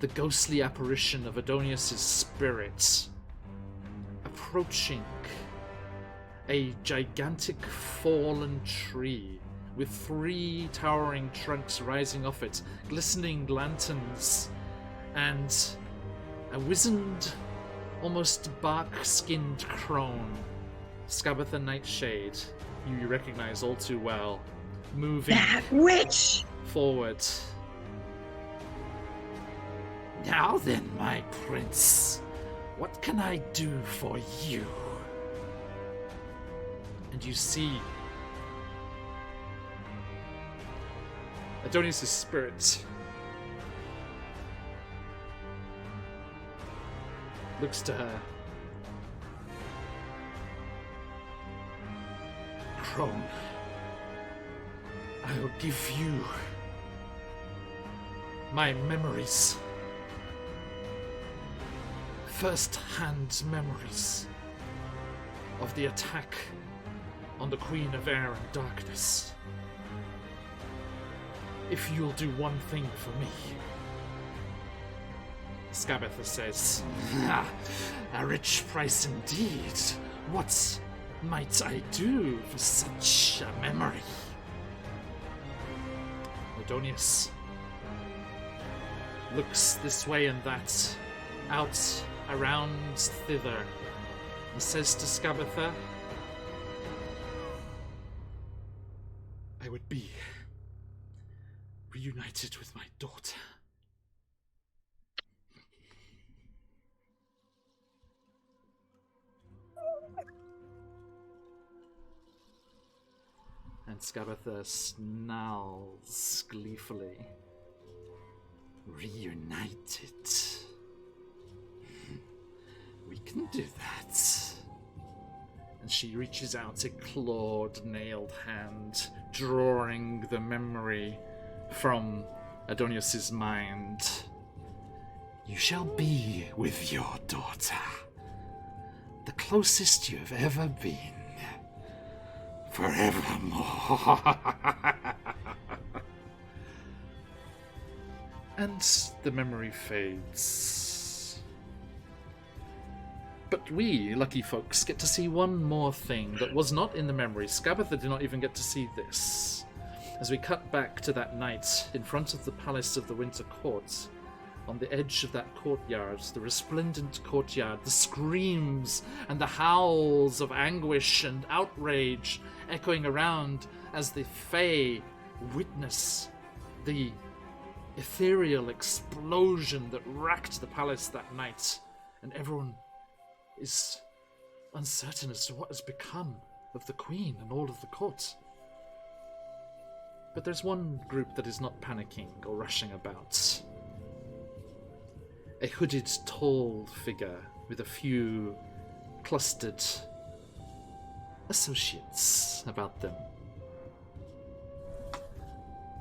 the ghostly apparition of Adonius' spirit approaching a gigantic fallen tree with 3 towering trunks rising off it, glistening lanterns, and a wizened, almost bark-skinned crone Scabatha Nightshade, you recognize all too well, moving That witch! forward. Now then, my prince, what can I do for you? And you see Adonis' spirit looks to her. Crone, I'll give you my memories. First-hand memories of the attack on the Queen of Air and Darkness. If you'll do one thing for me. Scabatha says, a rich price indeed. What might I do for such a memory? Adonius looks this way and that, out, around, thither, and says to Scabatha, I would be reunited with my daughter. And Scabatha snarls gleefully. Reunited. We can do that. And she reaches out a clawed, nailed hand, drawing the memory from Adonius's mind. You shall be with your daughter, the closest you've ever been, forevermore. And the memory fades. But we, lucky folks, get to see one more thing that was not in the memory. Scabatha did not even get to see this. As we cut back to that night in front of the Palace of the Winter Court, on the edge of that courtyard, the resplendent courtyard, the screams and the howls of anguish and outrage echoing around as the Fae witness the ethereal explosion that racked the palace that night, and everyone is uncertain as to what has become of the Queen and all of the court. But there's one group that is not panicking or rushing about. A hooded, tall figure with a few clustered associates about them.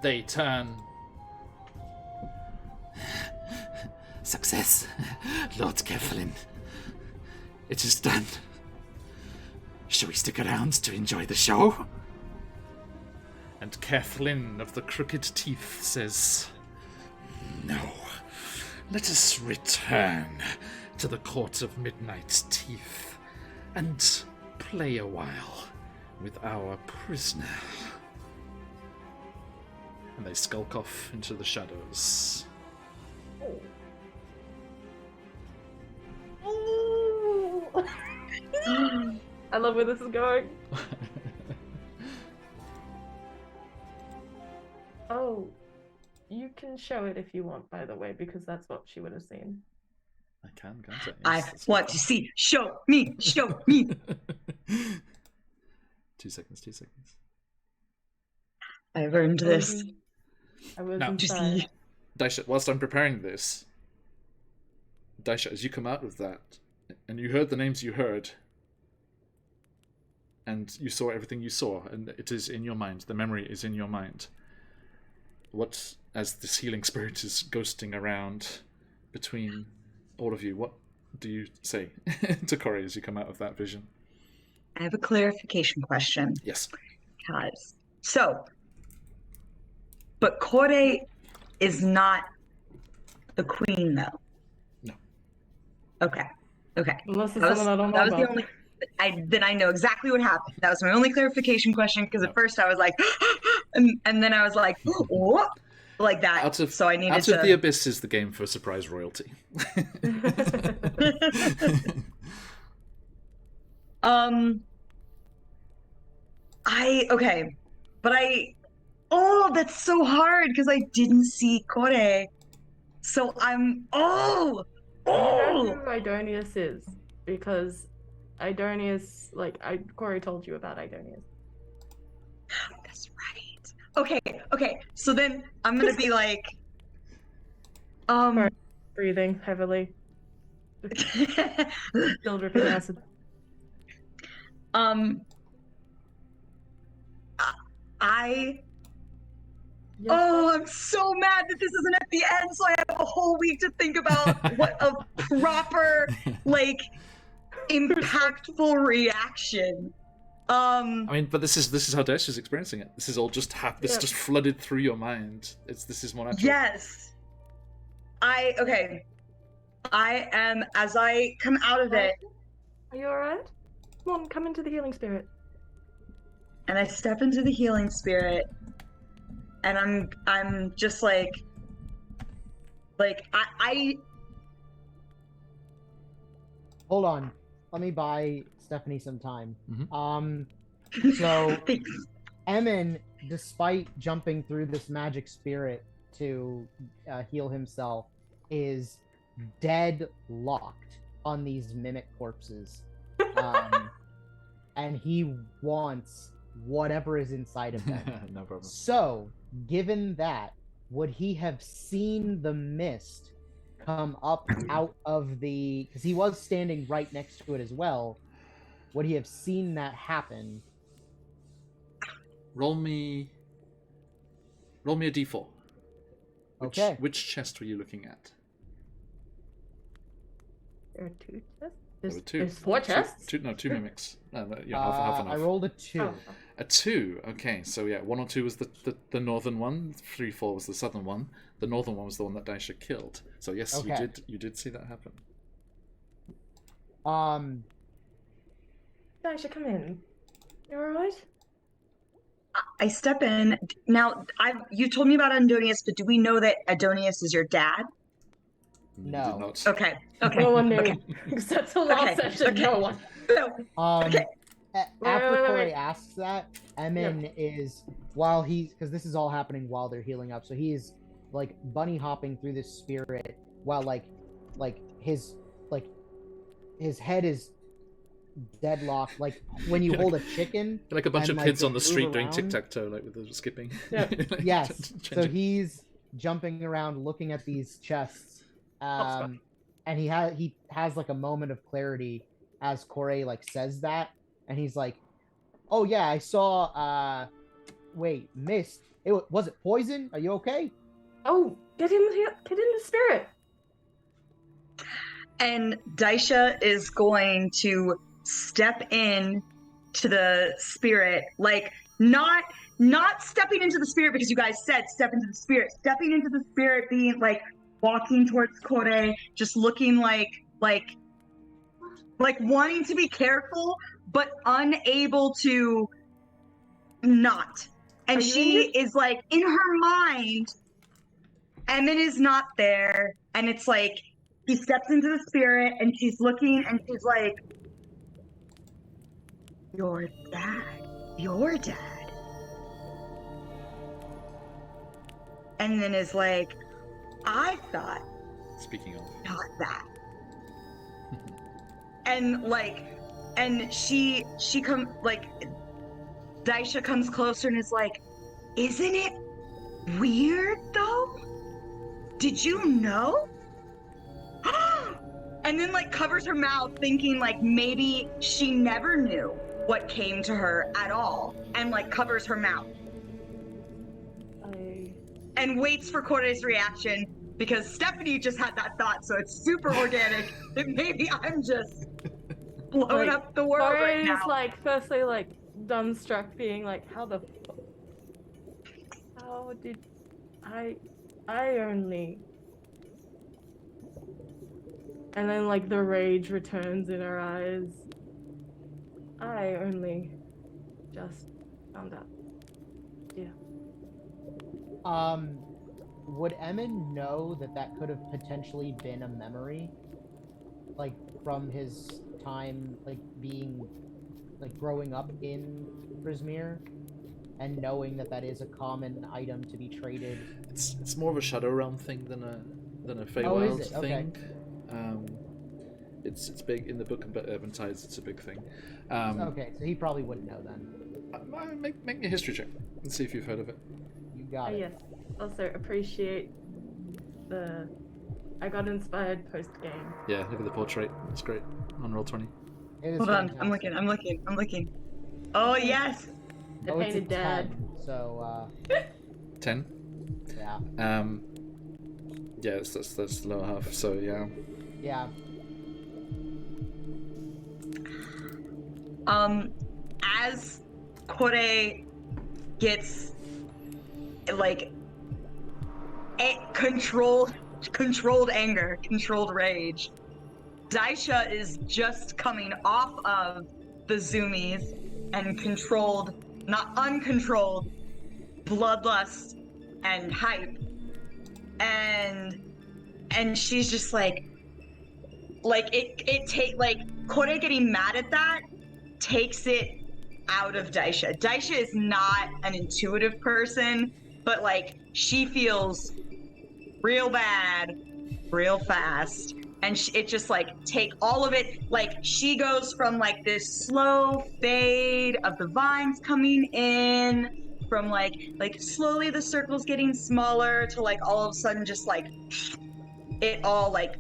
They turn. Success, Lord Keflin. It is done. Shall we stick around to enjoy the show? And Kathleen of the Crooked Teeth says, no. Let us return to the Court of Midnight Teeth and play a while with our prisoner. And they skulk off into the shadows. I love where this is going. Oh, you can show it if you want, by the way, because that's what she would have seen. I can, can't I Yes, want to see. Show me. Show me. 2 seconds. I've earned this. I was Now, To inside. see. Daisha, whilst I'm preparing this, Daisha, as you come out of that, and you heard the names you heard, and you saw everything you saw, and it is in your mind, the memory is in your mind. What, as this healing spirit is ghosting around between all of you, what do you say to Corey as you come out of that vision? I have a clarification question. Yes. But Corey is not the queen, though. No. Okay. Unless it's That was, someone I don't know that was about. the only. Then I know exactly what happened. That was my only clarification question, because at first I was like, and then I was like, what? Like that. So I needed Out to. of the Abyss is the game for surprise royalty. Okay, but oh, that's so hard because I didn't see Kore. So oh, You know oh. who Idonius is because Idonius, Corey told you about Idonius. That's right. Okay. So then I'm gonna be like, Sorry, breathing heavily, still dripping acid. I. Yes, Oh, I'm so mad that this isn't at the end, so I have a whole week to think about what a proper, like, impactful reaction. I mean, but this is how Dash is experiencing it. This is all just This Yeah. just flooded through your mind. This is more natural. Yes. Okay. I am, as I come out of it, Are you alright? Come on, come into the healing spirit. and I step into the healing spirit, and I'm just like I Hold on. Let me buy Stephanie some time. Mhm. So Emin, despite jumping through this magic spirit to heal himself, is deadlocked on these mimic corpses. And he wants whatever is inside of them. No problem. So, given that, would he have seen the mist come up out of the... Because he was standing right next to it as well. Would he have seen that happen? Roll me a d4. Okay. Which chest were you looking at? There are 2 chests? There were 2. There's 4 chests? Two mimics. Yeah, half and half. I rolled a 2. Oh. A 2. Okay, so yeah, 1 or 2 was the northern one. 3, 4 was the southern one. The northern one was the one that Daisha killed. So yes, Okay. you did see that happen. Daisha, come in. You alright? I step in. Now, you told me about Adonius, but do we know that Adonius is your dad? You No. did not. Okay. No one knew. Okay. Except the last Okay, session, okay. no one. So, After wait, Corey wait. asks that, Emin is, while he's, because this is all happening while they're healing up, so he's like bunny hopping through this spirit while like his head is deadlocked, like when you hold a chicken. Like a bunch and, of kids they on the move street doing around. tic-tac-toe, like with the skipping. Yeah. Yes. So Changing. he's jumping around looking at these chests, and he has like a moment of clarity as Corey like says that, and he's like, "Oh yeah, I saw. Wait, mist. Was it poison? Are you okay?" Oh, get in the spirit. and Daisha is going to step in to the spirit, like not stepping into the spirit because you guys said step into the spirit, stepping into the spirit, being like walking towards Kore, just looking like wanting to be careful but unable to not. And she is like, in her mind, Emmett is not there, and it's like he steps into the spirit and she's looking and she's like, your dad. And then is like, I thought Speaking of. not that. and she comes, like, Daisha comes closer and is like, isn't it weird though? Did you know? And then like covers her mouth, thinking like maybe she never knew what came to her at all, and like covers her mouth and waits for Corde's reaction, because Stephanie just had that thought, so it's super organic that maybe I'm just blowing up the world right now. Is like firstly like dumbstruck, being like, how did I only... And then like the rage returns in her eyes. I only just found out. Yeah. Would Emin know that could have potentially been a memory, like from his time, like being like growing up in Prismeer and knowing that that is a common item to be traded. It's more of a Shadow Realm thing than a Feywild Oh, is it? Okay. thing. It's big in the book of Eventides. It's a big thing. Okay, so he probably wouldn't know then. Make me a history check and see if you've heard of it. You got it. Yes. Also appreciate the. I got inspired post game. Yeah, look at the portrait. It's great on Roll20. It is Hold on, I'm fantastic. looking. Oh yes! I Oh, it's a painted dad. 10, so 10. yeah. Yeah, that's the lower half. So yeah. Yeah. As Kore gets like controlled anger, controlled rage, Daisha is just coming off of the zoomies and controlled, not uncontrolled, bloodlust and hype, and she's just like Kore getting mad at that takes it out of Daisha. Daisha is not an intuitive person, but like she feels real bad, real fast, and it just like take all of it. Like she goes from like this slow fade of the vines coming in, from like slowly the circle's getting smaller to like all of a sudden just like it all like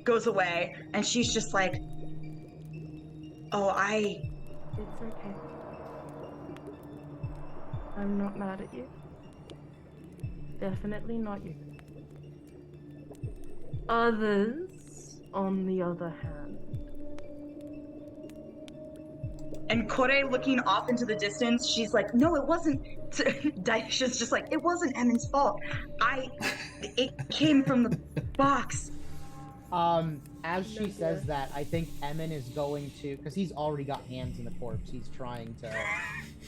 goes away, and she's just like, oh, It's okay. I'm not mad at you. Definitely not you. Others, on the other hand. And Kore looking off into the distance, she's like, no, it wasn't. Daisha's just like, it wasn't Emin's fault. It came from the box. As she says that, I think Emin is going to, because he's already got hands in the corpse, he's trying to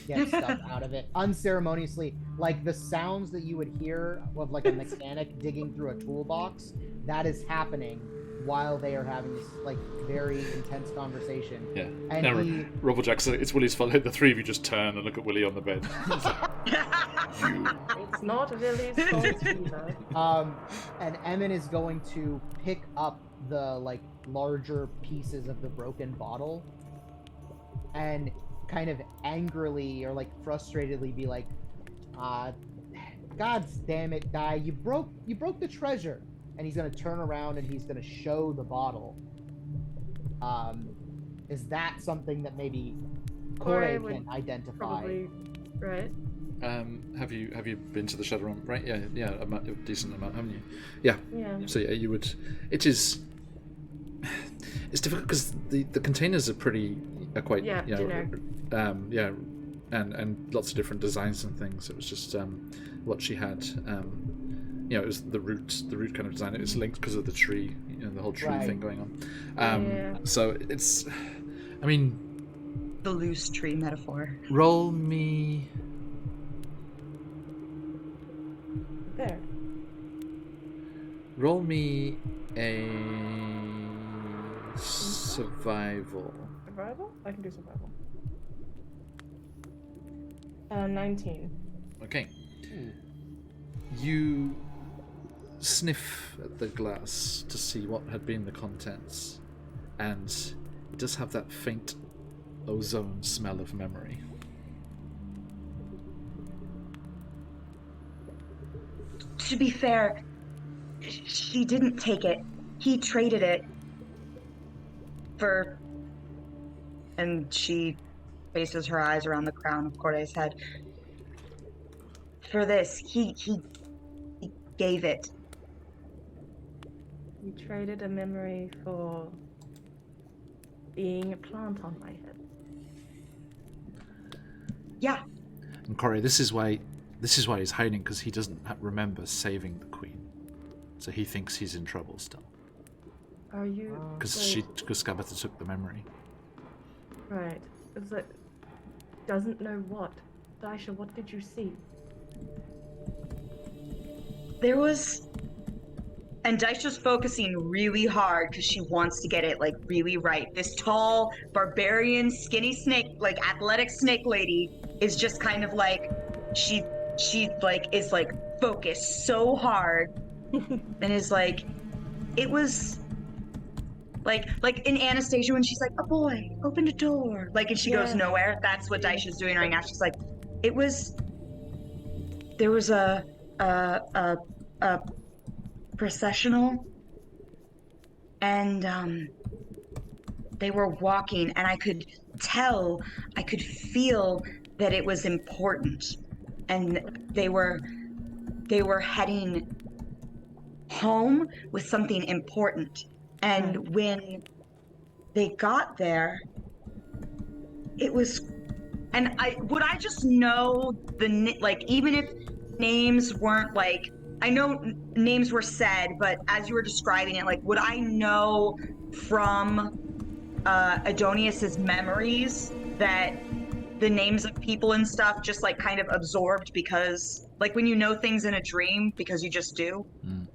get stuff out of it unceremoniously. Like the sounds that you would hear of like a mechanic digging through a toolbox, that is happening while they are having this like very intense conversation. Yeah. And Now, he, Robert Jackson, it's Willie's fault. The three of you just turn and look at Willie on the bed. He's like, you. It's not Lily's fault either. and Emin is going to pick up the like larger pieces of the broken bottle and kind of angrily or like frustratedly be like, God damn it, guy, you broke the treasure. And he's gonna turn around and he's gonna show the bottle. Is that something that maybe Kore can identify? Probably, right? Have you been to the Shadow Realm? Right? Yeah, a decent amount, haven't you? Yeah. Yeah. So yeah, you would. It's difficult because the containers are quite generic. And lots of different designs and things. It was just what she had. It was the root kind of design. It was linked because of the tree, the whole tree thing going on. So it's, I mean, The loose tree metaphor. roll me. There. Roll me a survival. Survival? I can do survival. 19. Okay. You sniff at the glass to see what had been the contents, and it does have that faint ozone smell of memory. To be fair, she didn't take it. He traded it for... And she faces her eyes around the crown of Kore's head. For this, he gave it. You traded a memory for being a plant on my head. Yeah. And Corey, this is why he's hiding, because he doesn't remember saving the queen, so he thinks he's in trouble still. Are you? Because Skabatha took the memory. Right. It's like doesn't know what. Daisha, what did you see? There was And Daisha's focusing really hard because she wants to get it like really right. This tall, barbarian, skinny snake, like athletic snake lady is just kind of like she like is like focused so hard and is like it was like in Anastasia when she's like, a boy, open a door. Like and she goes nowhere. That's what Daisha's doing right now. She's like, there was a processional and they were walking and I could feel that it was important and they were heading home with something important and when they got there it was and I just know like even if names weren't like I know names were said, but as you were describing it, like, would I know from Adonius's memories that the names of people and stuff just like kind of absorbed because, like, when you know things in a dream because you just do? Mm.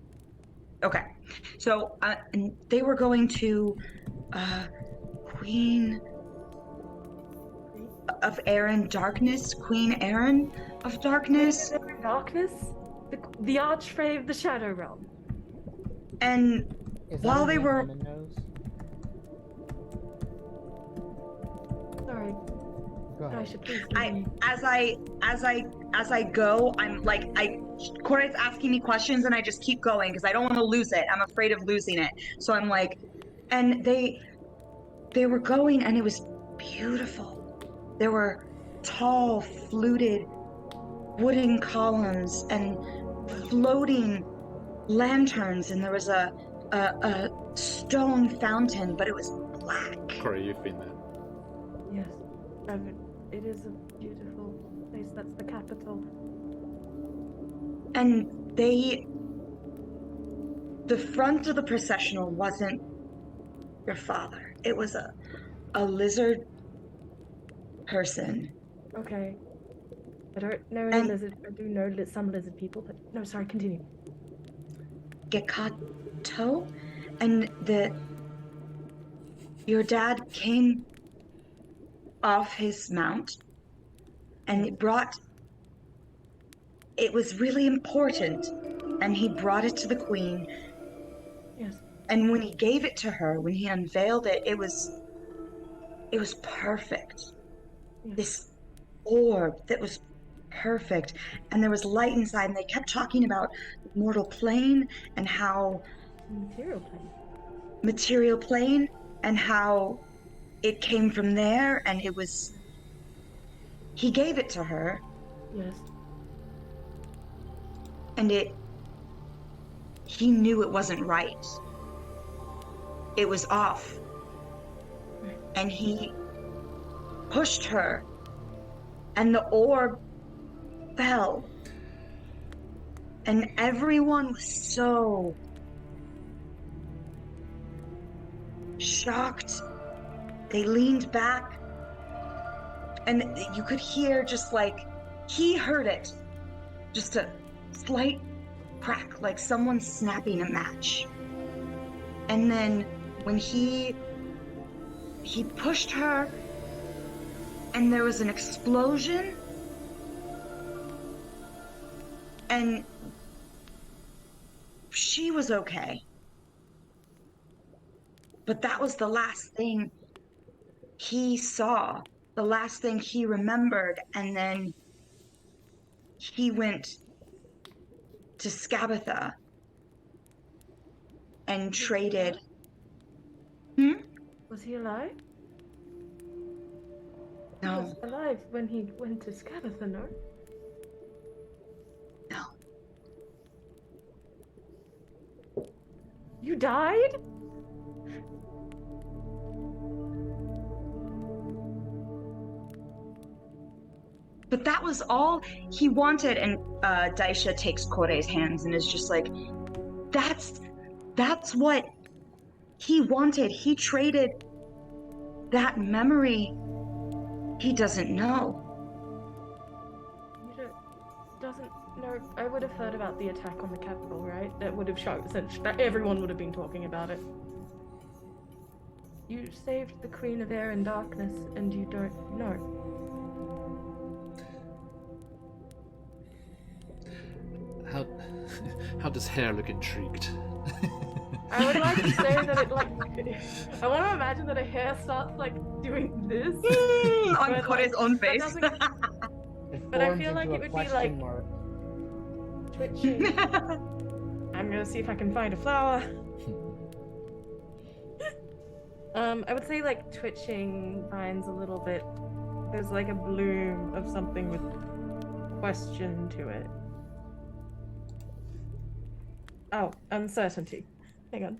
Okay. So they were going to Queen of Aaron Darkness, Queen Aaron of Darkness. Darkness? The Archfey of the Shadow Realm. And while they were... Sorry. Go ahead. I should please as I go, I'm like, Corey's asking me questions and I just keep going because I don't want to lose it. I'm afraid of losing it. So I'm like, and they were going and it was beautiful. There were tall, fluted wooden columns and floating lanterns, and there was a stone fountain, but it was black. Corey, you've been there. Yes, it is a beautiful place. That's the capital. And the front of the processional wasn't your father. It was a lizard person. Okay. I don't know any lizard. I do know some lizard people, but no, sorry, continue. Gekato, and your dad came off his mount, and it was really important, and he brought it to the queen. Yes. And when he gave it to her, when he unveiled it, it was perfect. Yes. This orb that was perfect, and there was light inside, and they kept talking about mortal plane and how material plane and how it came from there, and he gave it to her. Yes. And he knew it wasn't right. It was off. Right. And he pushed her, and the orb fell. And everyone was so shocked. They leaned back, and you could hear just like, he heard it, just a slight crack, like someone snapping a match. And then when he pushed her, and there was an explosion, and she was okay. But that was the last thing he saw, the last thing he remembered, and then he went to Skabatha and traded. Was he alive? No. He was alive when he went to Skabatha, no? No. You died? But that was all he wanted, and Daisha takes Kore's hands and is just like, that's what he wanted. He traded that memory. He doesn't know. You doesn't know. I would have heard about the attack on the Capitol, right? That would have shown that everyone would have been talking about it. You saved the Queen of Air and Darkness, and you don't know. How does Hair look intrigued? I would like to say that it like. I want to imagine that a hair starts like doing this on Kore's own face. But I feel like it would be like twitching. I'm gonna see if I can find a flower. I would say like twitching vines a little bit. There's like a bloom of something with question to it. Oh, uncertainty. Hang on.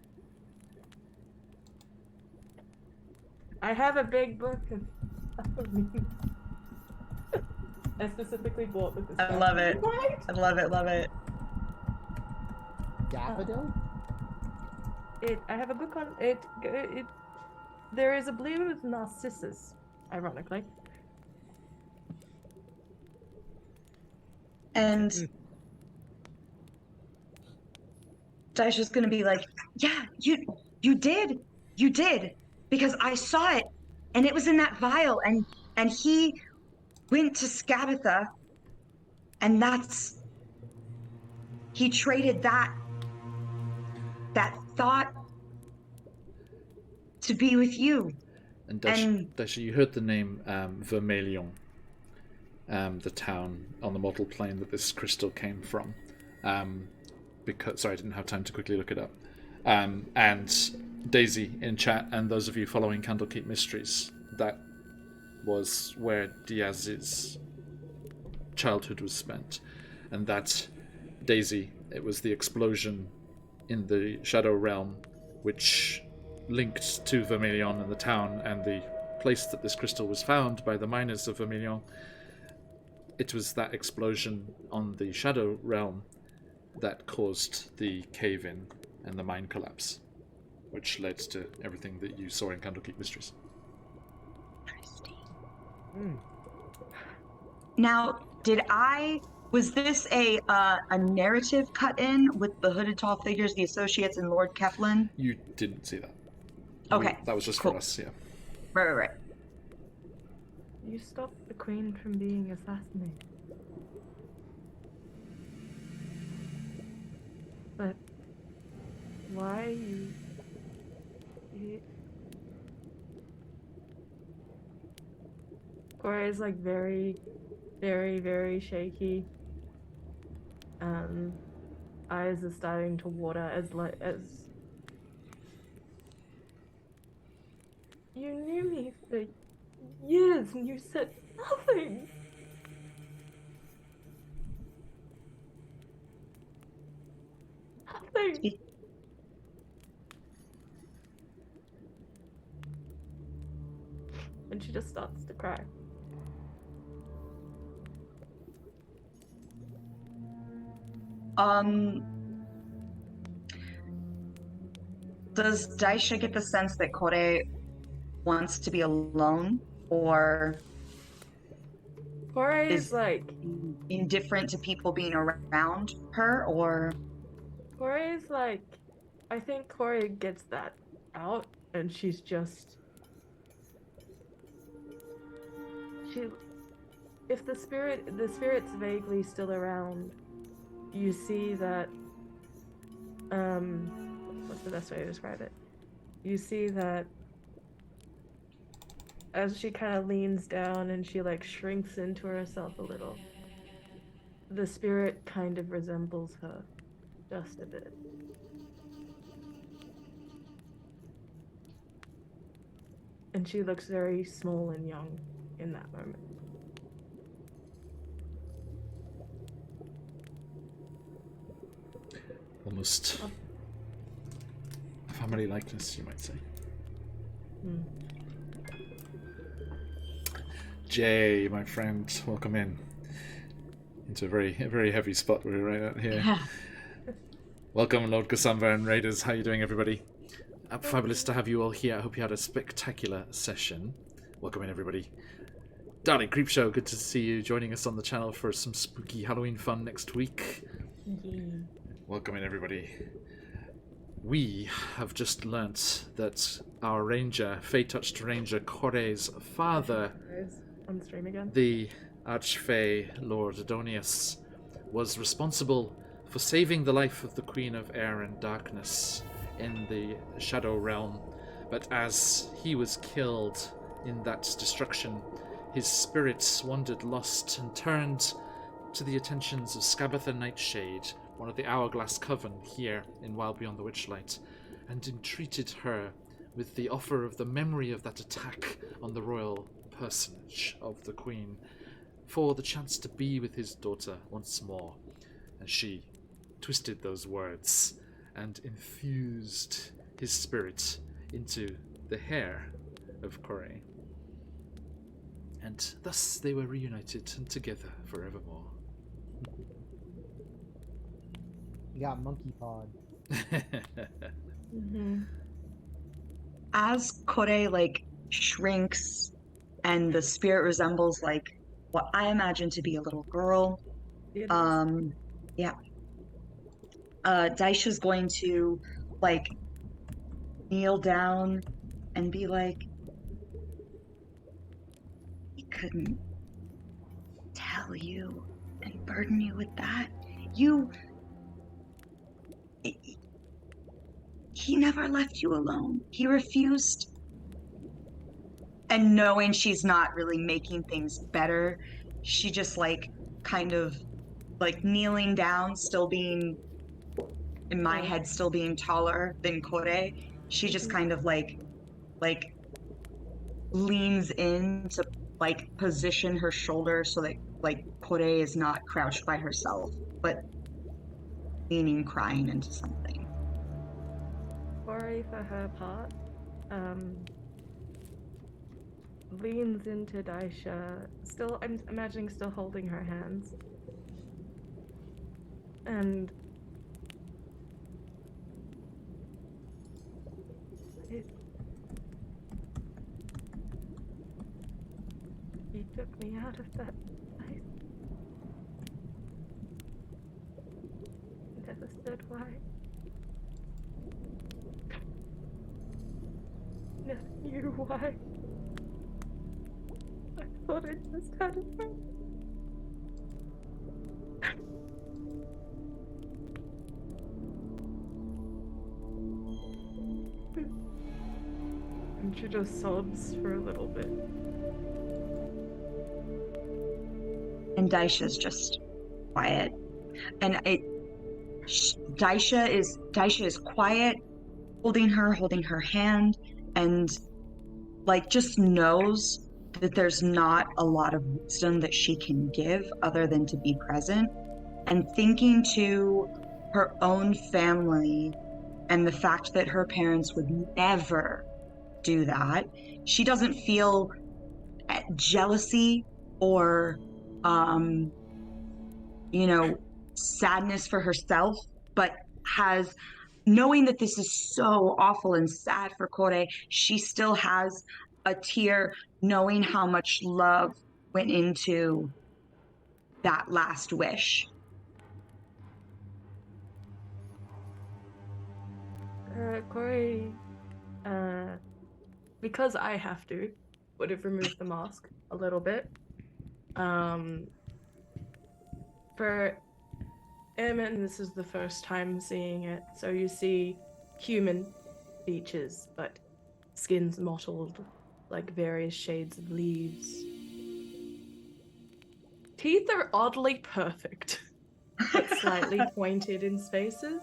I have a big book of I specifically bought with this. I love it. Right? I love it, love it. Daffodil? I have a book on it. There is a bloom of narcissus, ironically. And Daisha's gonna be like, yeah, you did, because I saw it, and it was in that vial, and he went to Scabatha, and he traded that thought to be with you. And Daisha, you heard the name Vermilion, the town on the model plane that this crystal came from. Because I didn't have time to quickly look it up. And Daisy in chat, and those of you following Candlekeep Mysteries, that was where Diaz's childhood was spent. And that Daisy, it was the explosion in the Shadow Realm which linked to Vermilion and the town and the place that this crystal was found by the miners of Vermilion. It was that explosion on the Shadow Realm that caused the cave-in and the mine collapse, which led to everything that you saw in Candlekeep Mysteries. Now, was this a narrative cut in with the hooded tall figures, the associates, and Lord Keflin? You didn't see that. Okay. That was just cool. for us, yeah. Right. You stopped the Queen from being assassinated. But why you Cora is like very, very, very shaky. Eyes are starting to water as you knew me for years and you said nothing. Nothing. And she just starts to cry. Does Daisha get the sense that Kore wants to be alone, or Kore is like indifferent to people being around her, or Kore is like, I think Kore gets that out, and she's just if the spirit's vaguely still around, you see that what's the best way to describe it? You see that as she kind of leans down and she like shrinks into herself a little, the spirit kind of resembles her just a bit. And she looks very small and young in that moment. Almost a family likeness, you might say. Jay, my friend, welcome into a very heavy spot we're right out here. Yeah. Welcome, Lord Kasamba and Raiders. How are you doing, everybody? Fabulous to have you all here. I hope you had a spectacular session. Welcome in, everybody. Darling Creepshow, good to see you joining us on the channel for some spooky Halloween fun next week. Welcome in, everybody. We have just learnt that our ranger, Fey-touched ranger Kore's father, On stream again. the Archfey Lord Adonius, was responsible for saving the life of the Queen of Air and Darkness in the Shadow Realm. But as he was killed in that destruction, his spirit wandered lost and turned to the attentions of Scabatha Nightshade, one of the Hourglass Coven here in Wild Beyond the Witchlight, and entreated her with the offer of the memory of that attack on the royal personage of the Queen for the chance to be with his daughter once more. And she twisted those words and infused his spirit into the hair of Kore. And thus they were reunited and together forevermore. You got monkey pod. As Kore like shrinks and the spirit resembles like what I imagine to be a little girl, Daisha's going to like kneel down and be like, he couldn't tell you and burden you with that. He never left you alone. He refused. And knowing she's not really making things better, she just like kind of like kneeling down, still being, in my head, still being taller than Kore. She just kind of like leans in to like position her shoulder so that like Kore is not crouched by herself, but leaning, crying into something. Ori, for her part, leans into Daisha, still, I'm imagining still holding her hands. And he took me out of that place. Never said why. Never knew why. I thought I just had it right. And she just sobs for a little bit. And Daisha's just quiet. And Daisha is quiet, holding her hand, and like just knows that there's not a lot of wisdom that she can give other than to be present, and thinking to her own family and the fact that her parents would never do that. She doesn't feel jealousy or sadness for herself, but has, knowing that this is so awful and sad for Kore, she still has a tear knowing how much love went into that last wish. Corey, because I have to, would have removed the mask a little bit. For Eamon, this is the first time seeing it, so you see human features, but skin's mottled like various shades of leaves. Teeth are oddly perfect, but slightly pointed in spaces.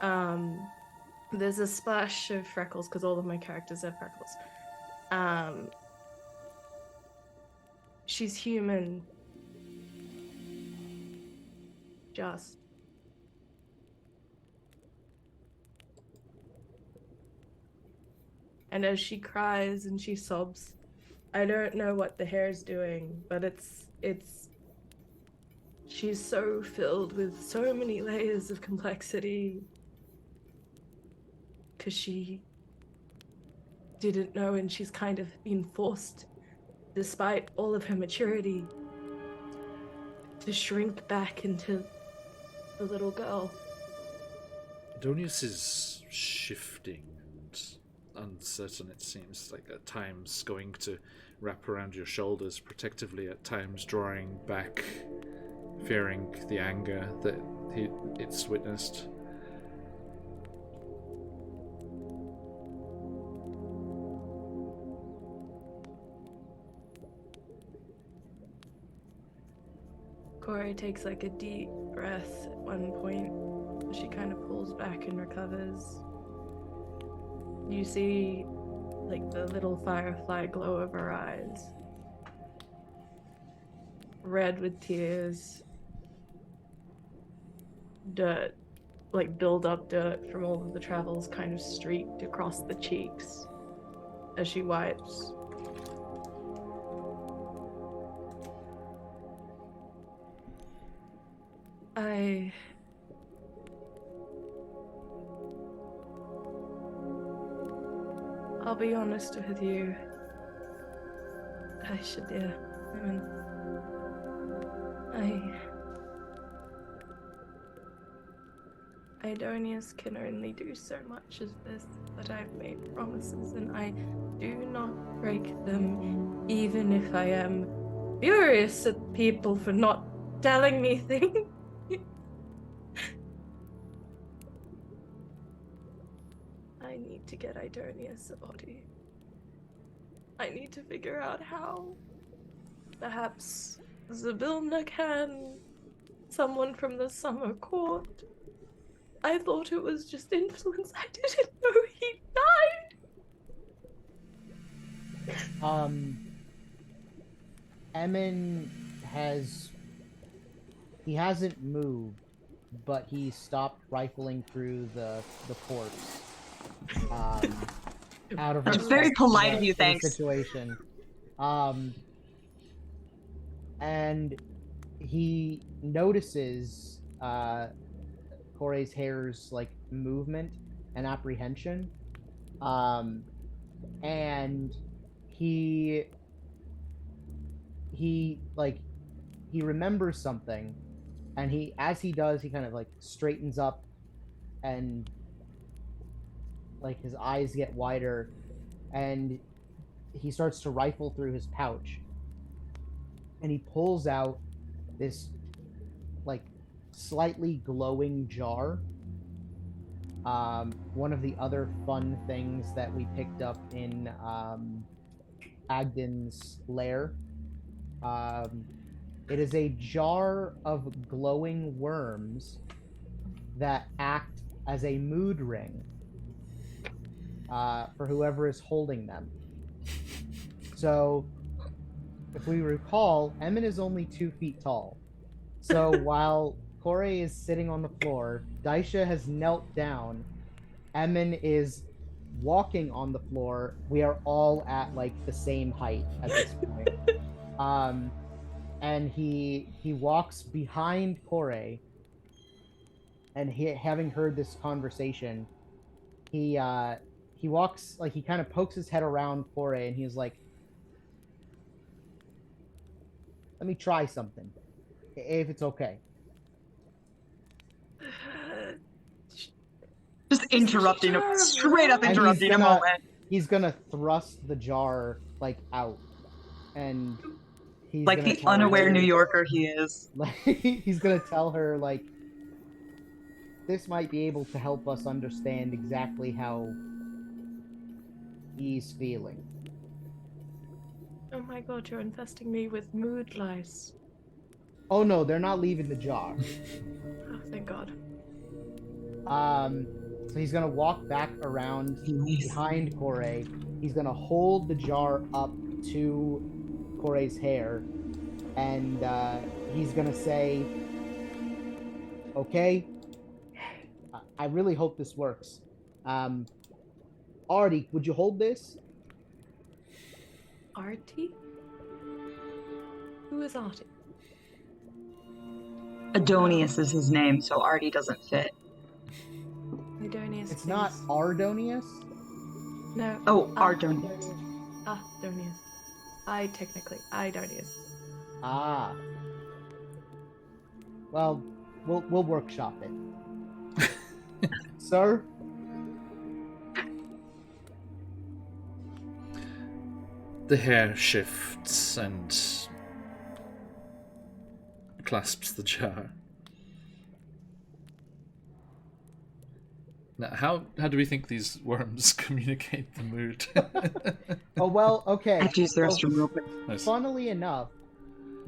There's a splash of freckles because all of my characters have freckles. She's human. Just. And as she cries and she sobs, I don't know what the hair's doing, but she's so filled with so many layers of complexity. Because she didn't know, and she's kind of been forced despite all of her maturity, to shrink back into the little girl. Adonius is shifting and uncertain, it seems, like at times going to wrap around your shoulders protectively, at times drawing back, fearing the anger that it's witnessed. Corey takes like a deep breath at one point. She kind of pulls back and recovers. You see like the little firefly glow of her eyes. Red with tears. Dirt, like build up dirt from all of the travels kind of streaked across the cheeks as she wipes. I'll be honest with you. Aisha, dear. Idonius can only do so much as this, but I've made promises and I do not break them, even if I am furious at people for not telling me things. I need to get Idonius a body. I need to figure out how. Perhaps Zabilna can. Someone from the summer court. I thought it was just influence. I didn't know he died. Emin he hasn't moved, but he stopped rifling through the corpse. Out of That's very polite of you, for the thanks. situation. And he notices Corey's hair's like movement and apprehension. And he remembers something, and as he does, he kind of like straightens up, and like his eyes get wider, and he starts to rifle through his pouch, and he pulls out this like slightly glowing jar. One of the other fun things that we picked up in Agden's lair. It is a jar of glowing worms that act as a mood ring for whoever is holding them. So, if we recall, Emin is only 2 feet tall. So while Corey is sitting on the floor, Daisha has knelt down, Emin is walking on the floor. We are all at like the same height at this point. And he walks behind Corey, and having heard this conversation, he walks, like, he kind of pokes his head around Corey, and he's like, let me try something, if it's okay. Just interrupting him, straight up interrupting him all in. He's gonna thrust the jar like out, and he's like the unaware New Yorker he is. Like, he's gonna tell her, like, this might be able to help us understand exactly how he's feeling. Oh my god, you're infesting me with mood lice. Oh no, they're not leaving the jar. Oh, thank god. So he's gonna walk back around behind Corey. He's gonna hold the jar up to Corey's hair, and he's gonna say, okay, I really hope this works. Artie, would you hold this? Artie? Who is Artie? Adonius is his name, so Artie doesn't fit. Idonius. It's not Ardonius? No. Oh, Ardonius. Ah, Donius. I don't use. Ah. Well, we'll workshop it. Sir? The hair shifts and clasps the jar. Now, how do we think these worms communicate the mood? Oh, well, okay. I have to use the restroom real quick. Nice. Funnily enough,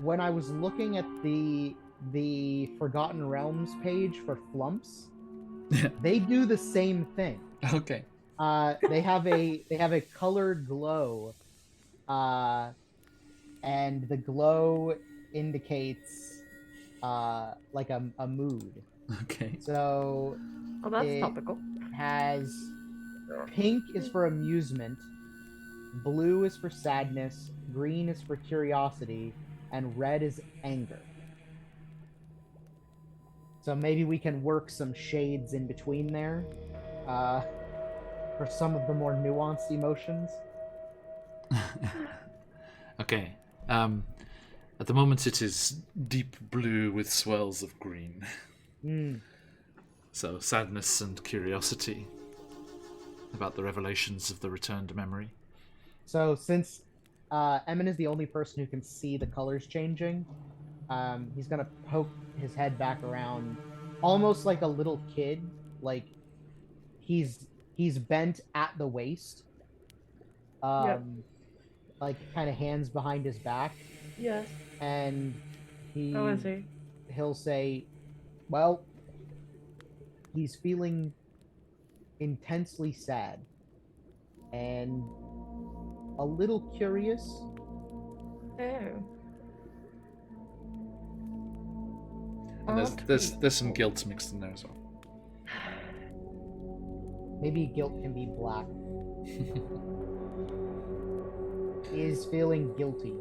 when I was looking at the Forgotten Realms page for flumps, they do the same thing. Okay. They have a colored glow, and the glow indicates like a mood. Okay. So Oh, that's it topical. has pink is for amusement, blue is for sadness, green is for curiosity, and red is anger. So maybe we can work some shades in between there for some of the more nuanced emotions. Okay. At the moment, it is deep blue with swirls of green. So sadness and curiosity about the revelations of the returned memory. So since Emin is the only person who can see the colors changing, he's gonna poke his head back around, almost like a little kid. Like he's bent at the waist, Yep. like kind of hands behind his back, Yes. and How is he? he'll say, well, he's feeling intensely sad and a little curious. Oh. And there's some guilt mixed in there as well. Maybe guilt can be black. He is feeling guilty.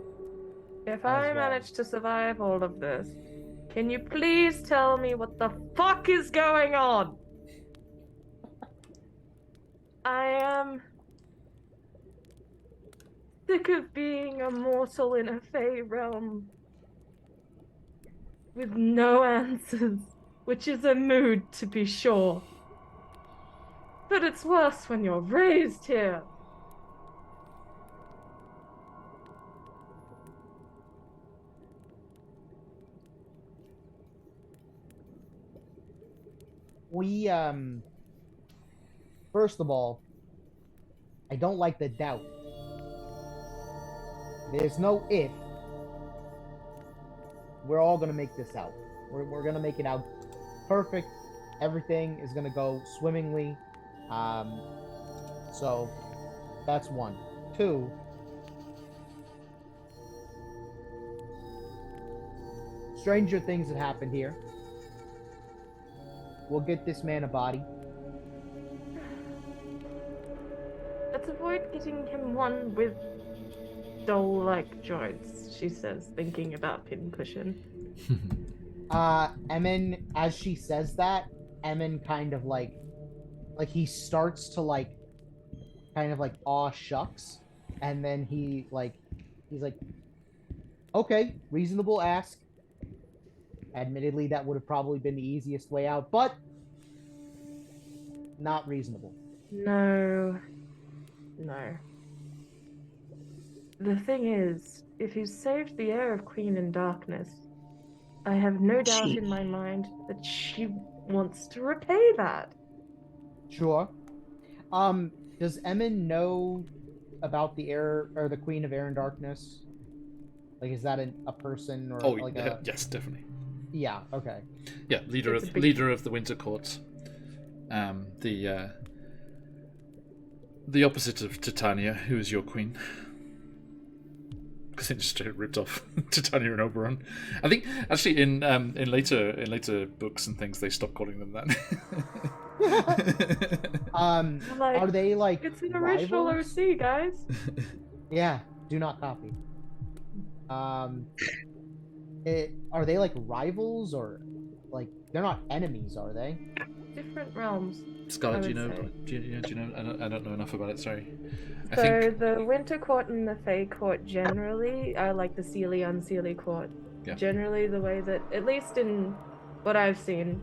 If I well. manage to survive all of this, can you please tell me what the fuck is going on? I am sick of being a mortal in a Fey realm with no answers, which is a mood to be sure. But it's worse when you're raised here. We, first of all, I don't like the doubt. There's no if. We're all gonna make this out. We're gonna make it out perfect. Everything is gonna go swimmingly. So that's one. Two, stranger things have happened here. We'll get this man a body. Let's avoid getting him one with doll-like joints, she says, thinking about pincushion. Emin, as she says that, Emin kind of like he starts to like kind of like aw shucks, and then he's like, okay, reasonable ask. Admittedly, that would have probably been the easiest way out, but not reasonable. No. The thing is, if you saved the heir of Queen in Darkness, I have no doubt in my mind that she wants to repay that. Sure. Does Emin know about the heir or the Queen of Air and Darkness? Like, is that a person or like a? Yes, definitely. Yeah. Okay. Yeah, leader of the Winter Court. The opposite of Titania, who is your queen. Because they just straight ripped off Titania and Oberon. I think actually in later books and things they stopped calling them that. Like, are they like it's an original rivals? OC, guys. Yeah. Do not copy. Are they like rivals or like they're not enemies, are they? different realms. Scarlet, do you would know? say. Do you know? I don't know enough about it. Sorry. I So think. the Winter Court and the Fey Court generally are like the Seelie Unseelie Court. Yeah. Generally, the way that, at least in what I've seen,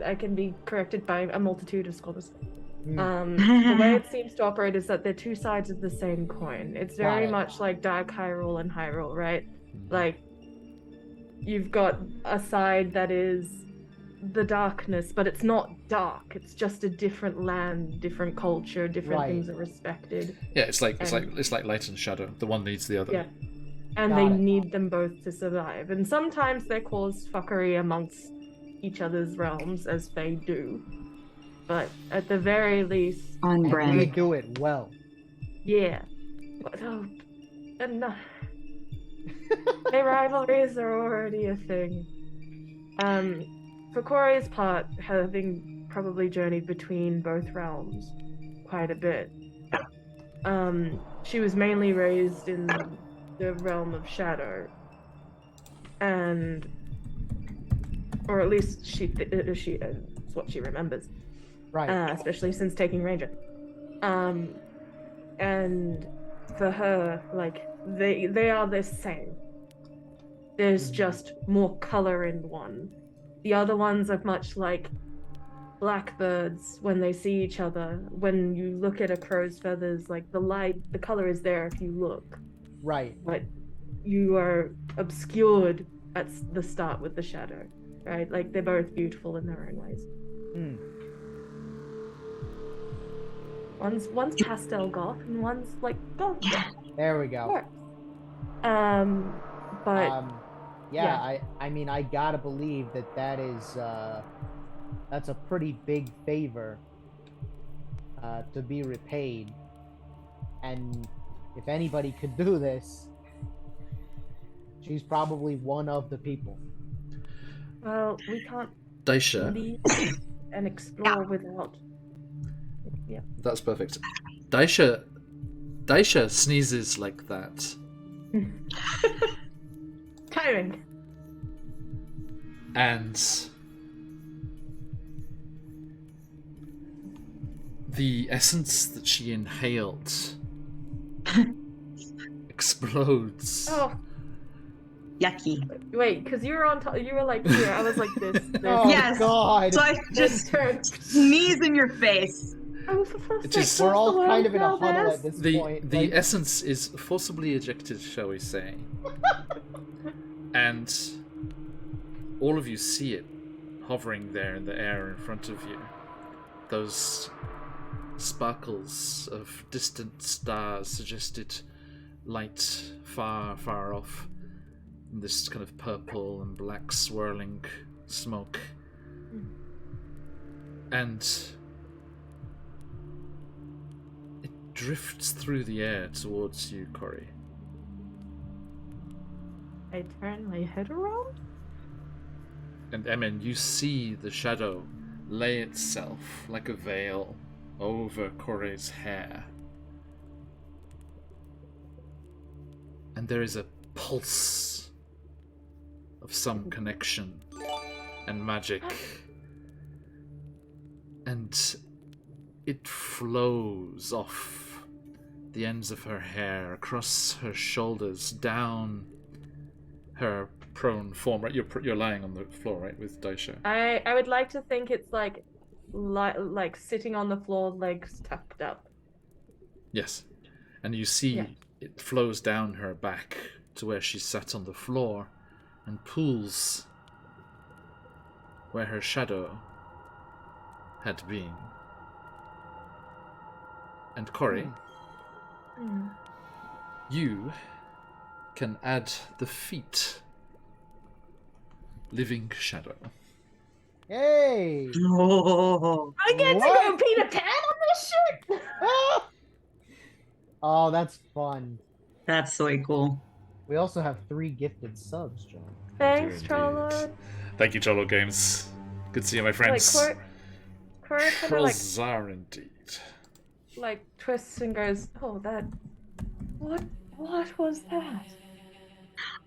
I can be corrected by a multitude of scholars. The way it seems to operate is that they're two sides of the same coin. It's very Got it. much like Dark Hyrule and Hyrule, right? Like, you've got a side that is the darkness, but it's not dark. It's just a different land, different culture, different Right. things are respected. Yeah, it's like light and shadow. The one needs the other. Yeah. And Got they it. need them both to survive. And sometimes they cause fuckery amongst each other's realms, as they do. But at the very least, On And brand. they do it well. yeah. But, their rivalries are already a thing. For Corey's part, having probably journeyed between both realms quite a bit, she was mainly raised in the realm of shadow, or at least it's what she remembers, Right. especially since taking Ranger. And for her, like, they are the same. There's just more color in one. The other ones are much like blackbirds when they see each other. When you look at a crow's feathers, like the color is there if you look, Right. but you are obscured at the start with the shadow, right? Like, they're both beautiful in their own ways. Mm. One's pastel goth and one's like goth. There we go. Works. But Yeah, I mean, I gotta believe that is that's a pretty big favor to be repaid. And if anybody could do this, she's probably one of the people. well, we can't Daisha, leave and explore without. Yeah. that's perfect. Daisha sneezes like that, Timing. and the essence that she inhaled explodes. Oh, Yucky. wait, because you were on top. You were like here. I was like this. Oh Yes. God! So I just sneeze in your face. Oh, for fuck's It sake, is- We're what's all the kind word of in a for huddle this? at this The point. the like- essence is forcibly ejected, shall we say, and all of you see it hovering there in the air in front of you. Those sparkles of distant stars suggested light far, far off. And this kind of purple and black swirling smoke. And it drifts through the air towards you, Corey. I turn my head around. And Emin, you see the shadow lay itself like a veil over Corey's hair. And there is a pulse of some connection and magic. And it flows off the ends of her hair, across her shoulders, down her prone form. Right, you're lying on the floor, right, with Daisha. I would like to think it's like sitting on the floor, legs tucked up. Yes, and you see Yeah. it flows down her back to where she sat on the floor, and pools where her shadow had been. And Corey, Mm. you can add the feat Living Shadow. Hey! Oh. I get to What? go Peter Pan on this shit. Oh, that's fun. That's so cool. We also have 3 gifted subs, John. Thanks, Indeed. Trollord. Thank you, Trollo Games. Good to see you, my Like friends. Corey kind of Trolls are indeed. like twists and goes, "Oh, that. What was that?"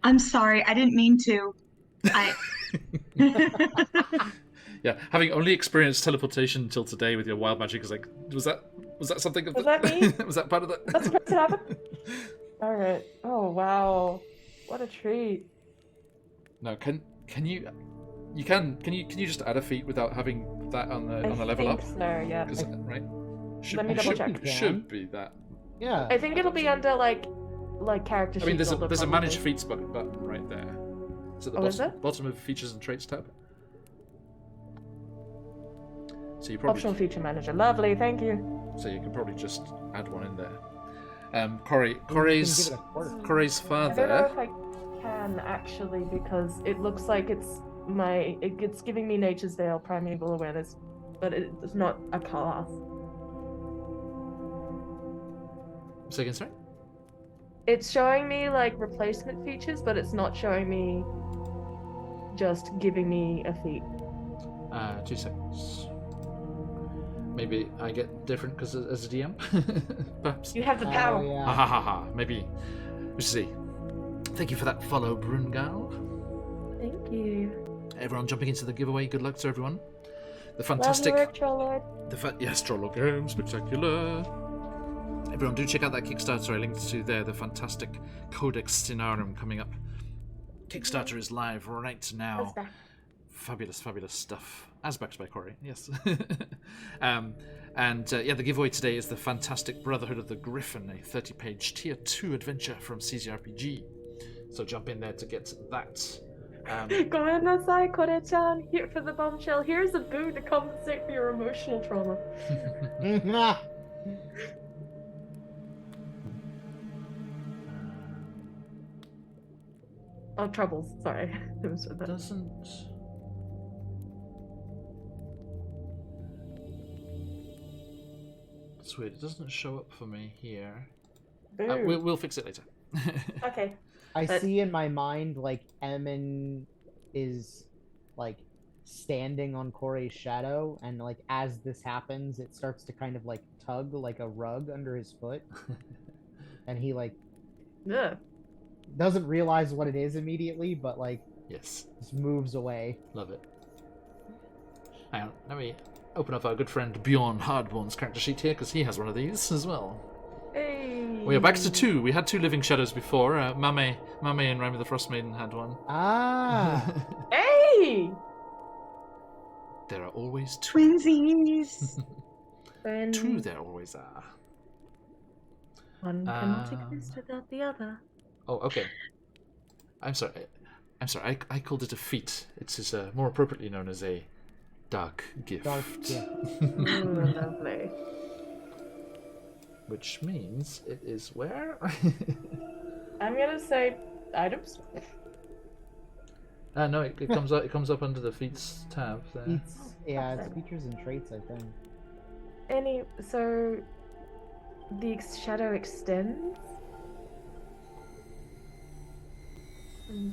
I'm sorry, I didn't mean to. I Yeah, having only experienced teleportation until today with your wild magic, is like, was that something of Was that me? was that part of that? That's supposed to happen? All right. Oh wow, what a treat. No, can you just add a feat without having that on the level up? So, yeah. 'Cause, right? Let me double check. Should be that. Yeah. I think it'll be under like character sheet. I mean, there's builder, a manage probably. feats button right there. It's at the Oh, is bottom, it? bottom of features and traits tab. So you probably Optional feature manager. Lovely, thank you. so you can probably just add one in there. You Corey's can give it a quirk. I don't know father. if I can actually because it looks like it's giving me Nature's Veil, Primeval Awareness, but it's not a class. Say again, sorry? It's showing me like replacement features, but it's not showing me just giving me a feat. 2 seconds. Maybe I get different because as a DM, perhaps. You have the power. Oh, yeah. Ha ha ha ha. Maybe. We'll see. Thank you for that follow, Brungal. Thank you. Everyone jumping into the giveaway. Good luck to everyone. The Love fantastic. your work, Trollord. Yes, Trollord game, spectacular. Everyone, do check out that Kickstarter I linked to there. The fantastic Codex Scenarum coming up. Kickstarter is live right now. That's back. Fabulous stuff. As backed by Corey, yes. The giveaway today is the fantastic Brotherhood of the Griffin, a 30-page Tier 2 adventure from CZRPG. So jump in there to get that. Go in outside, Kore-chan. Here for the bombshell. Here's a boo to compensate for your emotional trauma. Oh, troubles. Sorry. Doesn't... It's weird, it doesn't show up for me here. Boo. We'll fix it later. Okay. I But- see in my mind like Emin is like standing on Corey's shadow, and like as this happens, it starts to kind of like tug like a rug under his foot, and he like Ugh. doesn't realize what it is immediately, but like Yes, just moves away. love it. Hang on, let me open up our good friend Bjorn Hardborn's character sheet here, because he has one of these as well. Hey. We are back to 2. We had 2 living shadows before. Mame and Rhyme of the Frost Maiden had one. Ah, Hey. There are always 2. Twinsies. 2 there always are. One cannot exist without the other. Oh, okay. I'm sorry. I called it a feat. It is more appropriately known as a dark gift. dark. Yeah. Ooh, lovely. Which means it is where? I'm gonna say items. No, it comes up. It comes up under the feats tab there. It's features and traits, I think. So the shadow extends.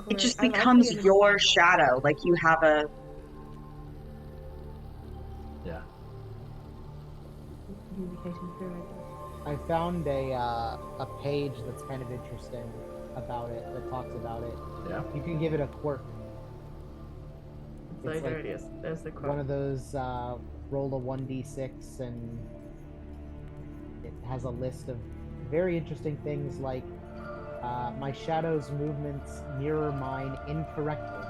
It just becomes your shadow. Like you have a. Yeah. Communicating through it. I found a page that's kind of interesting about it, that talks about it. Yeah. You can give it a quirk. So It's there like it is. There's the quote. one of those roll a 1d6, and it has a list of very interesting things like my shadow's movements mirror mine incorrectly.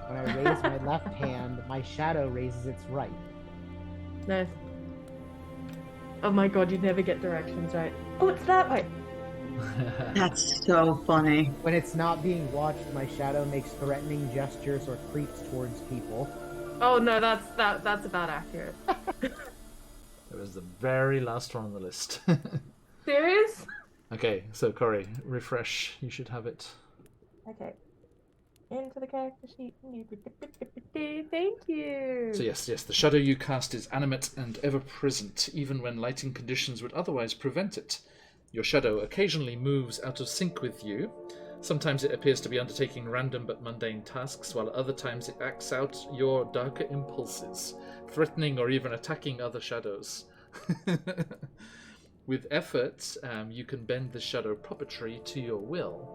When I raise my left hand, my shadow raises its right. Nice. Oh my god, you'd never get directions right. Oh, it's that way. That's so funny. When it's not being watched, my shadow makes threatening gestures or creeps towards people. Oh no, that's about accurate. It was the very last one on the list. Serious? Okay, so Corey, refresh. You should have it. Okay. Into the character sheet. Thank you. So yes, the shadow you cast is animate and ever-present, even when lighting conditions would otherwise prevent it. Your shadow occasionally moves out of sync with you. Sometimes it appears to be undertaking random but mundane tasks, while at other times it acts out your darker impulses, threatening or even attacking other shadows. With effort, you can bend the shadow puppetry to your will.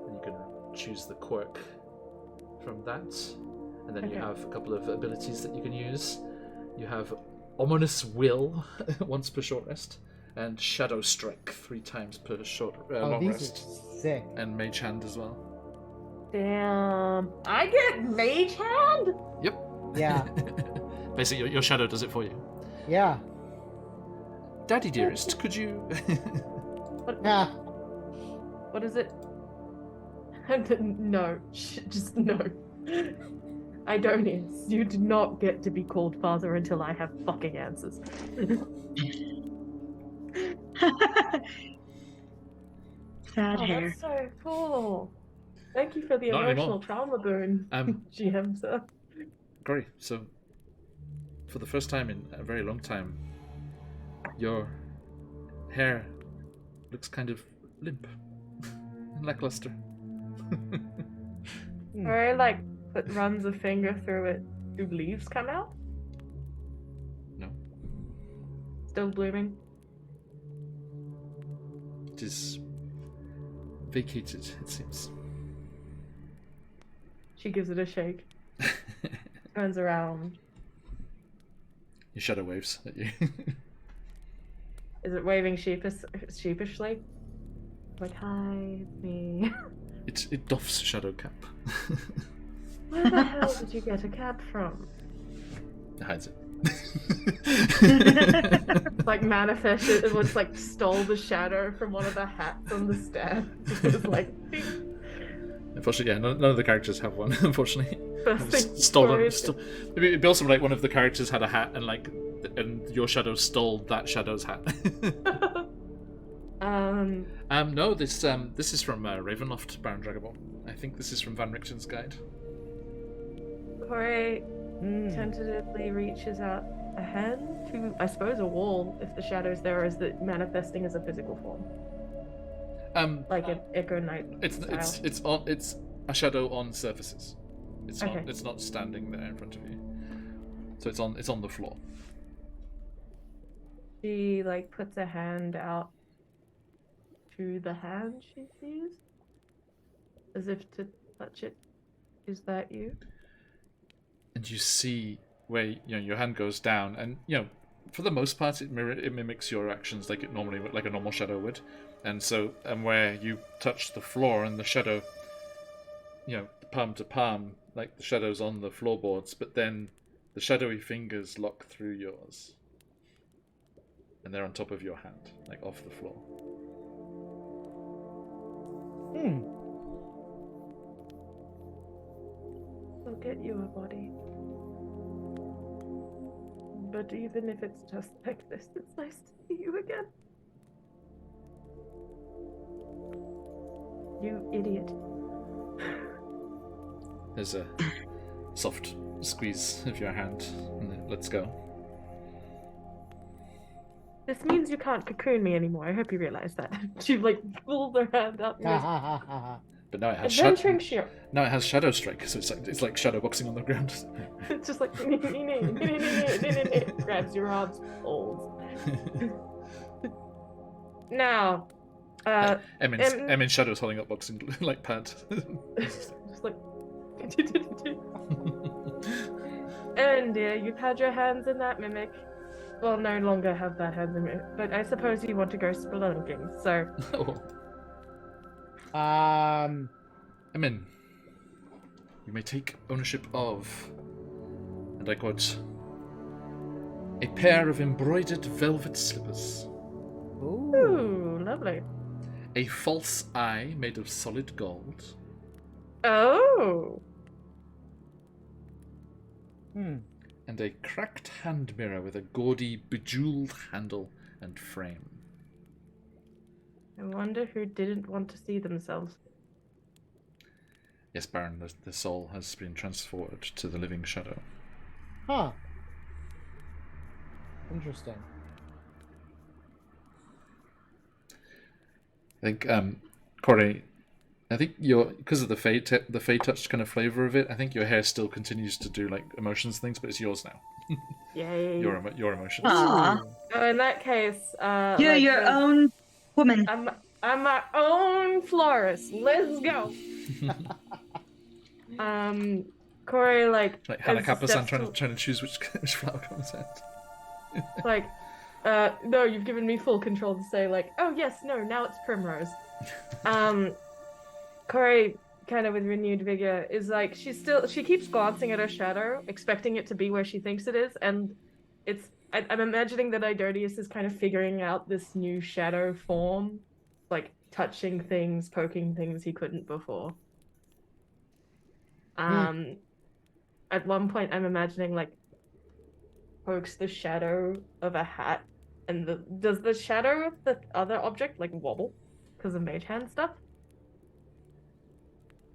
And you can choose the quirk from that. And then you Okay. have a couple of abilities that you can use. You have Ominous Will once per short rest, and Shadow Strike 3 times per short long these rest, are sick. and Mage Hand as well. Damn. I get Mage Hand? Yep. Yeah. Basically, your shadow does it for you. Yeah. Daddy dearest, could you? Yeah. What is it? No. Just no. Idonius, you do not get to be called father until I have fucking answers. Sad Oh, hair. that's so cool. Thank you for the Not emotional anymore. trauma boon, GM sir. Great. So, for the first time in a very long time, your hair looks kind of limp and lackluster. Or like runs a finger through it. Do leaves come out? No, Still blooming? it is vacated, it seems. She gives it a shake. Turns around. Your shadow waves at you. Is it waving sheepishly? Like, hi, it's me. It doffs shadow cap. Where the hell did you get a cap from? It hides it. Like manifested, it was like stole the shadow from one of the hats on the stand. It was like, ding. Unfortunately, yeah, none of the characters have one. Unfortunately, First thing stolen. story- Maybe it'd be also like one of the characters had a hat, and your shadow stole that shadow's hat. No, this is from Ravenloft, Baron Dragoball. I think this is from Van Richten's guide. Corey tentatively reaches out a hand to, I suppose, a wall if the shadow's there, or is it manifesting as a physical form? Like an Echo Knight style. It's a shadow on surfaces. Okay. It's not standing there in front of you. So it's on the floor. She like puts a hand out to the hand she sees, as if to touch it. Is that you? And you see where your hand goes down, and for the most part it mimics your actions like it normally would, like a normal shadow would. And where you touch the floor and the shadow, palm to palm, like the shadow's on the floorboards, but then the shadowy fingers lock through yours. And they're on top of your hand, like off the floor. I'll get you a body. But even if it's just like this, it's nice to see you again. You idiot. There's a soft squeeze of your hand, and then let's go. This means you can't cocoon me anymore. I hope you realize that. She like pulled her hand up. And goes, But now it has adventuring shield. now it has shadow strike, so it's like shadow boxing on the ground. It's just like grabs your arms, pulls. Now, Emin's shadow's holding up boxing like pad. just like. And you've had your hands in that mimic. Well, no longer have that hand in mimic, but I suppose you want to go spelunking. So, Emin, you may take ownership of, and I quote, a pair of embroidered velvet slippers, ooh, lovely. a false eye made of solid gold, Oh. and a cracked hand mirror with a gaudy, bejeweled handle and frame. I wonder who didn't want to see themselves. Yes, Baron, the soul has been transferred to the living shadow. Huh. Interesting. I think, Corey, I think because of the Fey touch kind of flavor of it, I think your hair still continues to do like emotions things, but it's yours now. Yay. Your emotions. Aw. Oh, in that case, You're like, your own woman. I'm my own florist. Let's go. Corey, like Hannah as Kappa-san steps trying to choose which flower comes out. like, no, you've given me full control to say like, oh yes, no, now it's Primrose. Corey, kind of with renewed vigor, is like she keeps glancing at her shadow, expecting it to be where she thinks it is, and I'm imagining that Idodius is kind of figuring out this new shadow form, like touching things, poking things he couldn't before. At one point I'm imagining like pokes the shadow of a hat, and does the shadow of the other object like wobble because of mage hand stuff?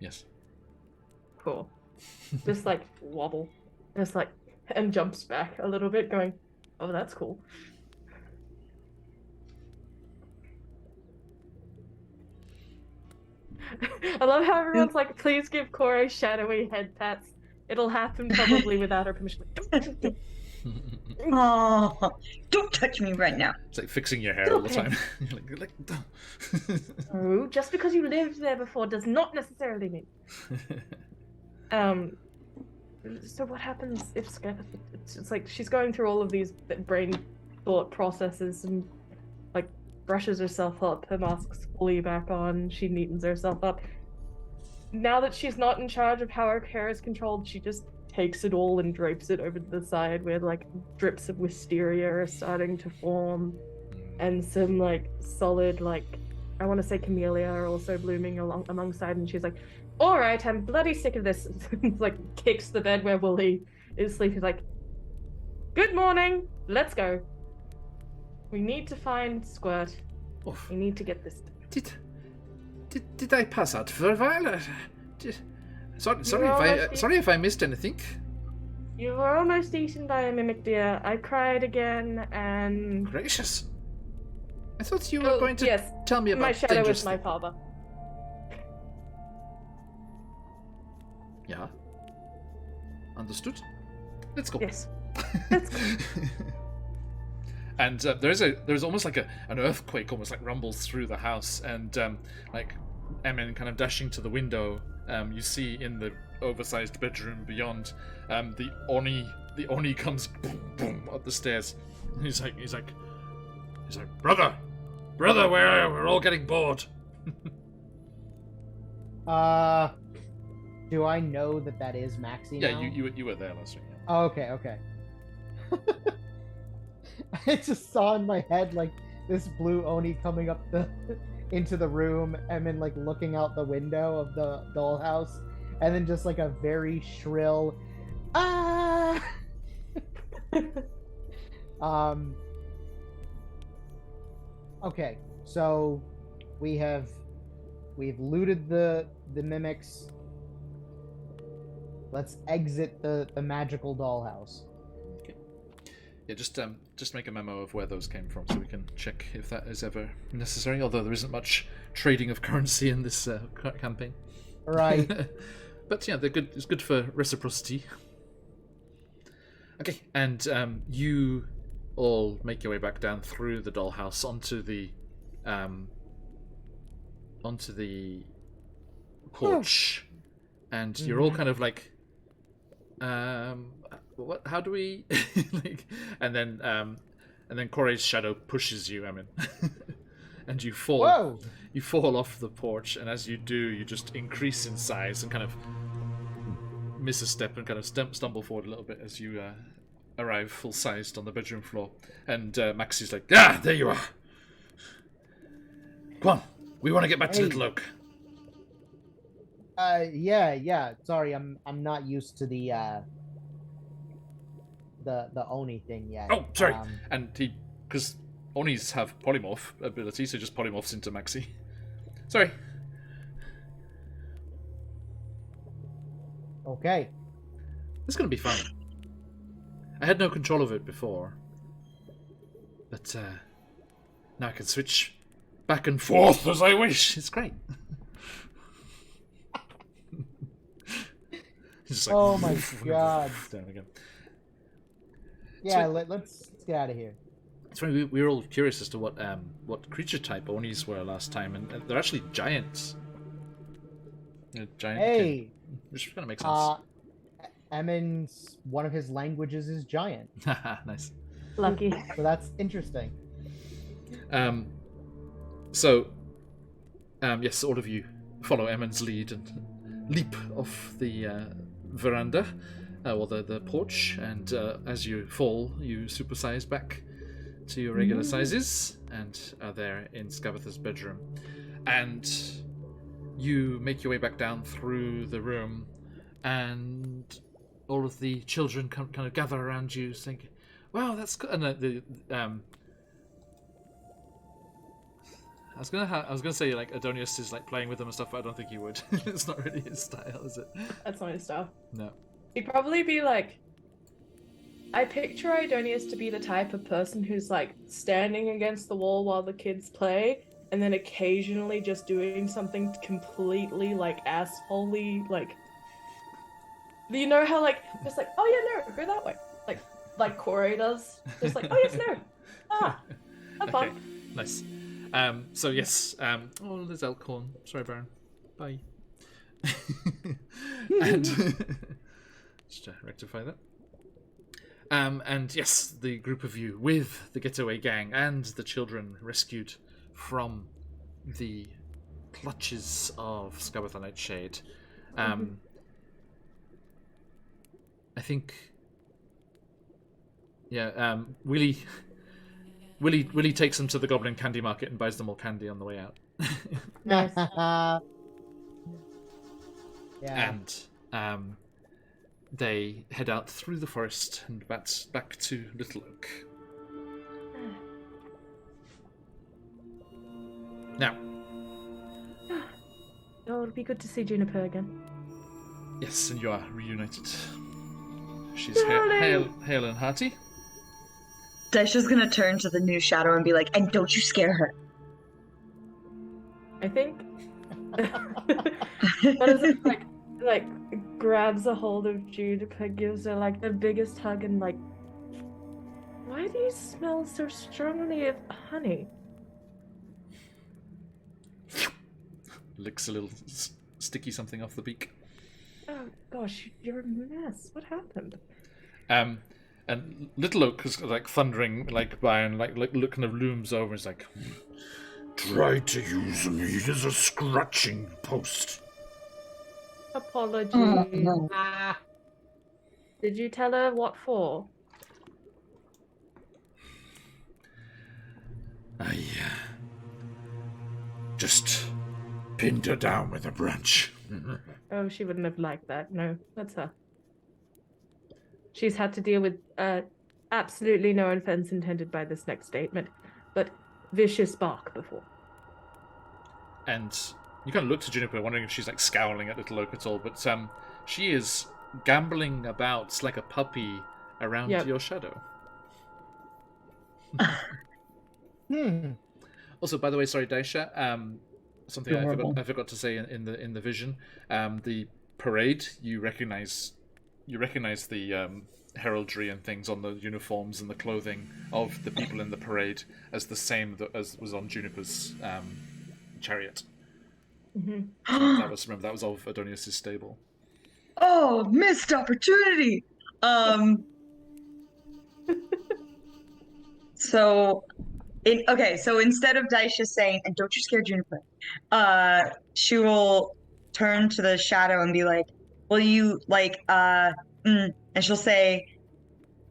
Yes. Cool. Just like wobble. Just like, and jumps back a little bit going, oh, that's cool. I love how everyone's like, please give Corey shadowy head pats. It'll happen probably without her permission. Oh, don't touch me right now. It's like fixing your hair all the time. Oh, just because you lived there before does not necessarily mean. So what happens if it's like she's going through all of these brain thought processes and like brushes herself up, her mask's fully back on, she neatens herself up. Now that she's not in charge of how her hair is controlled, she just takes it all and drapes it over to the side where like drips of wisteria are starting to form, and some like solid, like I want to say camellia are also blooming alongside, and she's like, all right, I'm bloody sick of this. Like kicks the bed where Wooly is sleeping, like, good morning, let's go. We need to find Squirt. Oof. We need to get this. Did I pass out for a while? Sorry if I missed anything. You were almost eaten by a mimic deer. I cried again, and Gracious. I thought you were going to tell me about my shadow dangerous is my father. Yeah. Understood. Let's go. Yes. Let's go. And there's almost like an earthquake almost like rumbles through the house, and like Emin kind of dashing to the window, you see in the oversized bedroom beyond, the Oni comes boom boom up the stairs. He's like brother, we're all getting bored. Do I know that is Maxie now? Yeah, you were there last week. Yeah. Oh, okay. I just saw in my head like this blue Oni coming up into the room, and then like looking out the window of the dollhouse, and then just like a very shrill ah. Okay, so we've looted the mimics. Let's exit the magical dollhouse. Okay. Yeah, just make a memo of where those came from so we can check if that is ever necessary, although there isn't much trading of currency in this campaign. Right. But yeah, they're good. It's good for reciprocity. Okay, and you all make your way back down through the dollhouse onto the porch, and you're all kind of like, what? How do we? Like, and then Corey's shadow pushes you, Emin, and you fall. Whoa! You fall off the porch, and as you do, you just increase in size and kind of miss a step and kind of stumble forward a little bit as you arrive full-sized on the bedroom floor. And Maxie's like, "Ah, there you are. Come on, we want to get back to Little Oak." Yeah. Sorry, I'm not used to the Oni thing yet. Oh, sorry. And because Onis have polymorph ability, so just polymorphs into Maxie. Sorry. Okay. It's gonna be fun. I had no control of it before, but now I can switch back and forth as I wish. It's great. Just like, oh my god. Down again. Yeah, So- let's get out of here. It's funny, we were all curious as to what creature type Onis were last time, and they're actually giants. Giant Hey, king, which kind of makes sense. Emin's one of his languages is giant, Nice. Lucky. so that's interesting. Yes, all of you follow Emin's lead and leap off the veranda, or the porch, and as you fall, you supersize back to your regular sizes, and are there in Skabatha's bedroom. And you make your way back down through the room, and all of the children kind of gather around you, thinking, "Wow, that's good." And I was gonna say like Adonius is like playing with them and stuff, but I don't think he would. It's not really his style, is it? That's not his style. No. He'd probably be like, I picture Idonius to be the type of person who's like standing against the wall while the kids play, and then occasionally just doing something completely like assholey, like, you know how like just like, oh yeah, no, go that way, like Corey does, just like, oh yes, no, have fun. Okay, nice. So yes, oh, there's Elkhorn. Sorry, Baron. Bye. And just to rectify that. And yes, the group of you with the getaway gang and the children rescued from the clutches of Skabatha Nightshade. I think, yeah, Willie takes them to the Goblin Candy Market and buys them all candy on the way out. Nice. Yeah. And they head out through the forest and back to Little Oak. Now, Oh, it'll be good to see Juniper again. yes, and you are reunited. She's Darling! hale and hearty. Daisha's gonna turn to the new shadow and be like, and don't you scare her. I think. What is it like grabs a hold of Juniper, gives her like the biggest hug, and like, why do you smell so strongly of honey? Licks a little sticky something off the beak. Oh gosh, you're a mess. What happened? And Little Oak is like thundering like by and like kind of looms over. And is like, try to use me as a scratching post. Apologies. no. Did you tell her what for? I just pinned her down with a branch. Oh, she wouldn't have liked that. No, that's her. She's had to deal with absolutely no offense intended by this next statement, but vicious bark before. And you kind of look to Juniper, wondering if she's like scowling at Little Oak at all, but she is gambling about like a puppy around your shadow. Also, by the way, sorry, Daisha. Something I forgot to say in the vision. The parade, you recognize the heraldry and things on the uniforms and the clothing of the people in the parade as the same as was on Juniper's chariot. That was of Adonius' stable. Oh, missed opportunity. So instead of Daisha saying, and don't you scare Juniper, she will turn to the shadow and be like, will you like and she'll say,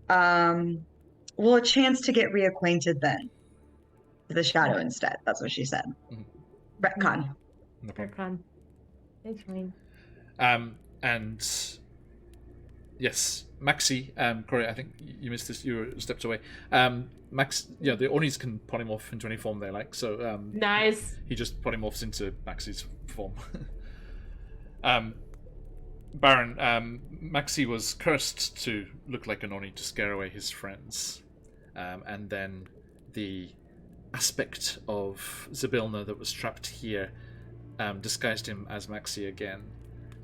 well, a chance to get reacquainted then. To the shadow instead. That's what she said. Retcon. No problem. Retcon. It's fine. And yes, Maxi, Corey, I think you missed this. You were stepped away. Max, yeah, the Onis can polymorph into any form they like. So Nice. he just polymorphs into Maxi's form. Baron, Maxi was cursed to look like an Oni to scare away his friends, and then the aspect of Zybilna that was trapped here disguised him as Maxi again,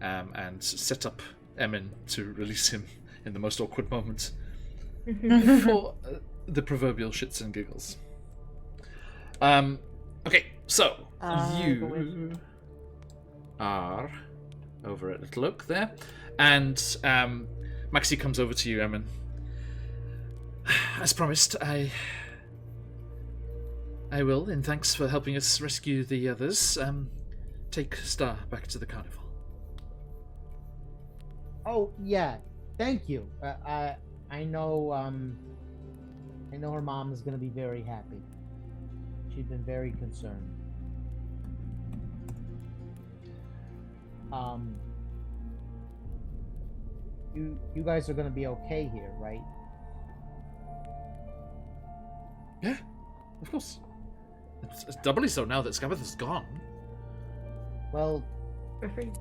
and set up Emin to release him in the most awkward moment for the proverbial shits and giggles. Okay, so you are over at Little Oak there, and Maxie comes over to you, Emin. As promised, I will, and thanks for helping us rescue the others, take Star back to the carnival. Oh yeah, thank you. I know her mom is gonna be very happy. She's been very concerned. You guys are gonna be okay here, right? Yeah, of course. It's doubly so now that Scabbeth is gone. Well, We're free.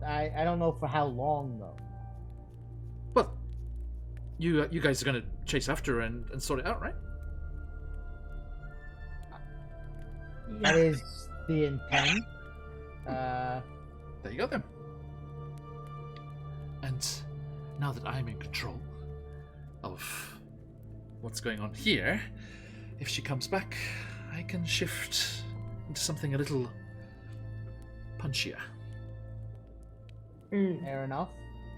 I don't know for how long though. Well, you guys are going to chase after her and sort it out, right? That is the intent. There you go then. And now that I'm in control of what's going on here, if she comes back, I can shift into something a little punchier. Fair enough.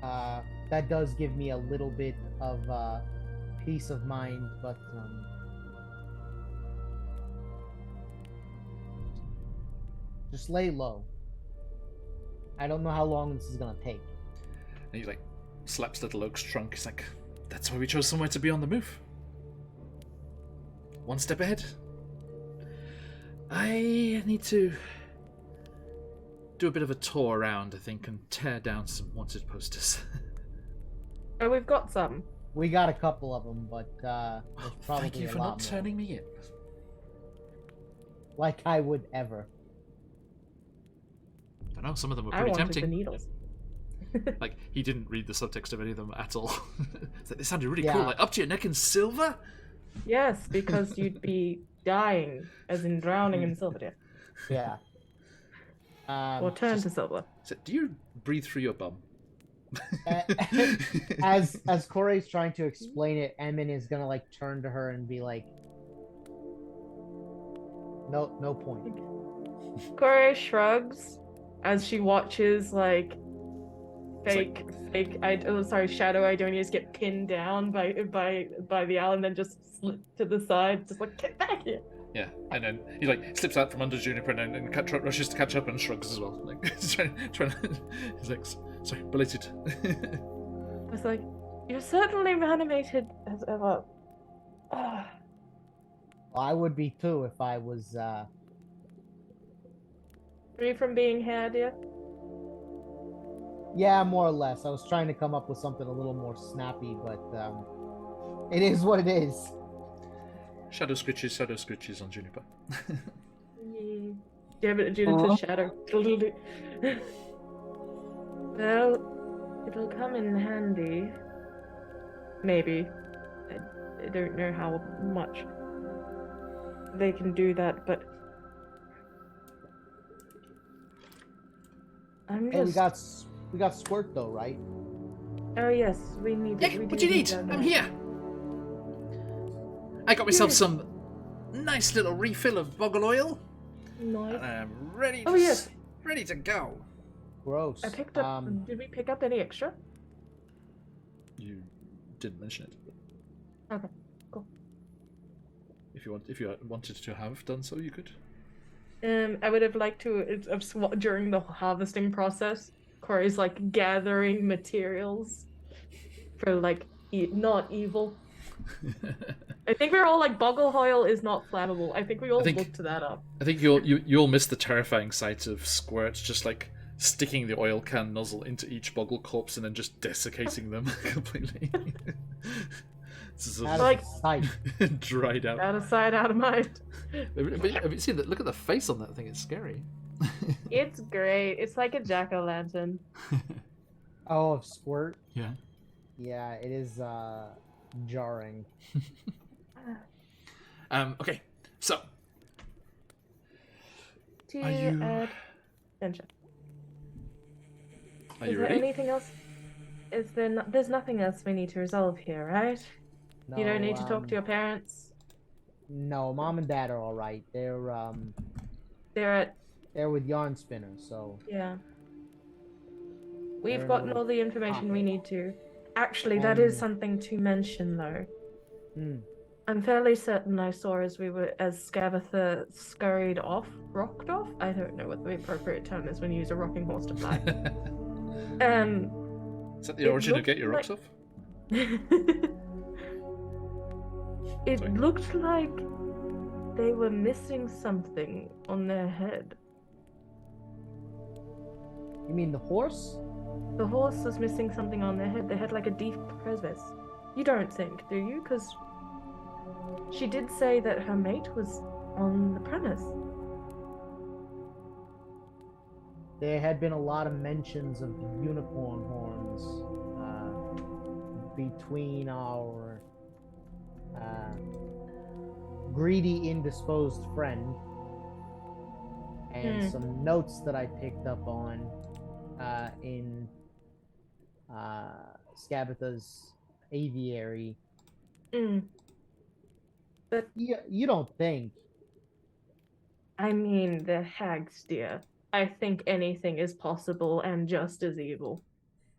That does give me a little bit of peace of mind, but just lay low. I don't know how long this is gonna take. And he slaps Little Oak's trunk. He's like, that's why we chose somewhere to be on the move. One step ahead. I need to do a bit of a tour around, I think, and tear down some wanted posters. Oh, we've got some. We got a couple of them, but there's probably Thank you for a lot not more. turning me in. Like I would ever. I know some of them were I pretty wanted the tempting. needles. Like, he didn't read the subtext of any of them at all. It's like, they sounded really Yeah. cool. Like, up to your neck in silver? Yes, because you'd be dying, as in drowning in silver, dear. Yeah. Or turn just- to silver. So, do you breathe through your bum? as Corey's trying to explain it, Emin is gonna turn to her and be like, no point. Corey shrugs as she watches Shadow Idonius get pinned down by the owl and then just slip to the side, just get back here. Yeah, and then he slips out from under Juniper and then rushes to catch up and shrugs as well. He's trying he's like, sorry, belated. I was like, you're certainly animated as ever. I would be too if I was Free from being hair, dear. yeah, more or less. I was trying to come up with something a little more snappy, but it is what it is. Shadow scritches on Juniper. Damn it, Juniper's shadow. Well, it'll come in handy. Maybe. I don't know how much they can do that, but I'm Hey, just... we got Squirt though, right? Oh yes, we need. Yeah, we what do do you need? that I'm now. here. I got myself some nice little refill of boggle oil, Nice. and I'm ready. Oh, yes. Ready to go. Gross. I picked up. Did we pick up any extra? You didn't mention it. Okay, cool. If you wanted to have done so, you could. I would have liked to during the harvesting process. Corey's gathering materials for not evil. I think we're all boggle oil is not flammable. I think we all looked that up. I think you'll miss the terrifying sight of Squirt just sticking the oil can nozzle into each boggle corpse and then just desiccating them completely. This is Out of sight. dried out. Out of sight, out of mind. Have you seen that? Look at the face on that thing. It's scary. It's great. It's like a jack-o'-lantern. Oh, of Squirt. Yeah. Yeah, it is jarring. Okay. So. To Are you- add attention. Are Is you there ready? anything else? There's nothing else we need to resolve here, right? No, You don't need to talk to your parents. No, Mom and Dad are all right. They're They're with Yarn Spinner, so yeah. They're We've in a gotten little all the information we pocket. need to. Actually, that is something to mention, though. Hmm. I'm fairly certain I saw as Scabatha scurried off, rocked off. I don't know what the appropriate term is when you use a rocking horse to fly. Is that the origin of Get Your Rocks Off? It Sorry. looked like they were missing something on their head. You mean the horse? The horse was missing something on their head. They had like a deep crevice. You don't think, do you? Because she did say that her mate was on the premise. There had been a lot of mentions of unicorn horns between our greedy, indisposed friend and some notes that I picked up on in Scabatha's aviary. But you don't think? I mean, the hags, dear. I think anything is possible and just as evil.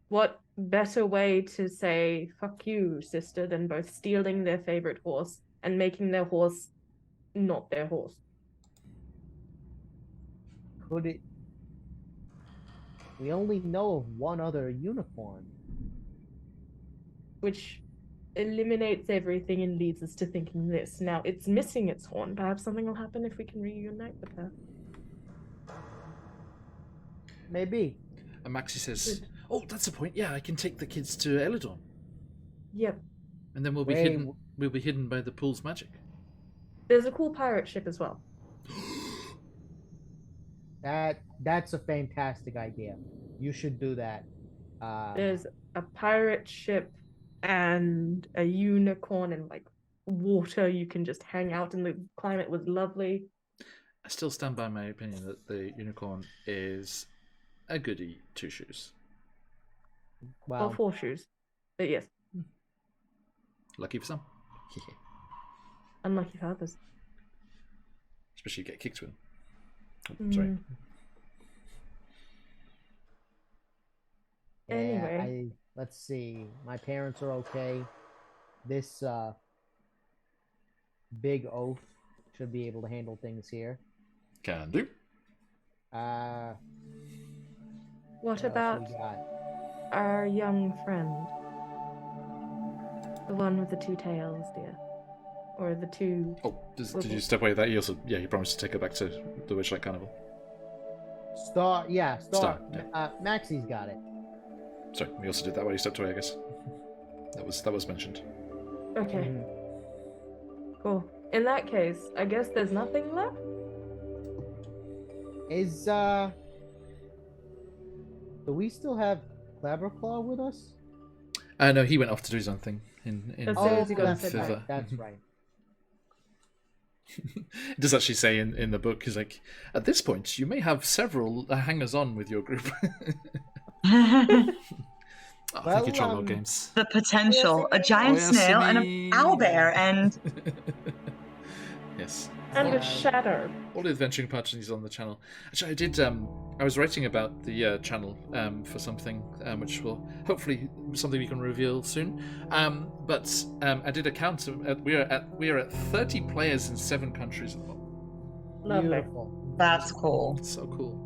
What better way to say "fuck you, sister" than both stealing their favorite horse and making their horse not their horse? Could it? We only know of one other unicorn. Which eliminates everything and leads us to thinking this. Now, it's missing its horn. Perhaps something will happen if we can reunite with her. Maybe. And Maxie says, "Oh, that's a point. Yeah, I can take the kids to Elidon, Yep. and then we'll be hidden. We'll be hidden by the pool's magic." There's a cool pirate ship as well. That's a fantastic idea. You should do that. There's a pirate ship and a unicorn and like water. You can just hang out, and the climate was lovely. I still stand by my opinion that the unicorn is a goody two shoes. Well, 4 shoes. But yes. Lucky for some. Unlucky for others. Especially you get kicked with. Oh, sorry. Anyway. Let's see. My parents are okay. This big oaf should be able to handle things here. Can do. What about our young friend? The one with the 2 tails, dear. Or the 2... Oh, did you step away with that? He also, he promised to take her back to the Witchlight Carnival. Star. Yeah. Maxie's got it. Sorry, we also did that while you stepped away, I guess. That was mentioned. Okay. Cool. In that case, I guess there's nothing left? Do we still have Clabberclaw with us? No, he went off to do his own thing. That's right. It does actually say in the book, he's like, at this point, you may have several hangers-on with your group. Thank you, Trollworld Games. The potential, a giant snail and an owlbear, and... Yes. And a shadow. All the adventuring parties on the channel. Actually, I did. I was writing about the channel for something, which will hopefully something we can reveal soon. But I did a count. We are at 30 players in 7 countries at the moment. Lovely. Beautiful. That's cool. It's so cool.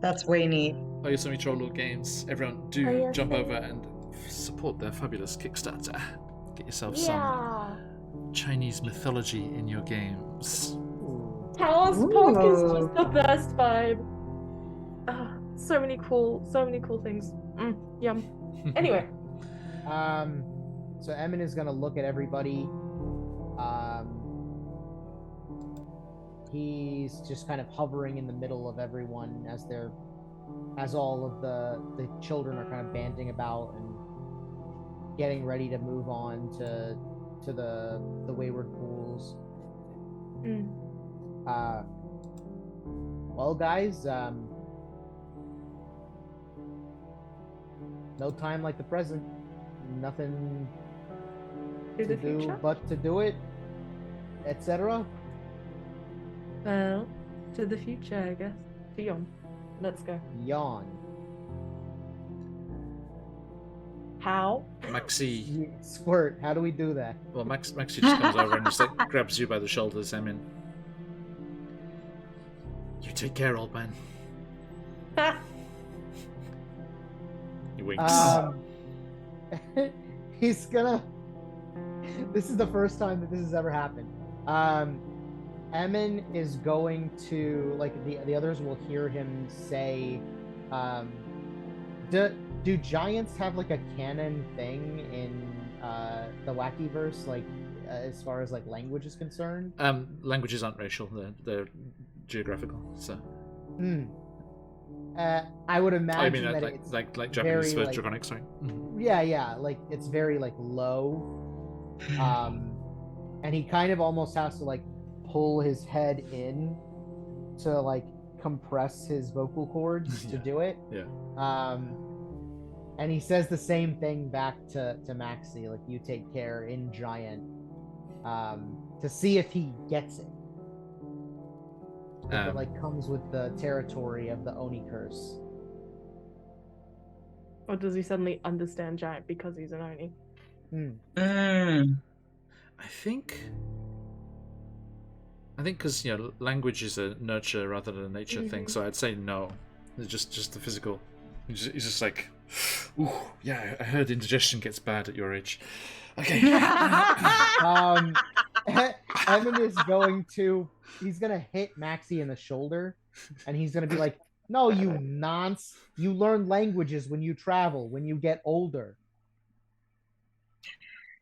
That's way neat. Oh, you're so many Trollworld Games. Everyone, do jump over and support their fabulous Kickstarter. Get yourself some Chinese mythology in your games. Taos Park is just the best vibe. So many cool things. Yum. Anyway. So Emin is gonna look at everybody. He's just kind of hovering in the middle of everyone as all of the children are kind of banding about and getting ready to move on to the Wayward Pools. Well, guys, no time like the present. Nothing to do but to do it, etc. Well, to the future, I guess. Beyond. Let's go. Yawn. How? Maxie. Squirt, how do we do that? Well, Maxie just comes over and just like grabs you by the shoulders. I mean, you take care, old man. He winks. He's gonna. This is the first time that this has ever happened. Emin is going to, like, the others will hear him say, do giants have like a canon thing in the Wackyverse, like as far as like language is concerned? Languages aren't racial; they're geographical. So. I would imagine I mean, that like, it's like Japanese for like, draconic. Sorry. Yeah, like it's very like low. And he kind of almost has to like pull his head in to like compress his vocal cords to do it. Yeah. And he says the same thing back to Maxie, like, you take care in giant, to see if he gets it. If it like comes with the territory of the Oni curse. Or does he suddenly understand giant because he's an Oni? I think because language is a nurture rather than a nature thing, so I'd say no. It's just the physical. He's just like, ooh, yeah, I heard indigestion gets bad at your age. Okay. Emin is he's gonna hit Maxie in the shoulder, and he's gonna be like, no, you nonce. You learn languages when you travel, when you get older.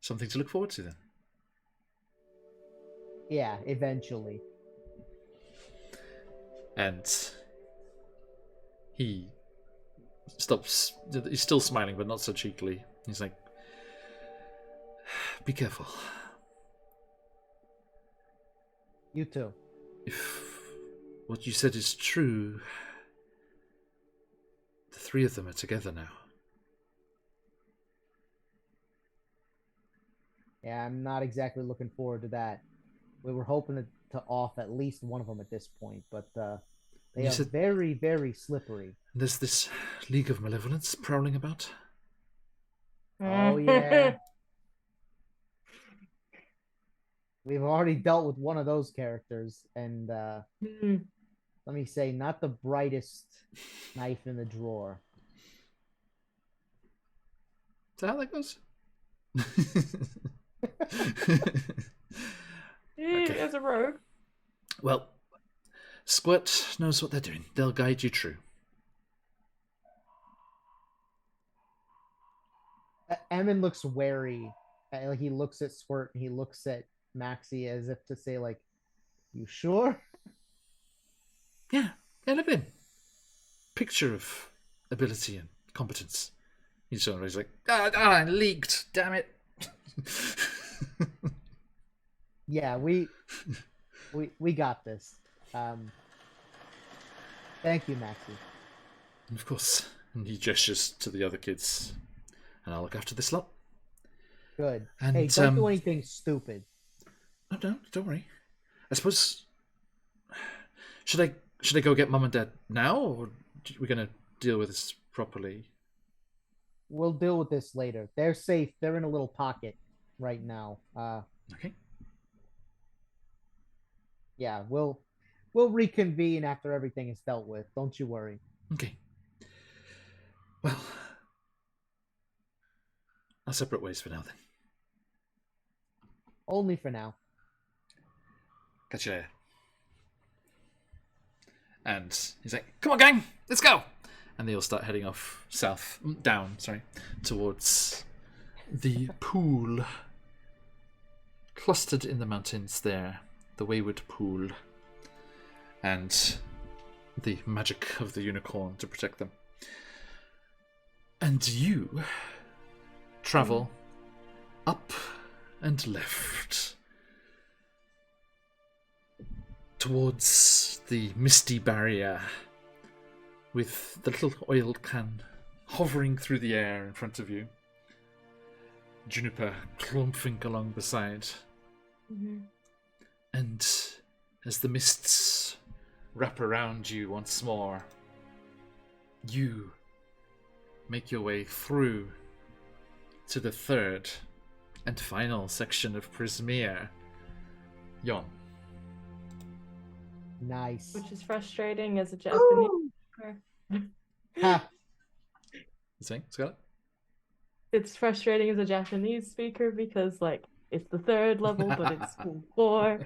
Something to look forward to then. Yeah, eventually. And he stops. He's still smiling, but not so cheekily. He's like, be careful. You too. If what you said is true, the three of them are together now. Yeah, I'm not exactly looking forward to that. We were hoping to off at least one of them at this point, but they are very, very slippery. There's this League of Malevolence prowling about. Oh, yeah. We've already dealt with one of those characters, and let me say, not the brightest knife in the drawer. Is that how that goes? Okay. As a rogue. Well, Squirt knows what they're doing. They'll guide you true. Emin looks wary. He looks at Squirt and he looks at Maxie as if to say, like, you sure? Yeah, look at him. Picture of ability and competence. He's like, leaked, damn it. Yeah, we got this. Thank you, Maxie. Of course. And he gestures to the other kids. And I'll look after this lot. Good. And, hey, don't do anything stupid. No, don't worry. I suppose... Should I go get Mum and Dad now, or are we going to deal with this properly? We'll deal with this later. They're safe. They're in a little pocket right now. Okay. Yeah, we'll reconvene after everything is dealt with. Don't you worry. Okay. Well, our separate ways for now, then. Only for now. Catch you later. And he's like, come on, gang, let's go. And they all start heading off down, towards the pool. Clustered in the mountains there, the wayward pool. And the magic of the unicorn to protect them. And you travel up and left towards the misty barrier with the little oil can hovering through the air in front of you. Juniper clumping along beside. And as the mists wrap around you once more, you make your way through to the third and final section of Prismere. Yon. Nice. Which is frustrating as a Japanese. Ha. You saying, Scarlet? It's frustrating as a Japanese speaker because, like, it's the third level, but it's school 4.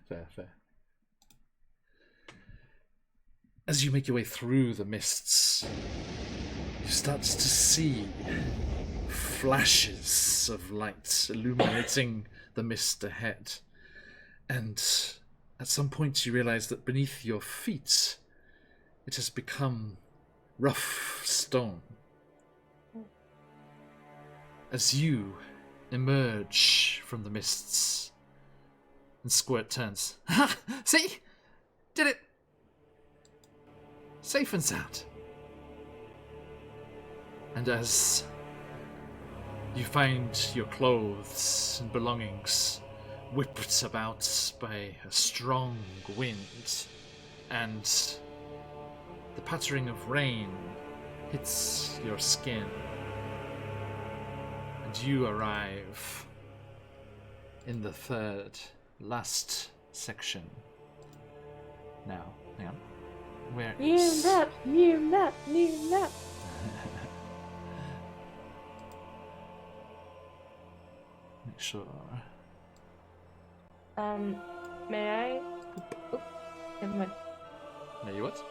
Fair. As you make your way through the mists, you start to see flashes of light illuminating the mist ahead. And at some point you realize that beneath your feet, it has become rough stone. As you emerge from the mists, and Squirt turns. Ha! See? Did it! Safe and sound. And as you find your clothes and belongings whipped about by a strong wind, and the pattering of rain hits your skin, and you arrive in the third, last section. Now, hang on. Where is... New map. Make sure. May I? Oh, never mind. May you what?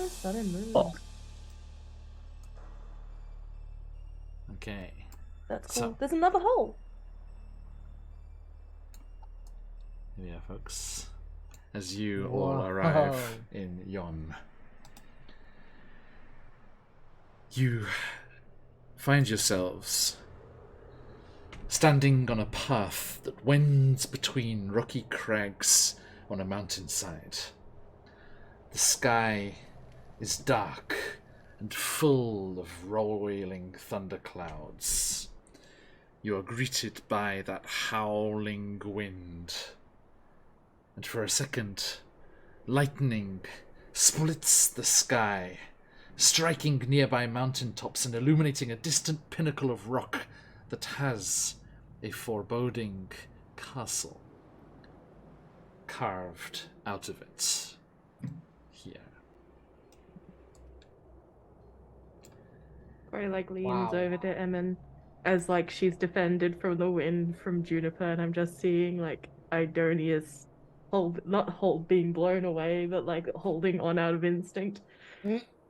Oh, sudden move. Oh. Okay. That's cool. So- There's another hole. Here we are, folks. As you all arrive in Yon, you find yourselves standing on a path that wends between rocky crags on a mountainside. The sky is dark and full of rolling thunderclouds. You are greeted by that howling wind. And for a second, lightning splits the sky, striking nearby mountaintops and illuminating a distant pinnacle of rock that has a foreboding castle carved out of it. Here. Corey leans Wow. over to Emin as like she's defended from the wind from Juniper, and I'm just seeing like Idonia's being blown away, but like holding on out of instinct.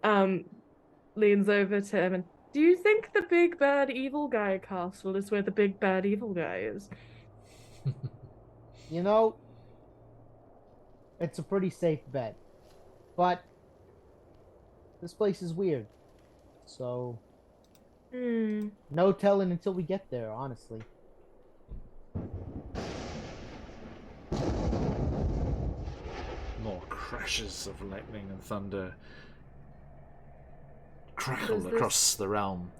Leans over to Emin. Do you think the big bad evil guy castle is where the big bad evil guy is? You know, it's a pretty safe bet. But this place is weird. So, no telling until we get there, honestly. More crashes of lightning and thunder crackle Is this- across the realm.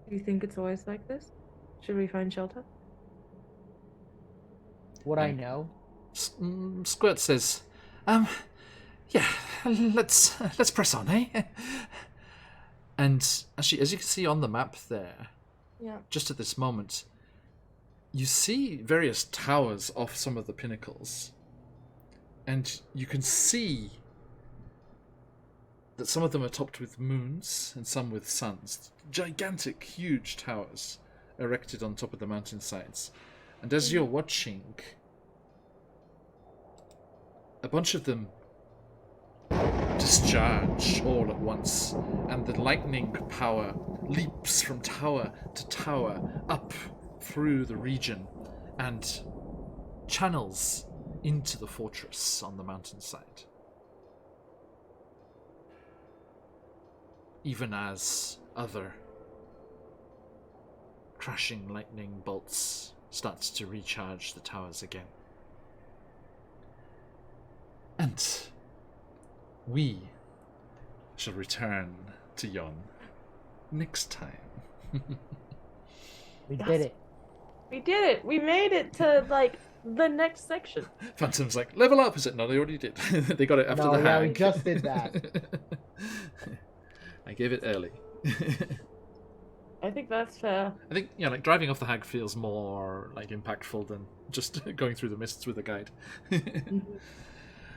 Do you think it's always like this? Should we find shelter? What I know. Squirt says, yeah, let's press on, eh? And as you can see on the map there, Yeah. just at this moment, you see various towers off some of the pinnacles. And you can see that some of them are topped with moons and some with suns. Gigantic, huge towers erected on top of the mountainsides. And as you're watching, a bunch of them discharge all at once, and the lightning power leaps from tower to tower up through the region and channels into the fortress on the mountainside. Even as other crashing lightning bolts start to recharge the towers again. And we shall return to Yon next time. We Yes. did it. We did it! We made it to, like, the next section. Phantom's like, level up, is it? No, they already did. They got it after No, the yeah, hag. we just did that. I gave it early. I think that's fair. I think, yeah, like driving off the hag feels more like impactful than just going through the mists with a guide.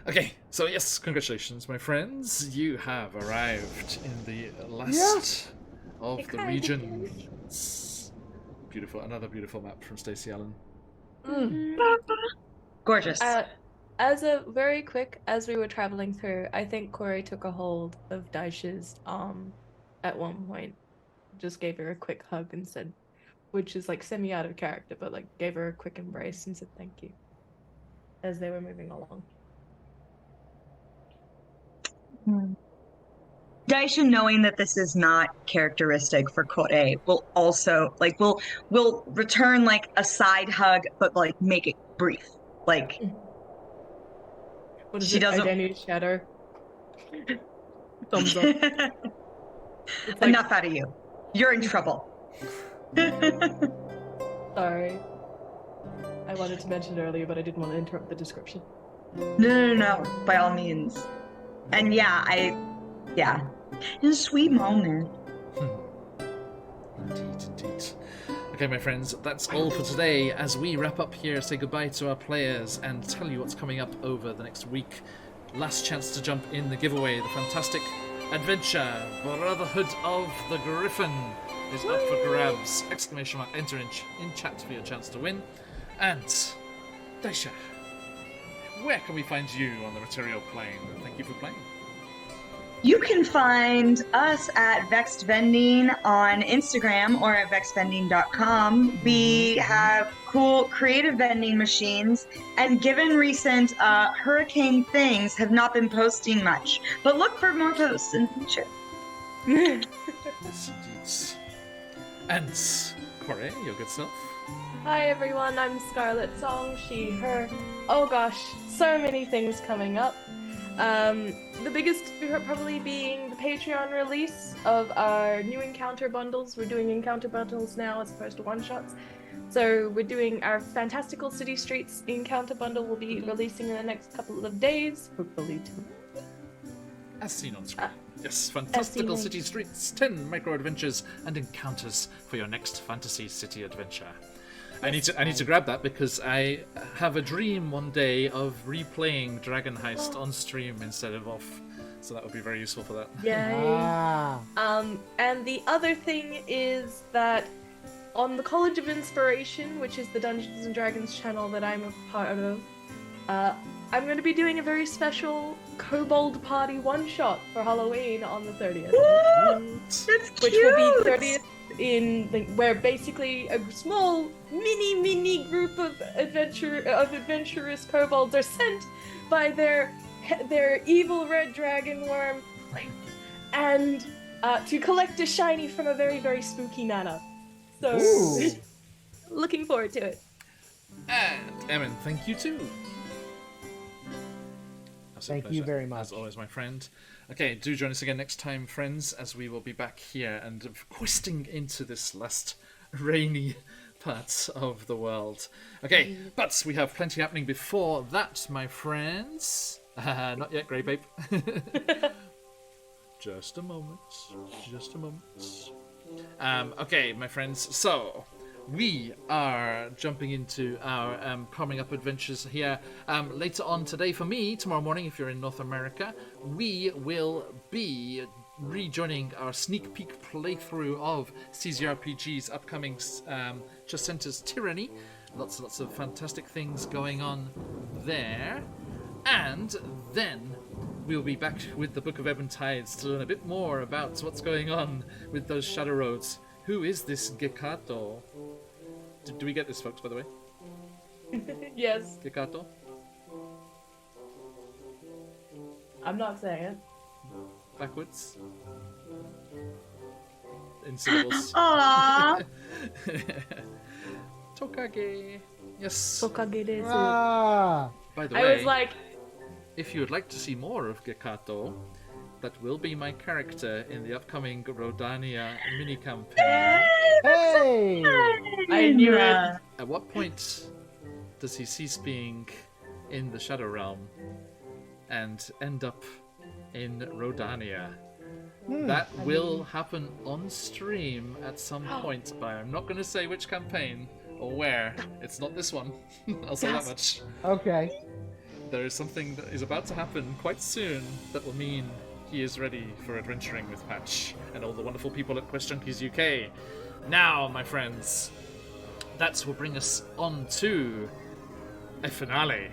Okay, so yes, congratulations, my friends. You have arrived in the last of the regions. Beautiful, another beautiful map from Stacey Allen. Gorgeous. As we were traveling through, I think Corey took a hold of Daisha's arm at one point. Just gave her a quick hug and said, which is like semi out of character, but like gave her a quick embrace and said thank you as they were moving along. Daisha, knowing that this is not characteristic for Kore, will also like will return like a side hug, but like make it brief. Like What is she it? doesn't. Identity shatter. Thumbs up. It's like, Enough out of you. You're in trouble. sorry. I wanted to mention it earlier, but I didn't want to interrupt the description. No. By all means. And yeah, it's a sweet moment. Indeed. Okay, my friends, that's all for today. As we wrap up here, say goodbye to our players and tell you what's coming up over the next week. Last chance to jump in the giveaway. The fantastic adventure Brotherhood of the Griffin is up for grabs. ! Enter in chat for your chance to win. And Daisha, where can we find you on the material plane? Thank you for playing. You can find us at Vexed Vending on Instagram or at vexedvending.com. We have cool creative vending machines, and given recent hurricane things, have not been posting much. But look for more posts in the future. Yes, indeed. And Corey, your good self. Hi everyone, I'm Scarlet Song, she, her. Oh gosh, so many things coming up. The biggest probably being the Patreon release of our new encounter bundles. We're doing encounter bundles now as opposed to one-shots. So we're doing our Fantastical City Streets encounter bundle. Will be releasing in the next couple of days, hopefully tomorrow. As seen on screen. Yes, Fantastical City Streets, 10 micro-adventures and encounters for your next Fantasy City adventure. I need to grab that because I have a dream one day of replaying Dragon Heist on stream instead of off. So that would be very useful for that. Yay. And the other thing is that on the College of Inspiration, which is the Dungeons and Dragons channel that I'm a part of, I'm going to be doing a very special Kobold Party one-shot for Halloween on the 30th. That's cute! Which will be 30th where basically a small mini group of adventurous kobolds are sent by their evil red dragon worm and to collect a shiny from a very, very spooky nana. So looking forward to it. And Emin, thank you too. Thank you very much. As always, my friend. Okay, do join us again next time, friends, as we will be back here and questing into this last rainy parts of the world. Okay, but we have plenty happening before that, my friends. Not yet, Grey Babe. Just a moment. Okay, my friends, so we are jumping into our coming up adventures here later on today for me. Tomorrow morning, if you're in North America, we will be rejoining our sneak peek playthrough of CZRPG's upcoming Chacenta's Tyranny. Lots of fantastic things going on there. And then we'll be back with the Book of Ebb and Tides to learn a bit more about what's going on with those Shadow Roads. Who is this Gekato? Do we get this, folks, by the way? Yes. Gekato? I'm not saying it. Backwards? In syllables. Aww. Tokage. Yes. Tokage desu. By the I way, was like, if you would like to see more of Gekato, that will be my character in the upcoming Rodania mini-campaign. Hey! I knew it. At what point does he cease being in the Shadow Realm and end up in Rodania? That will happen on stream at some point, but I'm not going to say which campaign or where. It's not this one. I'll say that much. Okay. There is something that is about to happen quite soon that will mean he is ready for adventuring with Patch and all the wonderful people at QuestJunkiesUK. Now, my friends, that will bring us on to a finale.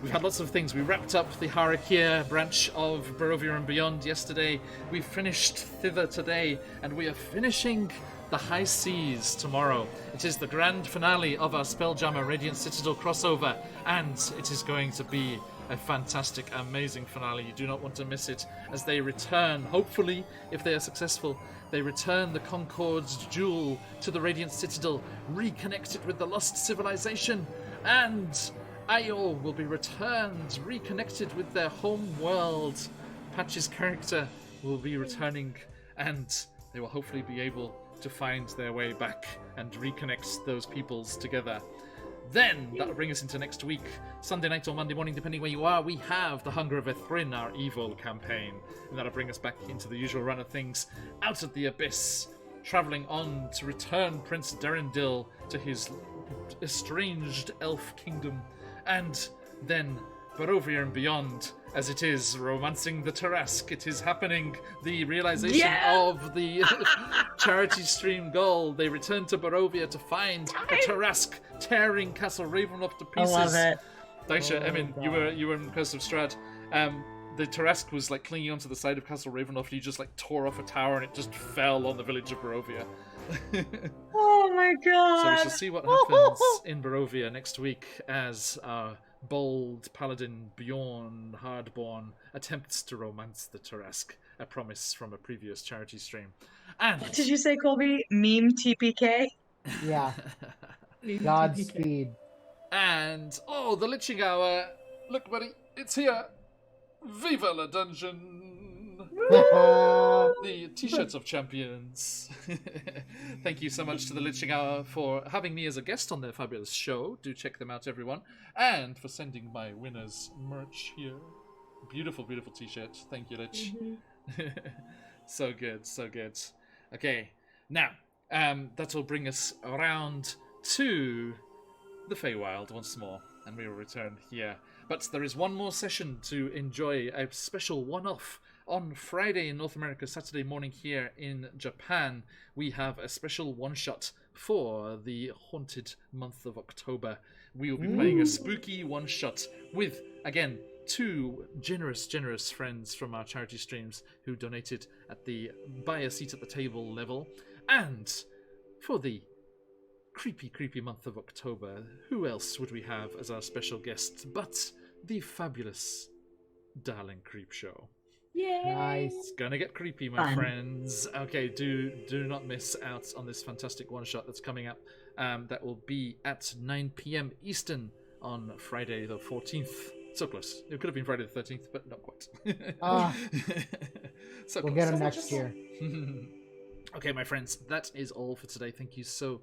We've had lots of things. We wrapped up the Harakia branch of Barovia and Beyond yesterday. We finished Thither today, and we are finishing the High Seas tomorrow. It is the grand finale of our Spelljammer Radiant Citadel crossover, and it is going to be a fantastic, amazing finale. You do not want to miss it as they return, hopefully, if they are successful, they return the Concord's jewel to the Radiant Citadel, reconnect it with the lost civilization, and Aiel will be returned, reconnected with their home world. Patch's character will be returning, and they will hopefully be able to find their way back and reconnect those peoples together. Then, that'll bring us into next week. Sunday night or Monday morning, depending where you are, we have the Hunger of Ithrin, our evil campaign. And that'll bring us back into the usual run of things. Out of the Abyss, travelling on to return Prince Derendil to his estranged elf kingdom. And then Barovia and Beyond, as it is romancing the Tarask. It is happening. The realization of the charity stream goal. They return to Barovia to find the Tarask tearing Castle Ravenloft to pieces. I love it. Daisha, Oh, Emin, you were in Curse of Strahd. The Tarask was like clinging onto the side of Castle Ravenloft. He just like tore off a tower and it just fell on the village of Barovia. Oh my god. So we shall see what happens in Barovia next week as our bold paladin Bjorn Hardborn attempts to romance the Tarask, a promise from a previous charity stream. And Did you say, Colby? Meme TPK? Yeah. Godspeed. And oh, the Liching Hour! Look, buddy, it's here. Viva la dungeon! The T-shirts of champions. Thank you so much to the Liching Hour for having me as a guest on their fabulous show. Do check them out, everyone. And for sending my winners merch here. Beautiful, beautiful T-shirt. Thank you, Lich. So good, so good. Okay, now, that will bring us around to the Feywild once more. And we will return here. But there is one more session to enjoy, a special one-off. On Friday in North America, Saturday morning here in Japan, we have a special one-shot for the haunted month of October. We will be playing a spooky one-shot with, again, two generous friends from our charity streams who donated at the buy a seat at the table level. And for the creepy month of October, who else would we have as our special guest but the fabulous Darling Creepshow? Nice. It's gonna get creepy, my friends. Okay, do not miss out on this fantastic one shot that's coming up. That will be at 9 p.m. Eastern on Friday the 14th. So close. It could have been Friday the 13th, but not quite. So We'll close. get him next year. Okay, my friends, that is all for today. Thank you so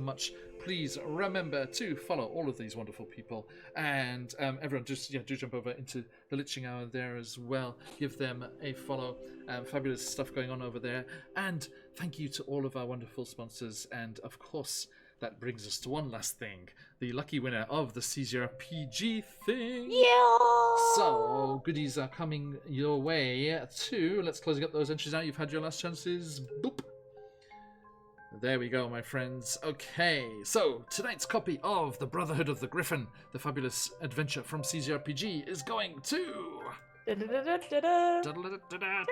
much. Please remember to follow all of these wonderful people, and everyone just do jump over into the Liching Hour there as well. Give them a follow. Fabulous stuff going on over there. And thank you to all of our wonderful sponsors. And of course, that brings us to one last thing: the lucky winner of the CZRPG thing. Yeah. So goodies are coming your way too. Let's close up those entries now. You've had your last chances. Boop. There we go, my friends. Okay, so tonight's copy of The Brotherhood of the Griffin, the fabulous adventure from CZRPG, is going to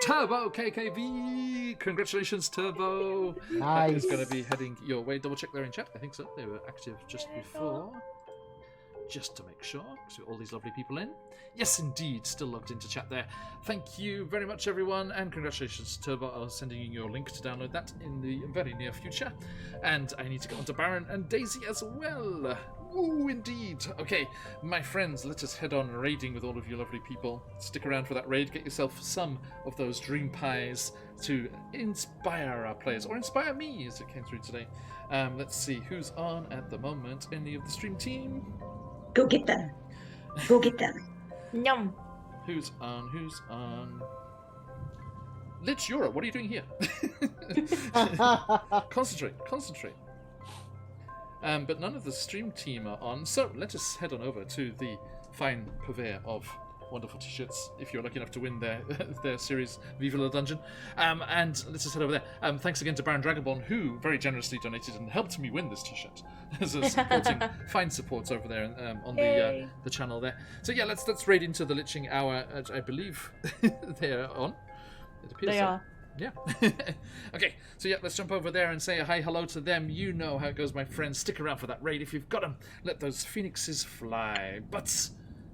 Turbo KKV. Congratulations, Turbo. That is Nice. going to be heading your way. Double check they're in chat. I think so. They were active just before. Just to make sure, because all these lovely people in. Yes, indeed, still logged into chat there. Thank you very much, everyone, and congratulations, Turbo. I'll sending you your link to download that in the very near future. And I need to get on to Baron and Daisy as well. Woo, indeed. Okay, my friends, let us head on raiding with all of you lovely people. Stick around for that raid. Get yourself some of those dream pies to inspire our players, or inspire me, as it came through today. Let's see who's on at the moment. Any of the stream team? Go get them. Go get them. Yum. Who's on? Lich Yura, what are you doing here? Concentrate. But none of the stream team are on, so let us head on over to the fine purveyor of wonderful t-shirts, if you're lucky enough to win their series Viva la Dungeon. And let's just head over there. Thanks again to Baron Dragonborn, who very generously donated and helped me win this t-shirt. As a supporting, fine supports over there on the channel there. So yeah, let's raid into the Liching Hour. I believe they're on. It appears They so. are. Yeah. Okay, so yeah, let's jump over there and say hi, hello to them. You know how it goes, my friends. Stick around for that raid if you've got them. Let those phoenixes fly. But,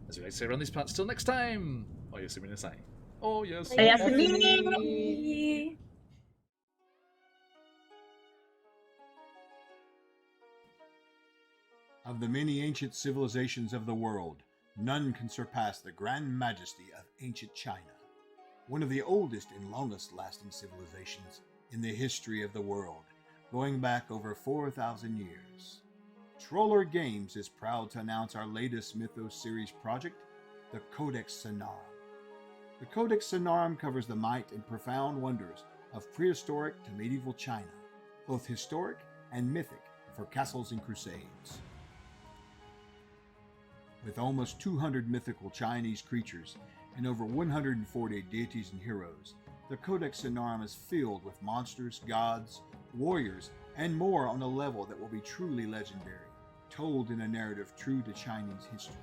as we like to say around these parts, till next time. Oh, yes, I. Oh, yes. Yasmini. Of the many ancient civilizations of the world, none can surpass the grand majesty of ancient China, one of the oldest and longest lasting civilizations in the history of the world, going back over 4,000 years. Troller Games is proud to announce our latest Mythos series project, the Codex Sonarum. The Codex Sonarum covers the might and profound wonders of prehistoric to medieval China, both historic and mythic for castles and crusades. With almost 200 mythical Chinese creatures and over 140 deities and heroes, the Codex Sonarum is filled with monsters, gods, warriors, and more on a level that will be truly legendary, told in a narrative true to Chinese history.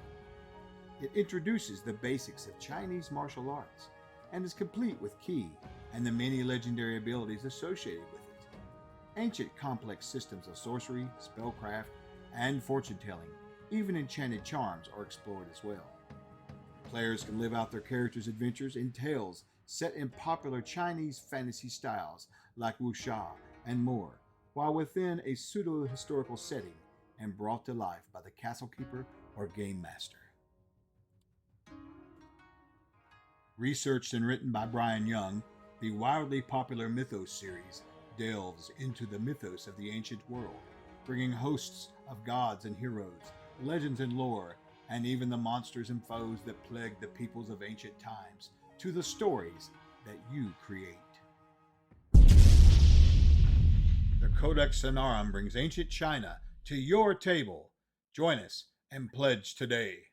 It introduces the basics of Chinese martial arts and is complete with Qi and the many legendary abilities associated with it. Ancient complex systems of sorcery, spellcraft, and fortune-telling, even enchanted charms, are explored as well. Players can live out their characters' adventures in tales set in popular Chinese fantasy styles like wuxia and more, while within a pseudo-historical setting and brought to life by the castle keeper or game master. Researched and written by Brian Young, the wildly popular Mythos series delves into the mythos of the ancient world, bringing hosts of gods and heroes, legends and lore, and even the monsters and foes that plagued the peoples of ancient times to the stories that you create. The Codex Sonarum brings ancient China to your table. Join us and pledge today.